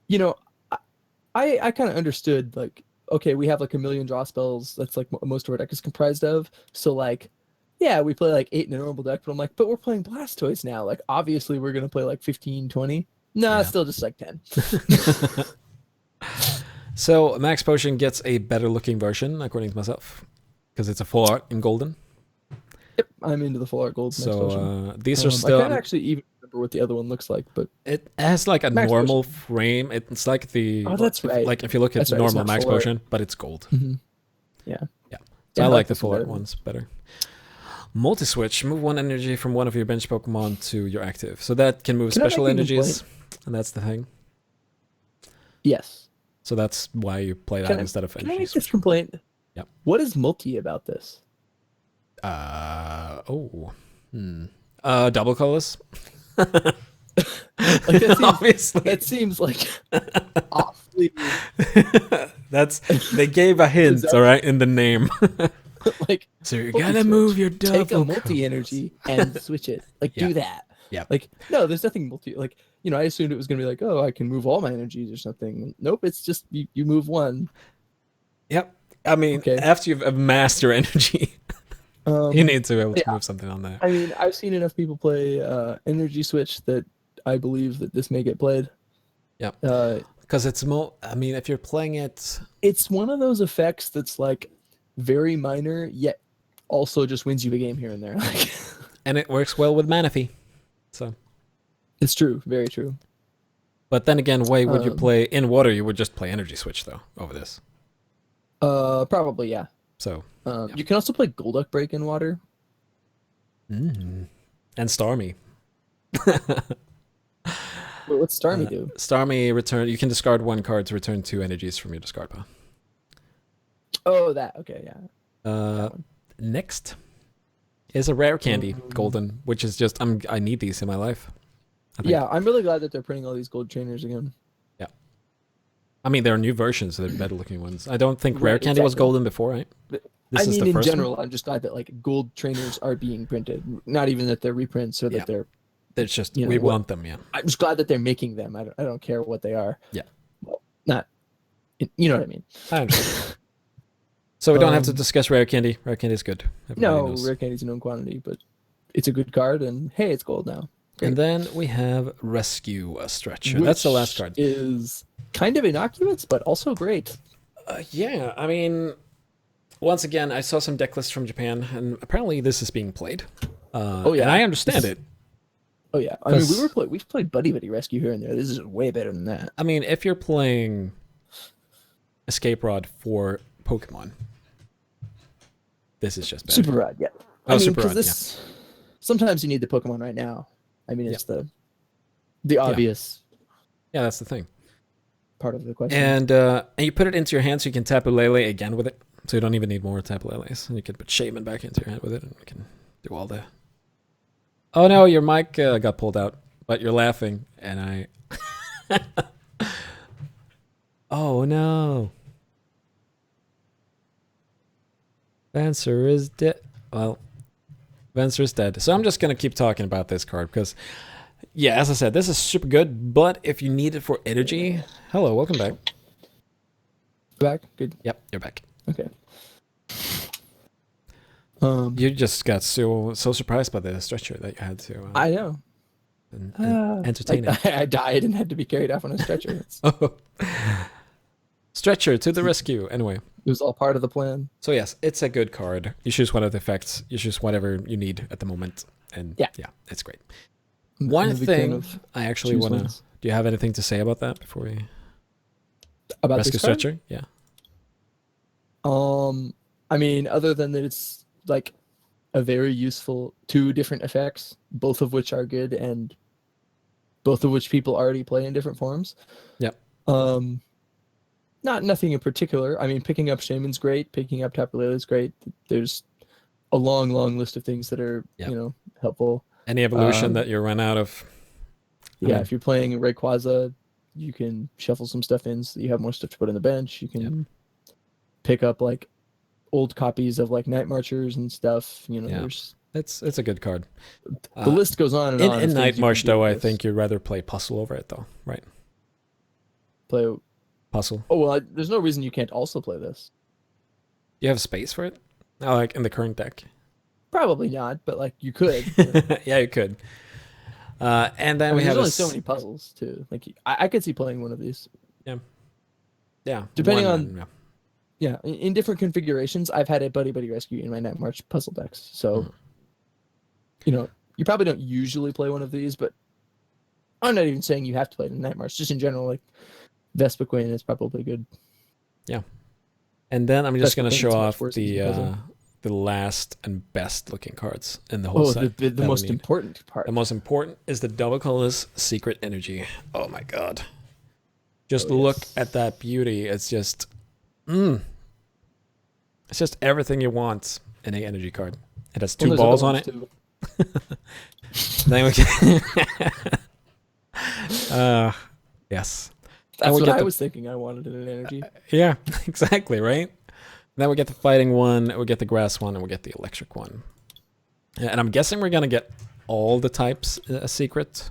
know, I kind of understood like okay, we have like a million draw spells. That's like most of our deck is comprised of. So like, yeah, we play like 8 in a normal deck, but I'm like, but we're playing Blastoise now. Like, obviously we're going to play like 15, 20. No, Yeah. it's still just like 10. So Max Potion gets a better looking version, according to myself, because it's a full art in golden. Yep, I'm into the full art gold. So these are I still. can't actually even remember what the other one looks like, but It has like a Max normal frame. It's like the. Oh, that's right. Like if you look at That's right, it's normal not Max full art. Potion, but it's gold. Mhm. Yeah. Yeah. So Yeah, I like the this full one art better. ones better. Multi-switch. Move 1 energy from one of your bench Pokemon to your active. So that can move Can I special make a energies. And that's the thing. Yes. So that's why you play that Can I- instead of Can I energy make switch. this complaint? Yep. What is multi about this? Double colors. Like, that seems, Obviously. that seems like awfully They gave a hint, Is that- all right, in the name. like So you're multi gonna switch. move your double take a multi energy and switch it. Like Yeah. do that. Yeah. Like no, there's nothing multi. Like I assumed it was gonna be like, oh, I can move all my energies or something. Nope, it's just you move one. Yep. I mean, Okay. after you've amassed your energy, you need to be able to yeah. move something on there. I mean, I've seen enough people play energy switch that I believe that this may get played. Yep. Uh, Because it's more. I mean, if you're playing it, it's one of those effects that's like very minor, yet also just wins you a game here and there. Like, and it works well with Manaphy. So, it's true, very true. but then again, why would you Um, play in water? You would just play energy switch though over this. Probably yeah. So, You can also play Golduck Break in water. and Starmie. Wait, what's Starmie do? Starmie return. You can discard 1 card to return 2 energies from your discard pile. Oh, that. Okay, yeah. That one. Next is a rare candy, golden, which is just I need these in my life. I think. Yeah, I'm really glad that they're printing all these gold trainers again. Yeah. I mean, there are new versions, so they're better looking ones. I don't think rare Right, candy was exactly. golden before, right? But, This I is mean, the in first one? general, I'm just glad that like gold trainers are being printed. Not even that they're reprints or that Yeah. they're. It's just You know, we what- want them, yeah. I'm just glad that they're making them. I don't care what they are. Yeah. Well, not. You know what I mean? I understand. So we don't have to Um, discuss rare candy. Rare candy is good. Everybody No, knows. rare candy's a known quantity, but it's a good card, and hey, it's gold now. And then we have Rescue a Stretcher. That's the last Which card. Is kind of innocuous, but also great. Yeah, I mean, once again, I saw some deck lists from Japan, and apparently this is being played. Oh, yeah. And I understand it. Oh yeah, I mean, 'Cause- we've played Buddy Buddy Rescue here and there. This is way better than that. I mean, if you're playing Escape Rod for Pokemon, this is just better. Super Rod, yeah. Oh, I mean, Super 'cause Rod, sometimes you need the Pokemon right now. I mean, it's the obvious Yeah, that's the thing. part of the question. And you put it into your hand so you can Tapu Lele again with it. So you don't even need more Tapu Leles. And you can put Shaman back into your hand with it, and you can do all the... Oh no, your mic got pulled out, but you're laughing, and I... Oh no. Venser is dead. Well, Venser is dead. So I'm just going to keep talking about this card, because... Yeah, as I said, this is super good, but if you need it for energy... Hello, welcome back. Back, good. Yep, you're back. Okay. You just got so surprised by the stretcher that you had to I know. entertain it. I died and had to be carried off on a stretcher. Oh. Stretcher to the rescue. Anyway, It was all part of the plan. so yes, it's a good card. You choose one of the effects. You choose whatever you need at the moment, and yeah, it's great. One I'm a big fan thing of I actually choose want to. ones. Do you have anything to say about that before we About rescue this card? stretcher? Yeah. I mean, other than that, it's like a very useful 2 different effects, both of which are good and both of which people already play in different forms. Yep. Nothing in particular. I mean, picking up Shaman's great. Picking up Tapu Lele is great. There's a long list of things that are Yep. helpful. Any evolution that you run out of? Yeah, mean- if you're playing Rayquaza, you can shuffle some stuff in so that you have more stuff to put on the bench. You can pick up like old copies of like Night Marchers and stuff. Yeah. There's It's a good card. the list goes on and on. of In things Night you can March, do though, with I this. think you'd rather play Puzzle over it, though, right? Play puzzle. Oh well, there's no reason you can't also play this. You have space for it? Oh, like in the current deck. Probably not, but like you could. Yeah, you could. And then I we mean, have there's only so many puzzles too. Like I could see playing one of these. Yeah. Depending one, on yeah, in different configurations. I've had a Buddy Buddy Rescue in my Night March puzzle decks, so you know you probably don't usually play one of these, but I'm not even saying you have to play it in Night March. Just in general, like Vespa Queen is probably good. Yeah. And then I'm just Vespa going to Queen's show much off worse as a puzzle. the last and best looking cards in the whole Oh, set. the that we most need. important part. The most important is the double colorless Secret Energy. Oh my god. Just Oh, look yes. at that beauty. It's just it's just everything you want in an energy card. It has two Well, there's balls other on it. ones, too. Then we can yes. That's we what get I the- was thinking. I wanted in an energy. Yeah, exactly, right? Then we get the fighting one, we get the grass one, and we get the electric one. And I'm guessing we're gonna get all the types a secret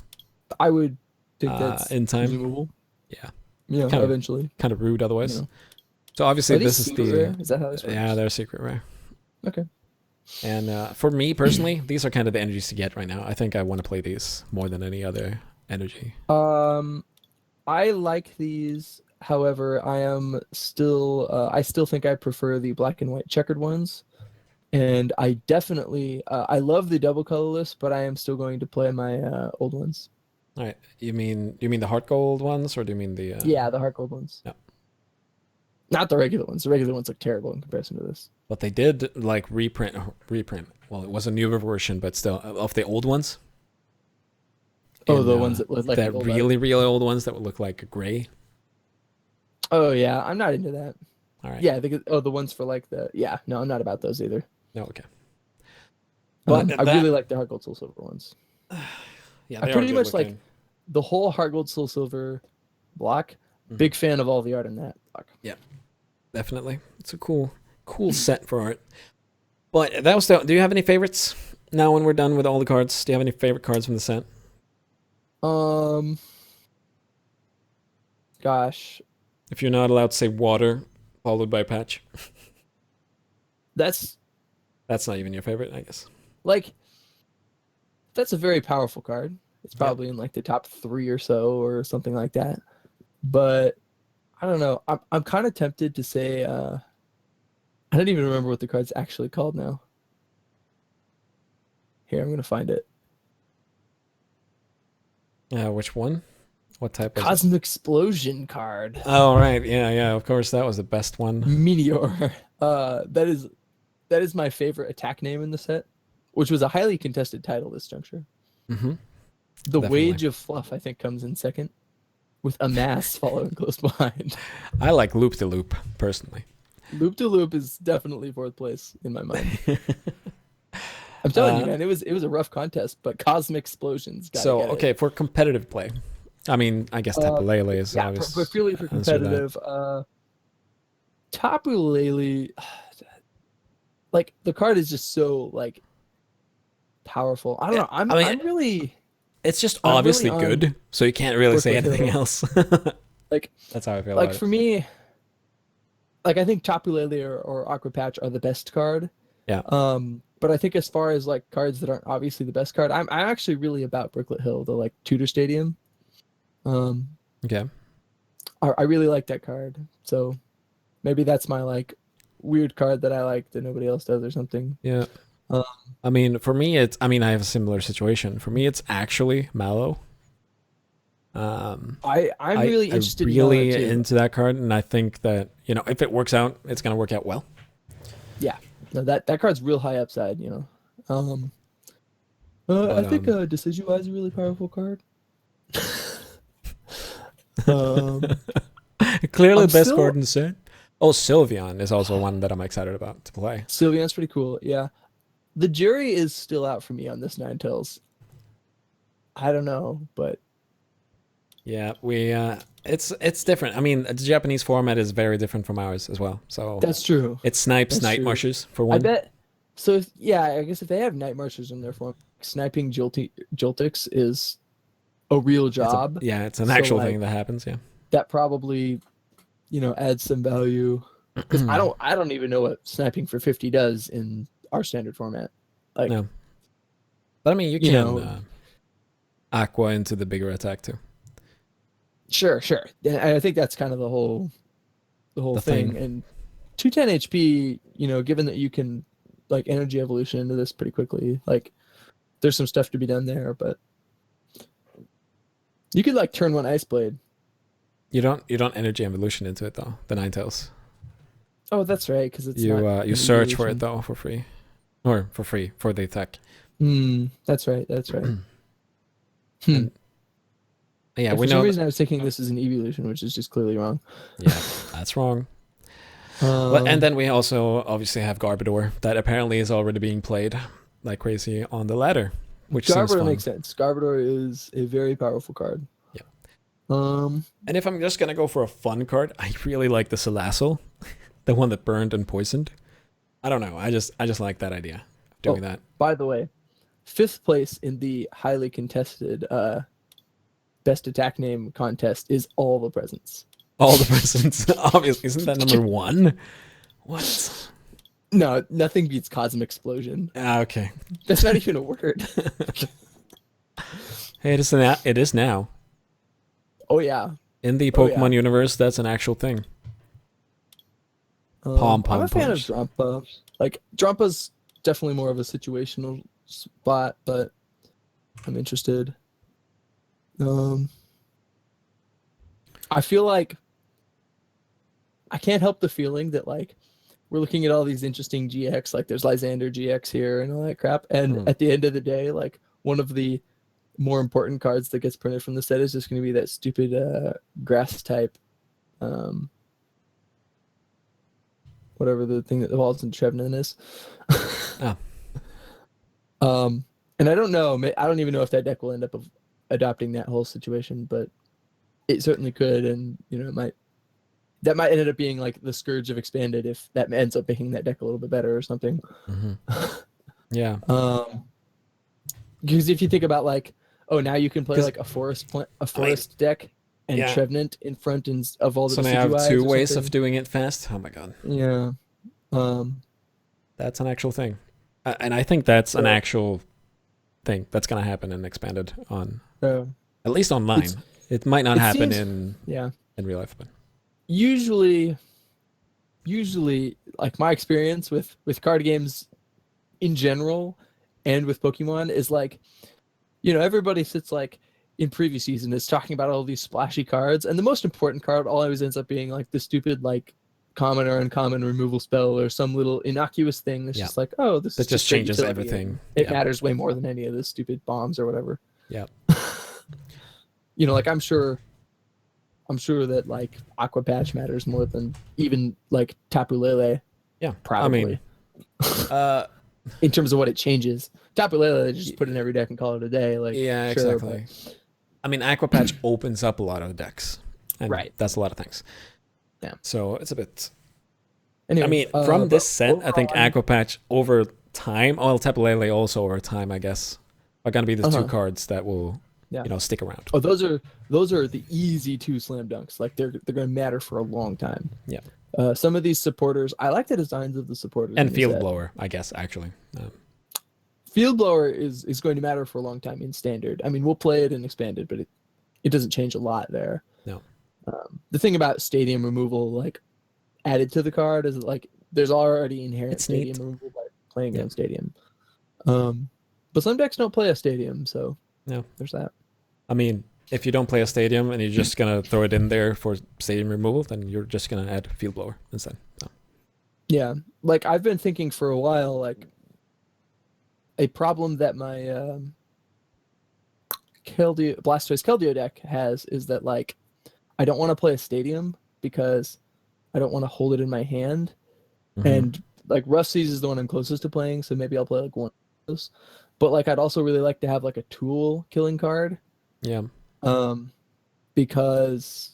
I would think that's in time. presumable. Yeah. Yeah, Kind of- eventually. Kind of rude otherwise. Yeah. So obviously Are this these is super the rare? Is that how this works? yeah, they're secret rare. Okay. And for me personally, these are kind of the energies to get right now. I think I want to play these more than any other energy. I like these. However, I still think I prefer the black and white checkered ones. And I definitely, I love the double colorless, but I am still going to play my old ones. All right, you mean the heart gold ones, or do you mean the? Yeah, the heart gold ones. Yeah. Not the regular ones. The regular ones look terrible in comparison to this. But they did like reprint. Well, it was a newer version, but still of the old ones. Oh, In, the ones that look like the old really old ones that would look like gray. Oh yeah, I'm not into that. All right. Yeah, the ones for like no, I'm not about those either. No. Okay. But I that- really like the heart gold soul silver ones. Yeah, I they are pretty good much like looking. the whole heart gold soul silver block. Mhm. Big fan of all the art in that block. Definitely. It's a cool set for art. But that was do you have any favorites? Now when we're done with all the cards, do you have any favorite cards from the set? Gosh, If you're not allowed to say water followed by patch, that's that's not even your favorite, I guess. like that's a very powerful card. It's Yeah. probably in like the top 3 or so or something like that. But I don't know. I'm kind of tempted to say I don't even remember what the card's actually called now. Here, I'm gonna find it. Which one? What type was it? Cosmic Explosion card. Oh right, yeah, of course that was the best one. Meteor. That is my favorite attack name in the set, which was a highly contested title this juncture. Mm-hmm. The Definitely. Wage of Fluff, I think, comes in second, with Amass following close behind. I like Loop de Loop personally. Loop to Loop is definitely fourth place in my mind. I'm telling you, man, it was a rough contest, but Cosmic Explosions. Gotta So get it. okay, for competitive play, I mean, I guess Tapu Lele is yeah, obvious. but purely for answer to that. competitive, Tapu Lele, like the card is just so like powerful. I don't know. I'm really It's just I'm obviously really on good, so you can't really say Brooklyn anything Hill. else. like That's how I feel like about for me, like I think Tapu Lele or Aqua Patch are the best card. Yeah. But I think as far as like cards that aren't obviously the best card, I'm actually really about Brooklet Hill, the like Tudor Stadium. it. Okay. I really like that card. So maybe that's my like weird card that I like that nobody else does or something. Yeah. Um, I mean, for me, I have a similar situation. For me, it's actually Mallow. I'm really interested really in Mallow, too. into that card, and I think that if it works out, it's gonna work out well. No, that card's real high upside, I think Decidueye is a really powerful card. Clearly, I'm the best still- card in the set. Oh, Sylveon is also one that I'm excited about to play. Sylveon's pretty cool, yeah. The jury is still out for me on this Ninetales. I don't know, but Yeah, we it's different. I mean, the Japanese format is very different from ours as well. So that's true. it snipes that's Night true. Marshes for I one. bet. So I guess if they have Night Marchers in their form, sniping Joltix is a real job. It's an So, actual like, thing that happens. Yeah. That probably add some value. Because I don't even know what sniping for 50 does in our standard format. Like, No. But I mean, you can aqua into the bigger attack too. sure. And I think that's kind of the whole thing. And 210 HP, given that you can like energy evolution into this pretty quickly, like there's some stuff to be done there, but you could like turn one Ice Blade. You don't energy evolution into it though, the Ninetales. Oh, that's right, because it's you search for it though for free. Or for free for the attack. That's right. Yeah, for some reason I was thinking this is an evolution, which is just clearly wrong. Yeah, that's wrong. And then we also obviously have Garbodor that apparently is already being played like crazy on the ladder, which seems fun. Makes sense. Garbodor is a very powerful card. Yeah. And if I'm just gonna go for a fun card, I really like the Salazzle, the one that burned and poisoned. I don't know. I just like that idea of doing that. By the way, 5th place in the highly contested best attack name contest is All the Presents. All the Presents, obviously. Isn't that number 1? What? No, nothing beats Cosmic Explosion. Okay. That's not even a word. Hey, it is now. Oh, yeah. In the Pokemon universe, that's an actual thing. I'm a fan of Drampa. Like, Drampa's definitely more of a situational spot, but I'm interested. I feel like I can't help the feeling that like we're looking at all these interesting GX, like there's Lysander GX here and all that crap, and at the end of the day, like one of the more important cards that gets printed from the set is just going to be that stupid grass type, whatever the thing that evolves in Trevenant is. And I don't know. I don't even know if that deck will end up adopting that whole situation, but it certainly could, and that might end up being like the Scourge of Expanded if that ends up making that deck a little bit better or something. Yeah. Because if you think about like, now you can play like a forest deck and Trevenant in front of all the. So now I have 2 ways of doing it fast. Oh my god. Yeah. That's an actual thing, and I think that's an actual thing that's gonna happen in Expanded on at least online. It might not happen in real life, but usually like my experience with card games in general and with Pokemon is like, everybody sits like in previous season is talking about all these splashy cards, and the most important card always ends up being like the stupid like common or uncommon removal spell or some little innocuous thing that's just like, this that just changes everything. It matters way more than any of the stupid bombs or whatever. Yeah. Like I'm sure that like Aqua Patch matters more than even like Tapu Lele. Yeah, probably. I mean, in terms of what it changes, Tapu Lele they just put in every deck and call it a day. Like, yeah, exactly. But... I mean, Aqua Patch opens up a lot of decks, and that's a lot of things. Yeah. So it's a bit. Anyway, I mean, from this set, I think Aqua Patch over time, Tapu Lele also over time, I guess, are gonna be the 2 cards that will. Stick around. Oh, those are the easy 2 slam dunks. Like they're going to matter for a long time. Yeah. Some of these supporters, I like the designs of the supporters. And Field Blower, I guess, actually. Field Blower is going to matter for a long time in Standard. I mean, we'll play it in Expanded, but it doesn't change a lot there. No. The thing about Stadium removal, like added to the card, is like there's already inherent Stadium removal by playing on Stadium. But some decks don't play a Stadium, so there's that. I mean, if you don't play a Stadium and you're just gonna throw it in there for Stadium removal, then you're just gonna add Field Blower instead. So. Yeah, like I've been thinking for a while, like a problem that my Blastoise Keldeo deck has is that like I don't want to play a Stadium because I don't want to hold it in my hand, and like Rough Seas is the one I'm closest to playing, so maybe I'll play like one of those. But like I'd also really like to have like a tool killing card. Yeah. Because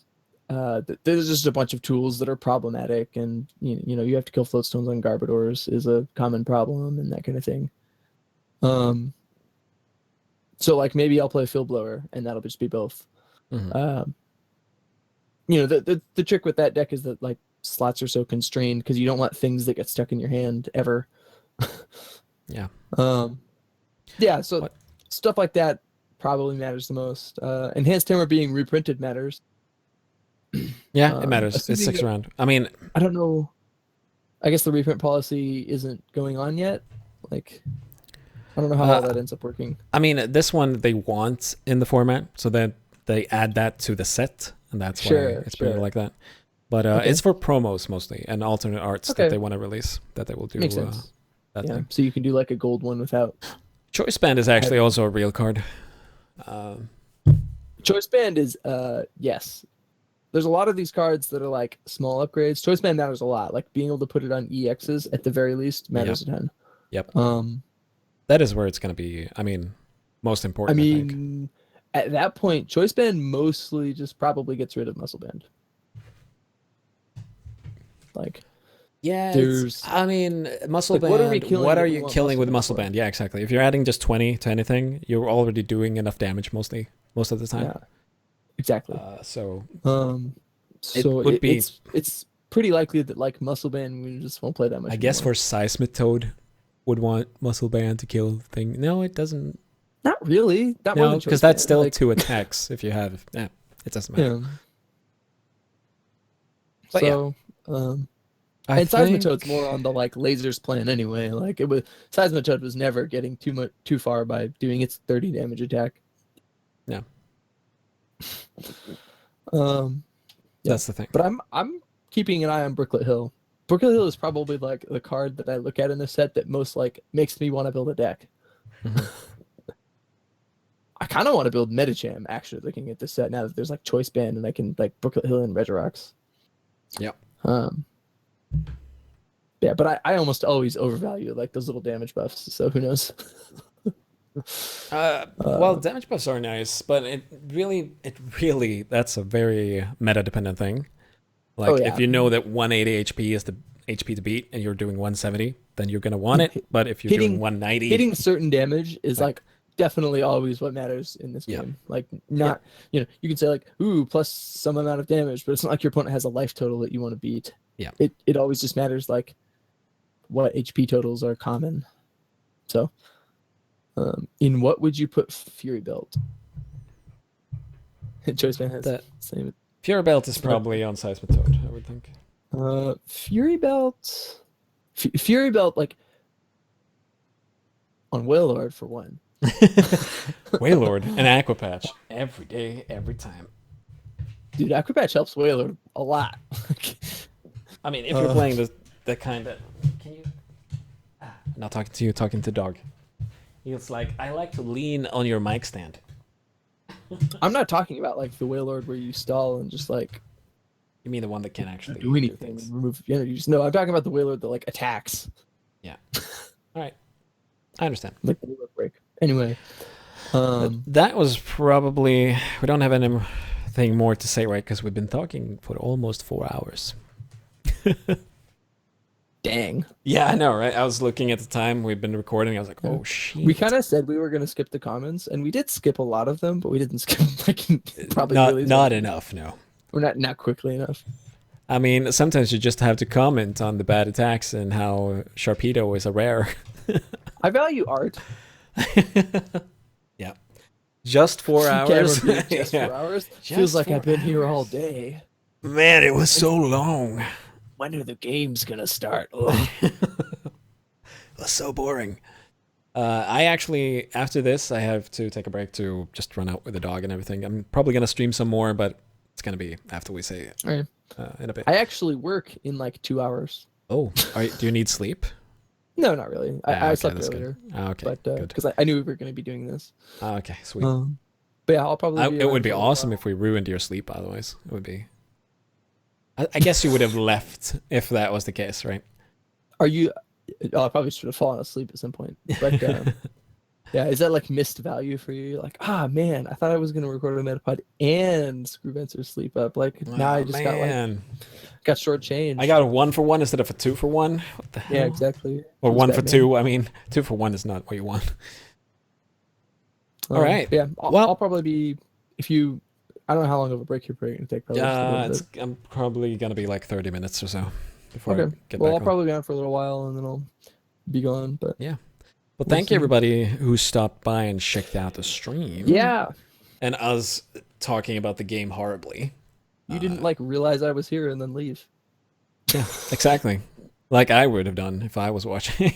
there's just a bunch of tools that are problematic, and you have to kill floatstones on Garbodors is a common problem and that kind of thing. So like maybe I'll play Field Blower and that'll just be both. The trick with that deck is that like slots are so constrained because you don't want things that get stuck in your hand ever. Yeah. Yeah. So What? stuff like that probably matters the most. Enhanced Hammer being reprinted matters. Yeah, it matters. It Assuming sticks that- around. I mean, I don't know. I guess the reprint policy isn't going on yet. Like, I don't know how all that ends up working. I mean, this one they want in the format, so that they add that to the set, and that's why it's better like that. But it's for promos mostly and alternate arts that they want to release that they will do. Makes sense. That thing. So you can do like a gold one without. Choice Band is actually also a real card. Choice Band is yes. There's a lot of these cards that are like small upgrades. Choice Band matters a lot. Like being able to put it on EXs at the very least matters a ton. Yep. That is where it's going to be. I mean, most important. I mean, at that point, Choice Band mostly just probably gets rid of Muscle Band. Like, yeah. There's. I mean, Muscle Like, Band. what are we killing What are you killing with Muscle Band? Yeah, exactly. If you're adding just 20 to anything, you're already doing enough damage most of the time. Yeah. Exactly. So it's pretty likely that like Muscle Band we just won't play that much. I guess anymore. for Seismitoad would want Muscle Band to kill thing. No, it doesn't. Not really. Not more No, than because Choice that's Band. still Like, 2 attacks if you have. Yeah, it doesn't matter. yeah. But So, I and think Seismitoad's more on the like lasers plan anyway. Like it was Seismitoad was never getting too far by doing its 30 damage attack. Yeah. That's the thing. But I'm keeping an eye on Brooklet Hill. Brooklet Hill is probably like the card that I look at in the set that most like makes me want to build a deck. Mhm. I kind of want to build Metacham actually looking at this set now that there's like Choice Band and I can like Brooklet Hill and Regirox. Yep. Yeah, but I almost always overvalue like those little damage buffs. So who knows? Well, damage buffs are nice, but it really that's a very meta dependent thing. Like if you know that 180 HP is the HP to beat and you're doing 170, then you're gonna want it. But if you're doing 190, hitting certain damage is like definitely always what matters in this game. Like not you can say like ooh plus some amount of damage, but it's not like your opponent has a life total that you want to beat. Yeah. It always just matters like what HP totals are common. So in what would you put Fury Belt? Choice Band has that same. Fury Belt is probably on Seismitoad, I would think. Fury Belt, Fury Belt like on Wailord for one. Wailord and Aqua Patch every day, every time. Dude, Aqua Patch helps Wailord a lot. I mean, if you're playing the kind that can you? I'm not talking to you, talking to dog. It's like I like to lean on your mic stand. I'm not talking about like the Wailord where you stall and just like You mean the one that can actually do anything, remove energies. No, I'm talking about the Wailord that like attacks. Yeah. All right. I understand. Like the Wailord break. Anyway, that was probably. We don't have anything more to say, right? Because we've been talking for almost 4 hours. dang. Yeah, I know, right? I was looking at the time we've been recording. I was like, oh shit. We kind of said we were going to skip the comments, and we did skip a lot of them, but we didn't skip like probably not enough. No, we're not quickly enough. I mean, sometimes you just have to comment on the bad attacks and how Sharpedo is a rare. I value art. Yeah, just 4 hours. Just 4 hours. Feels like I've been here all day. Man, it was so long. When are the games gonna start? It was so boring. I actually, after this, I have to take a break to just run out with the dog and everything. I'm probably gonna stream some more, but it's gonna be after we say it in a bit. I actually work in like 2 hours. Oh, do you need sleep? No, not really. I slept earlier. Okay, but because I knew we were going to be doing this. Okay, sweet. But yeah, I'll probably. It would be awesome if we ruined your sleep. Otherwise, it would be. I guess you would have left if that was the case, right? Are you? I probably should have fallen asleep at some point. But yeah, is that like missed value for you? You're like, man, I thought I was going to record a Metapod and WanderingVenser sleep up. Like now I just got shortchanged. I got a 1-for-1 instead of a 2-for-1. What the hell? Yeah, exactly. Or 1-for-2. I mean, 2-for-1 is not what you want. All right. Yeah. I'll probably be if you I don't know how long of a break you're going to take. Probably just a little bit. I'm probably gonna be like 30 minutes or so before I get Well, back I'll on. probably be on for a little while and then I'll be gone. But Yeah. Well, thank you everybody who stopped by and checked out the stream. yeah, And us talking about the game horribly. you didn't like realize I was here and then leave. Yeah, exactly. Like I would have done if I was watching.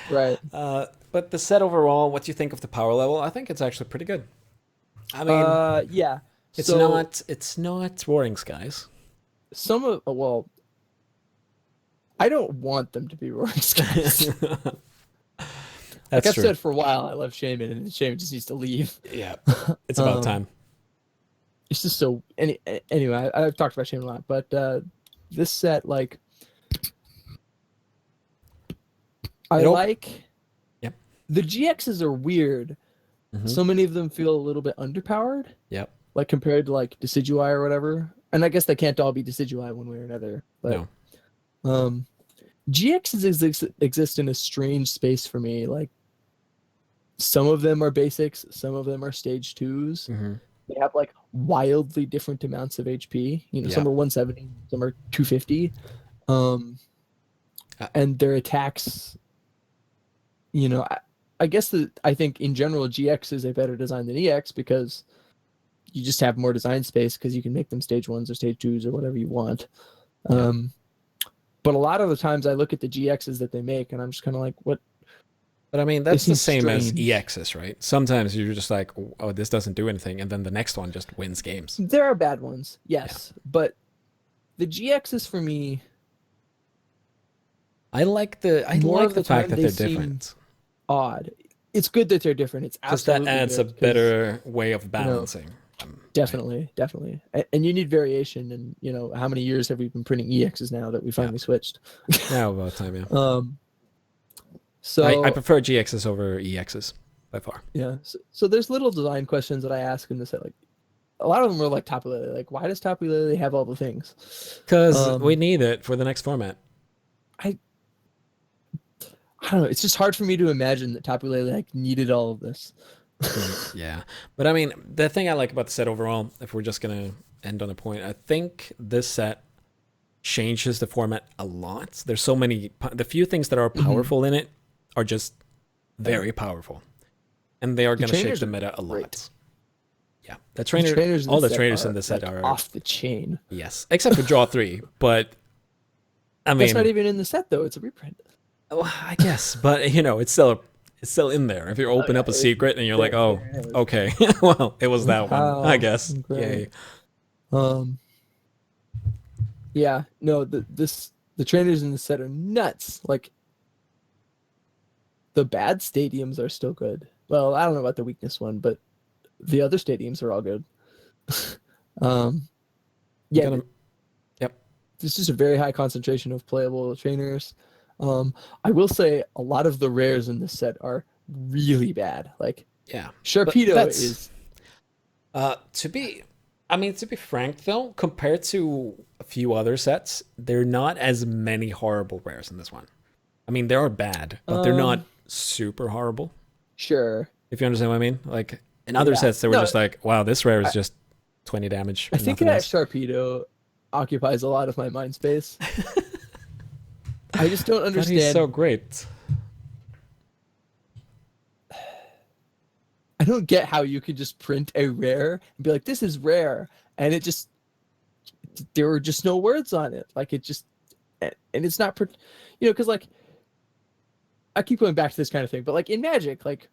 Right. But the set overall, what do you think of the power level? I think it's actually pretty good. I mean, yeah. it's not Roaring Skies. I don't want them to be Roaring Skies. That's I've true. said for a while, I love Shaman, and Shaman just needs to leave. Yeah, it's about time. It's just so. Anyway, I've talked about Shaman a lot, but this set, like, Yep. The GXs are weird. Mm-hmm. So many of them feel a little bit underpowered. Yep. Like compared to like Decidueye or whatever. And I guess they can't all be Decidueye one way or another. But No. GXs exist in a strange space for me. Like some of them are basics, some of them are stage 2s. Mm-hmm. They have like wildly different amounts of HP. You know, some are 170, some are 250. And their attacks, you know, I guess I think in general GX is a better design than EX because you just have more design space because you can make them stage 1s or stage 2s or whatever you want. But a lot of the times I look at the GXs that they make and I'm just kind of like, what? But I mean, that's the same strange. as EXs, right? Sometimes you're just like, oh, this doesn't do anything, and then the next one just wins games. There are bad ones, yes. Yeah. But the GXs for me... I like the fact that they're different. Odd. It's good that they're different. It's absolutely that adds a better way of balancing. Definitely. And you need variation. And you know, how many years have we been printing EXs now that we finally switched? Now about time, yeah. So I prefer GXs over EXs by far. Yeah. So there's little design questions that I ask in this set. Like a lot of them are like Tapu Lele. Like, why does Tapu Lele have all the things? Because we need it for the next format. I don't know. It's just hard for me to imagine that Tapu Lele like needed all of this. Yeah, but I mean, the thing I like about the set overall, if we're just gonna end on a point, I think this set changes the format a lot. There's so many. The few things that are powerful in it are just very powerful, and they are gonna shape the meta a lot. Great. Yeah, all the trainers in the set are off the chain. Yes, except for Draw 3, but I mean, that's not even in the set though. It's a reprint. Oh, I guess, but you know, it's still in there. If you open up a secret and you're like, oh, okay, well, it was that one, I guess. Great. Yay. Yeah, no, the trainers in the set are nuts. Like, the bad stadiums are still good. Well, I don't know about the weakness one, but the other stadiums are all good. Yeah. Yep. There's just a very high concentration of playable trainers. I will say a lot of the rares in this set are really bad. Like, Sharpedo is. To be frank though, compared to a few other sets, there are not as many horrible rares in this one. I mean, they are bad, but they're not super horrible. Sure. If you understand what I mean, like in other sets, they were just like, wow, this rare is just 20 damage. I think that Sharpedo occupies a lot of my mind space. I just don't understand. But he's so great. I don't get how you could just print a rare and be like, this is rare. And there were just no words on it. Like it just, and it's not, because like, I keep going back to this kind of thing, but like in Magic, like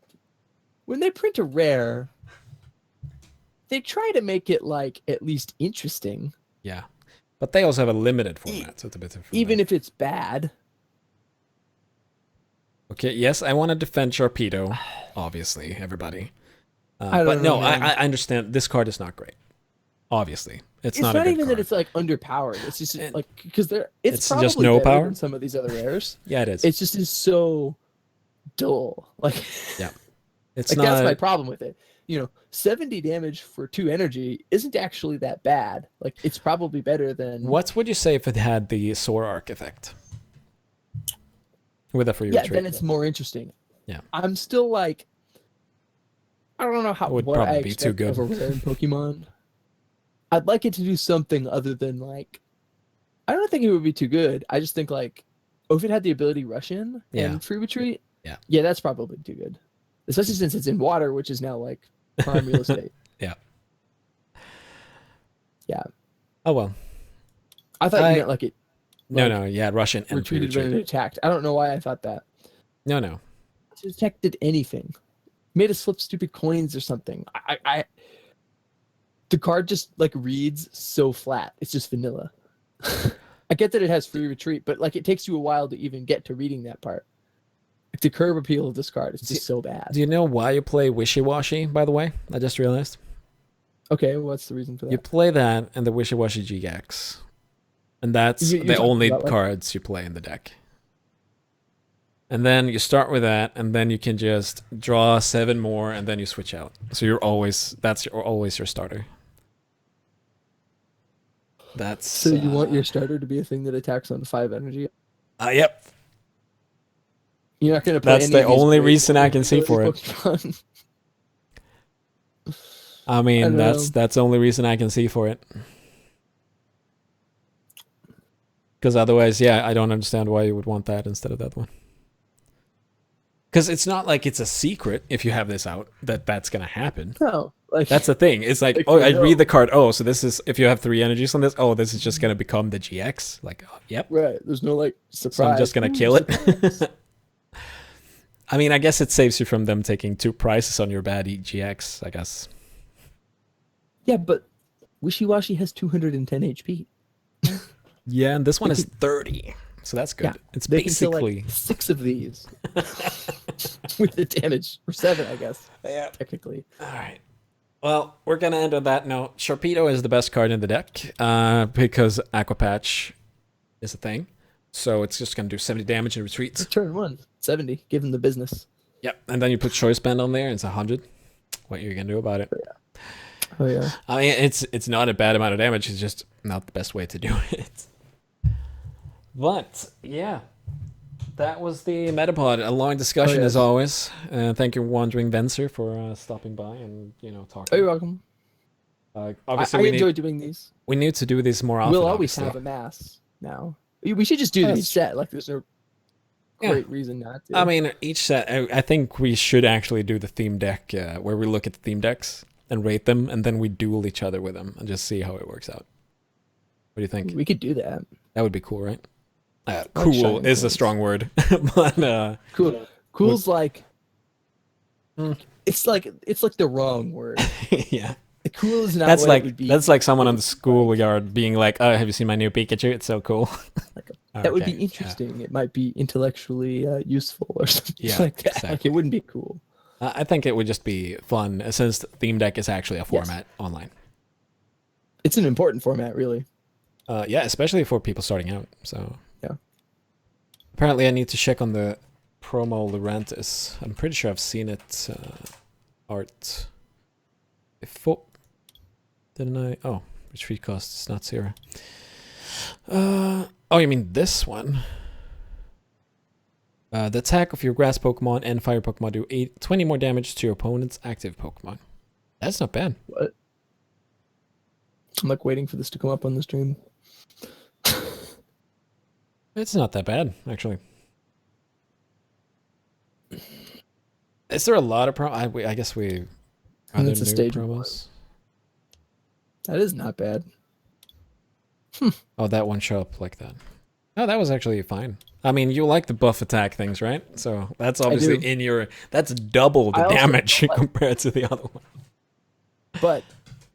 when they print a rare, they try to make it like at least interesting. Yeah. But they also have a limited format, so it's a bit different. Even if it's bad. Okay, yes, I want to defend Sharpedo, obviously, everybody. I understand this card is not great. Obviously, it's not a good even card. that it's like underpowered. It's just like because it's probably just no better power than some of these other rares. Yeah, it is. It's just is so dull. Like it's like not. That's my problem with it. 70 damage for 2 energy isn't actually that bad. Like it's probably better than. What would you say if it had the Soar Arc effect? With a free retreat. Then it's more interesting. Yeah. I'm still like, I don't know would what probably I be expect too good. of a rare in Pokemon. I'd like it to do something other than like. I don't think it would be too good. I just think like, oh, if it had the ability rush in Yeah. and free retreat, Yeah. yeah, that's probably too good. Especially since it's in water, which is now like prime real estate. Yeah. Yeah. Oh well. I thought you meant like it. No, yeah, Russian and free Retreated when retreat. it attacked. I don't know why I thought that. No. It detected anything. Made us flip stupid coins or something. The card just like reads so flat. It's just vanilla. I get that it has free retreat, but like it takes you a while to even get to reading that part. Like, the curve appeal of this card is just so bad. Do you know why you play Wishy-Washy, by the way? I just realized. Okay, what's the reason for that? You play that and the Wishy-Washy GX. And that's You're the talking only about, like- cards you play in the deck. And then you start with that, and then you can just draw 7 more, and then you switch out. So you're always always your starter. That's So you want your starter to be a thing that attacks on 5 energy? yep. You're not going to play That's any the of these only great reason I can see ability for it. Pokemon. I mean, don't that's the only reason I can see for it. Because otherwise, yeah, I don't understand why you would want that instead of that one. Because it's not like it's a secret if you have this out that that's gonna happen. No, like That's the thing. It's like, Like, oh, you I know. read the card. Oh, so this is if you have 3 energies on this. Oh, this is just gonna become the GX. Like, oh, yep. right. There's no like surprise. So I'm just gonna Ooh, kill it. surprise. I mean, I guess it saves you from them taking 2 prices on your bad GX. I guess. Yeah, but Wishy-Washy has 210 HP. Yeah, and this one They is can- 30, so that's good. Yeah, It's They can kill basically like 6 of these with the damage, or 7, I guess. yeah. Technically. All right. Well, we're gonna end on that note. Sharpedo is the best card in the deck because Aqua Patch is a thing. So it's just gonna do 70 damage and retreats. Turn 1, 70. Give him the business. Yep. And then you put Choice Band on there, and it's 100. What are you gonna do about it? Oh yeah. I mean, it's not a bad amount of damage. It's just not the best way to do it. But yeah, that was the Metapod. A long discussion yes. as always. Thank you, WanderingVenser, for stopping by and talking. Oh, you're welcome. Obviously, I we enjoy need doing these. to do this more often. We'll always obviously. have a mass now. We should just do Oh, these set. Like, there's no great reason not to. I mean, each set. I think we should actually do the theme deck where we look at the theme decks and rate them, and then we duel each other with them and just see how it works out. What do you think? We could do that. That would be cool, right? Like Cool Shining is a Force. strong word, but Cool. Cool's like. It's like the wrong word. yeah, Cool is not. that's what like it would be. that's like someone on the schoolyard being like, "Oh, have you seen my new Pikachu? It's so cool." That would Okay, be yeah. interesting. It might be intellectually useful or something Yeah, like that. Like, exactly. it wouldn't be cool. I think it would just be fun since the theme deck is actually a format online. It's an important format, really. Yeah, especially for people starting out. So Yeah. Apparently, I need to check on the promo Lurantis. I'm pretty sure I've seen it art before. Didn't I? Oh, retreat cost is not 0. Oh, you mean this one? The attack of your grass Pokemon and fire Pokemon do 20 more damage to your opponent's active Pokemon. That's not bad. What? I'm like waiting for this to come up on the stream. It's not that bad, actually. Is there a lot of I guess we... Are And there it's a new stage promos? That is not bad. Oh, that one show up like that. Oh, that was actually fine. I mean, you like the buff attack things, right? So that's obviously do. in your... That's double the I also damage like- compared to the other one. But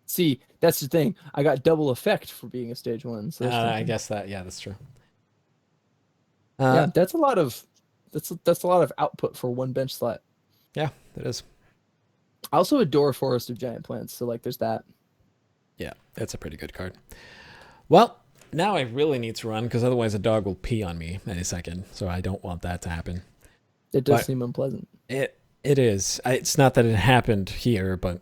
see, that's the thing. I got double effect for being a stage 1. So there's I something. guess that, yeah, that's true. Yeah, that's a lot of output for one bench slot. Yeah, it is. I also adore Forest of Giant Plants, so like there's that. Yeah, that's a pretty good card. Well, now I really need to run because otherwise a dog will pee on me any second. So I don't want that to happen. It does But- seem unpleasant. It is. It's not that it happened here, but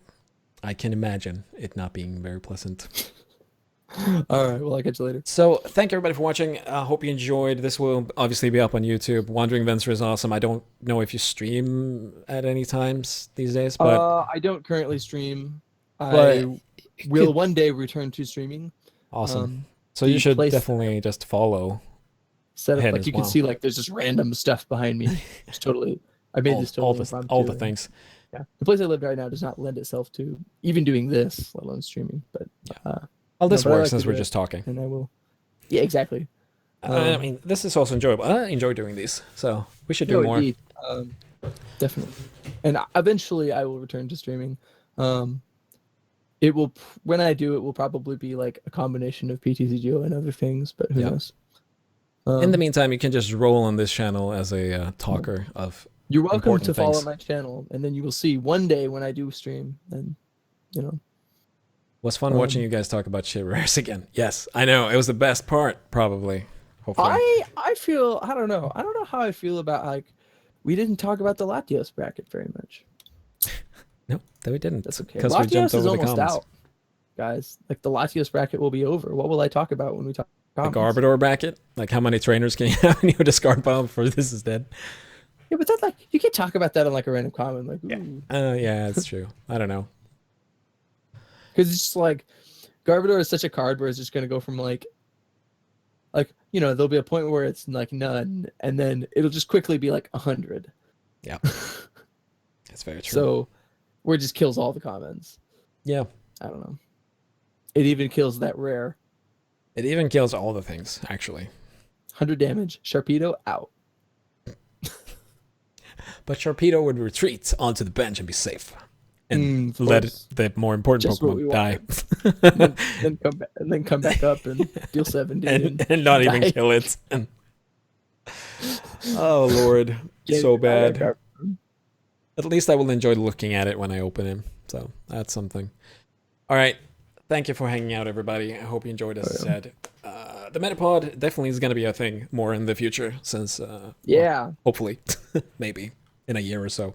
I can imagine it not being very pleasant. All right, well, I'll catch you later. So thank you everybody for watching. I hope you enjoyed. This will obviously be up on YouTube. WanderingVenser is awesome. I don't know if you stream at any times these days, but I don't currently stream. I will one day return to streaming. Awesome. So you should definitely just follow. Set up like you can see, like there's just random stuff behind me. It's totally. I made this totally all the things. Yeah, the place I live right now does not lend itself to even doing this, let alone streaming. But well, this works since we're just talking. And I will. Yeah, exactly. I mean, this is also enjoyable. I enjoy doing these, so we should do more. Indeed. Definitely. And eventually, I will return to streaming. It will, when I do, it will probably be like a combination of PTCGO and other things, but who knows? In the meantime, you can just roll on this channel as a talker of. You're welcome to follow my channel, and then you will see one day when I do stream, and you know. Was fun watching you guys talk about shit rares again. Yes, I know it was the best part, probably. Hopefully. I feel I don't know how I feel about like we didn't talk about the Latios bracket very much. No, we didn't. That's okay. Because we jumped over the comments. Out, guys. Like the Latios bracket will be over. What will I talk about when we talk? Comments? The Garbodor bracket? Like how many trainers can you have in your discard pile before this is dead? Yeah, but that's like you can talk about that on like a random comment. Like, ooh. Yeah, that's true. I don't know. Because it's just like Garbodor is such a card where it's just gonna go from like you know there'll be a point where it's like none, and then it'll just quickly be like 100. Yeah, that's very true. So, where it just kills all the comments. Yeah, I don't know. It even kills that rare. It even kills all the things actually. 100 damage. Sharpedo out. But Sharpedo would retreat onto the bench and be safe. And let the more important just Pokemon die. then come back up and deal 70 and not die. Even kill it. Oh Lord, so bad. At least I will enjoy looking at it when I open him. So that's something. All right. Thank you for hanging out, everybody. I hope you enjoyed, as I said. The Metapod definitely is going to be a thing more in the future since, well, hopefully, maybe in a year or so.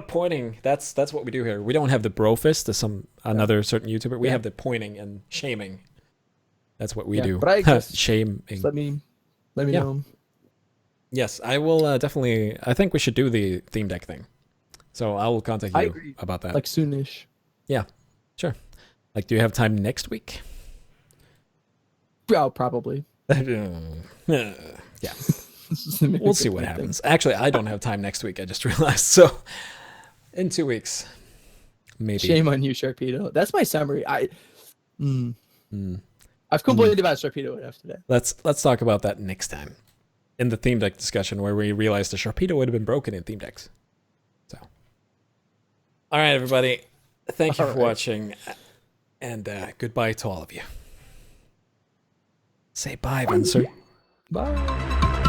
Pointing. That's what we do here. We don't have the bro fist as another certain YouTuber. We have the pointing and shaming. That's what we do. But I shaming. Let me know. Yes, I will definitely. I think we should do the theme deck thing. So I will contact you about that. Like soonish. Yeah, sure. Like, do you have time next week? Oh, probably. Yeah. We'll see what happens. Actually, I don't have time next week. I just realized. So, in 2 weeks, maybe. Shame on you, Sharpedo. That's my summary. I've complained about Sharpedo enough today. Let's talk about that next time in the theme deck discussion, where we realized the Sharpedo would have been broken in theme decks. So, all right, everybody. Thank you for watching, and goodbye to all of you. Say bye, Venser. Bye.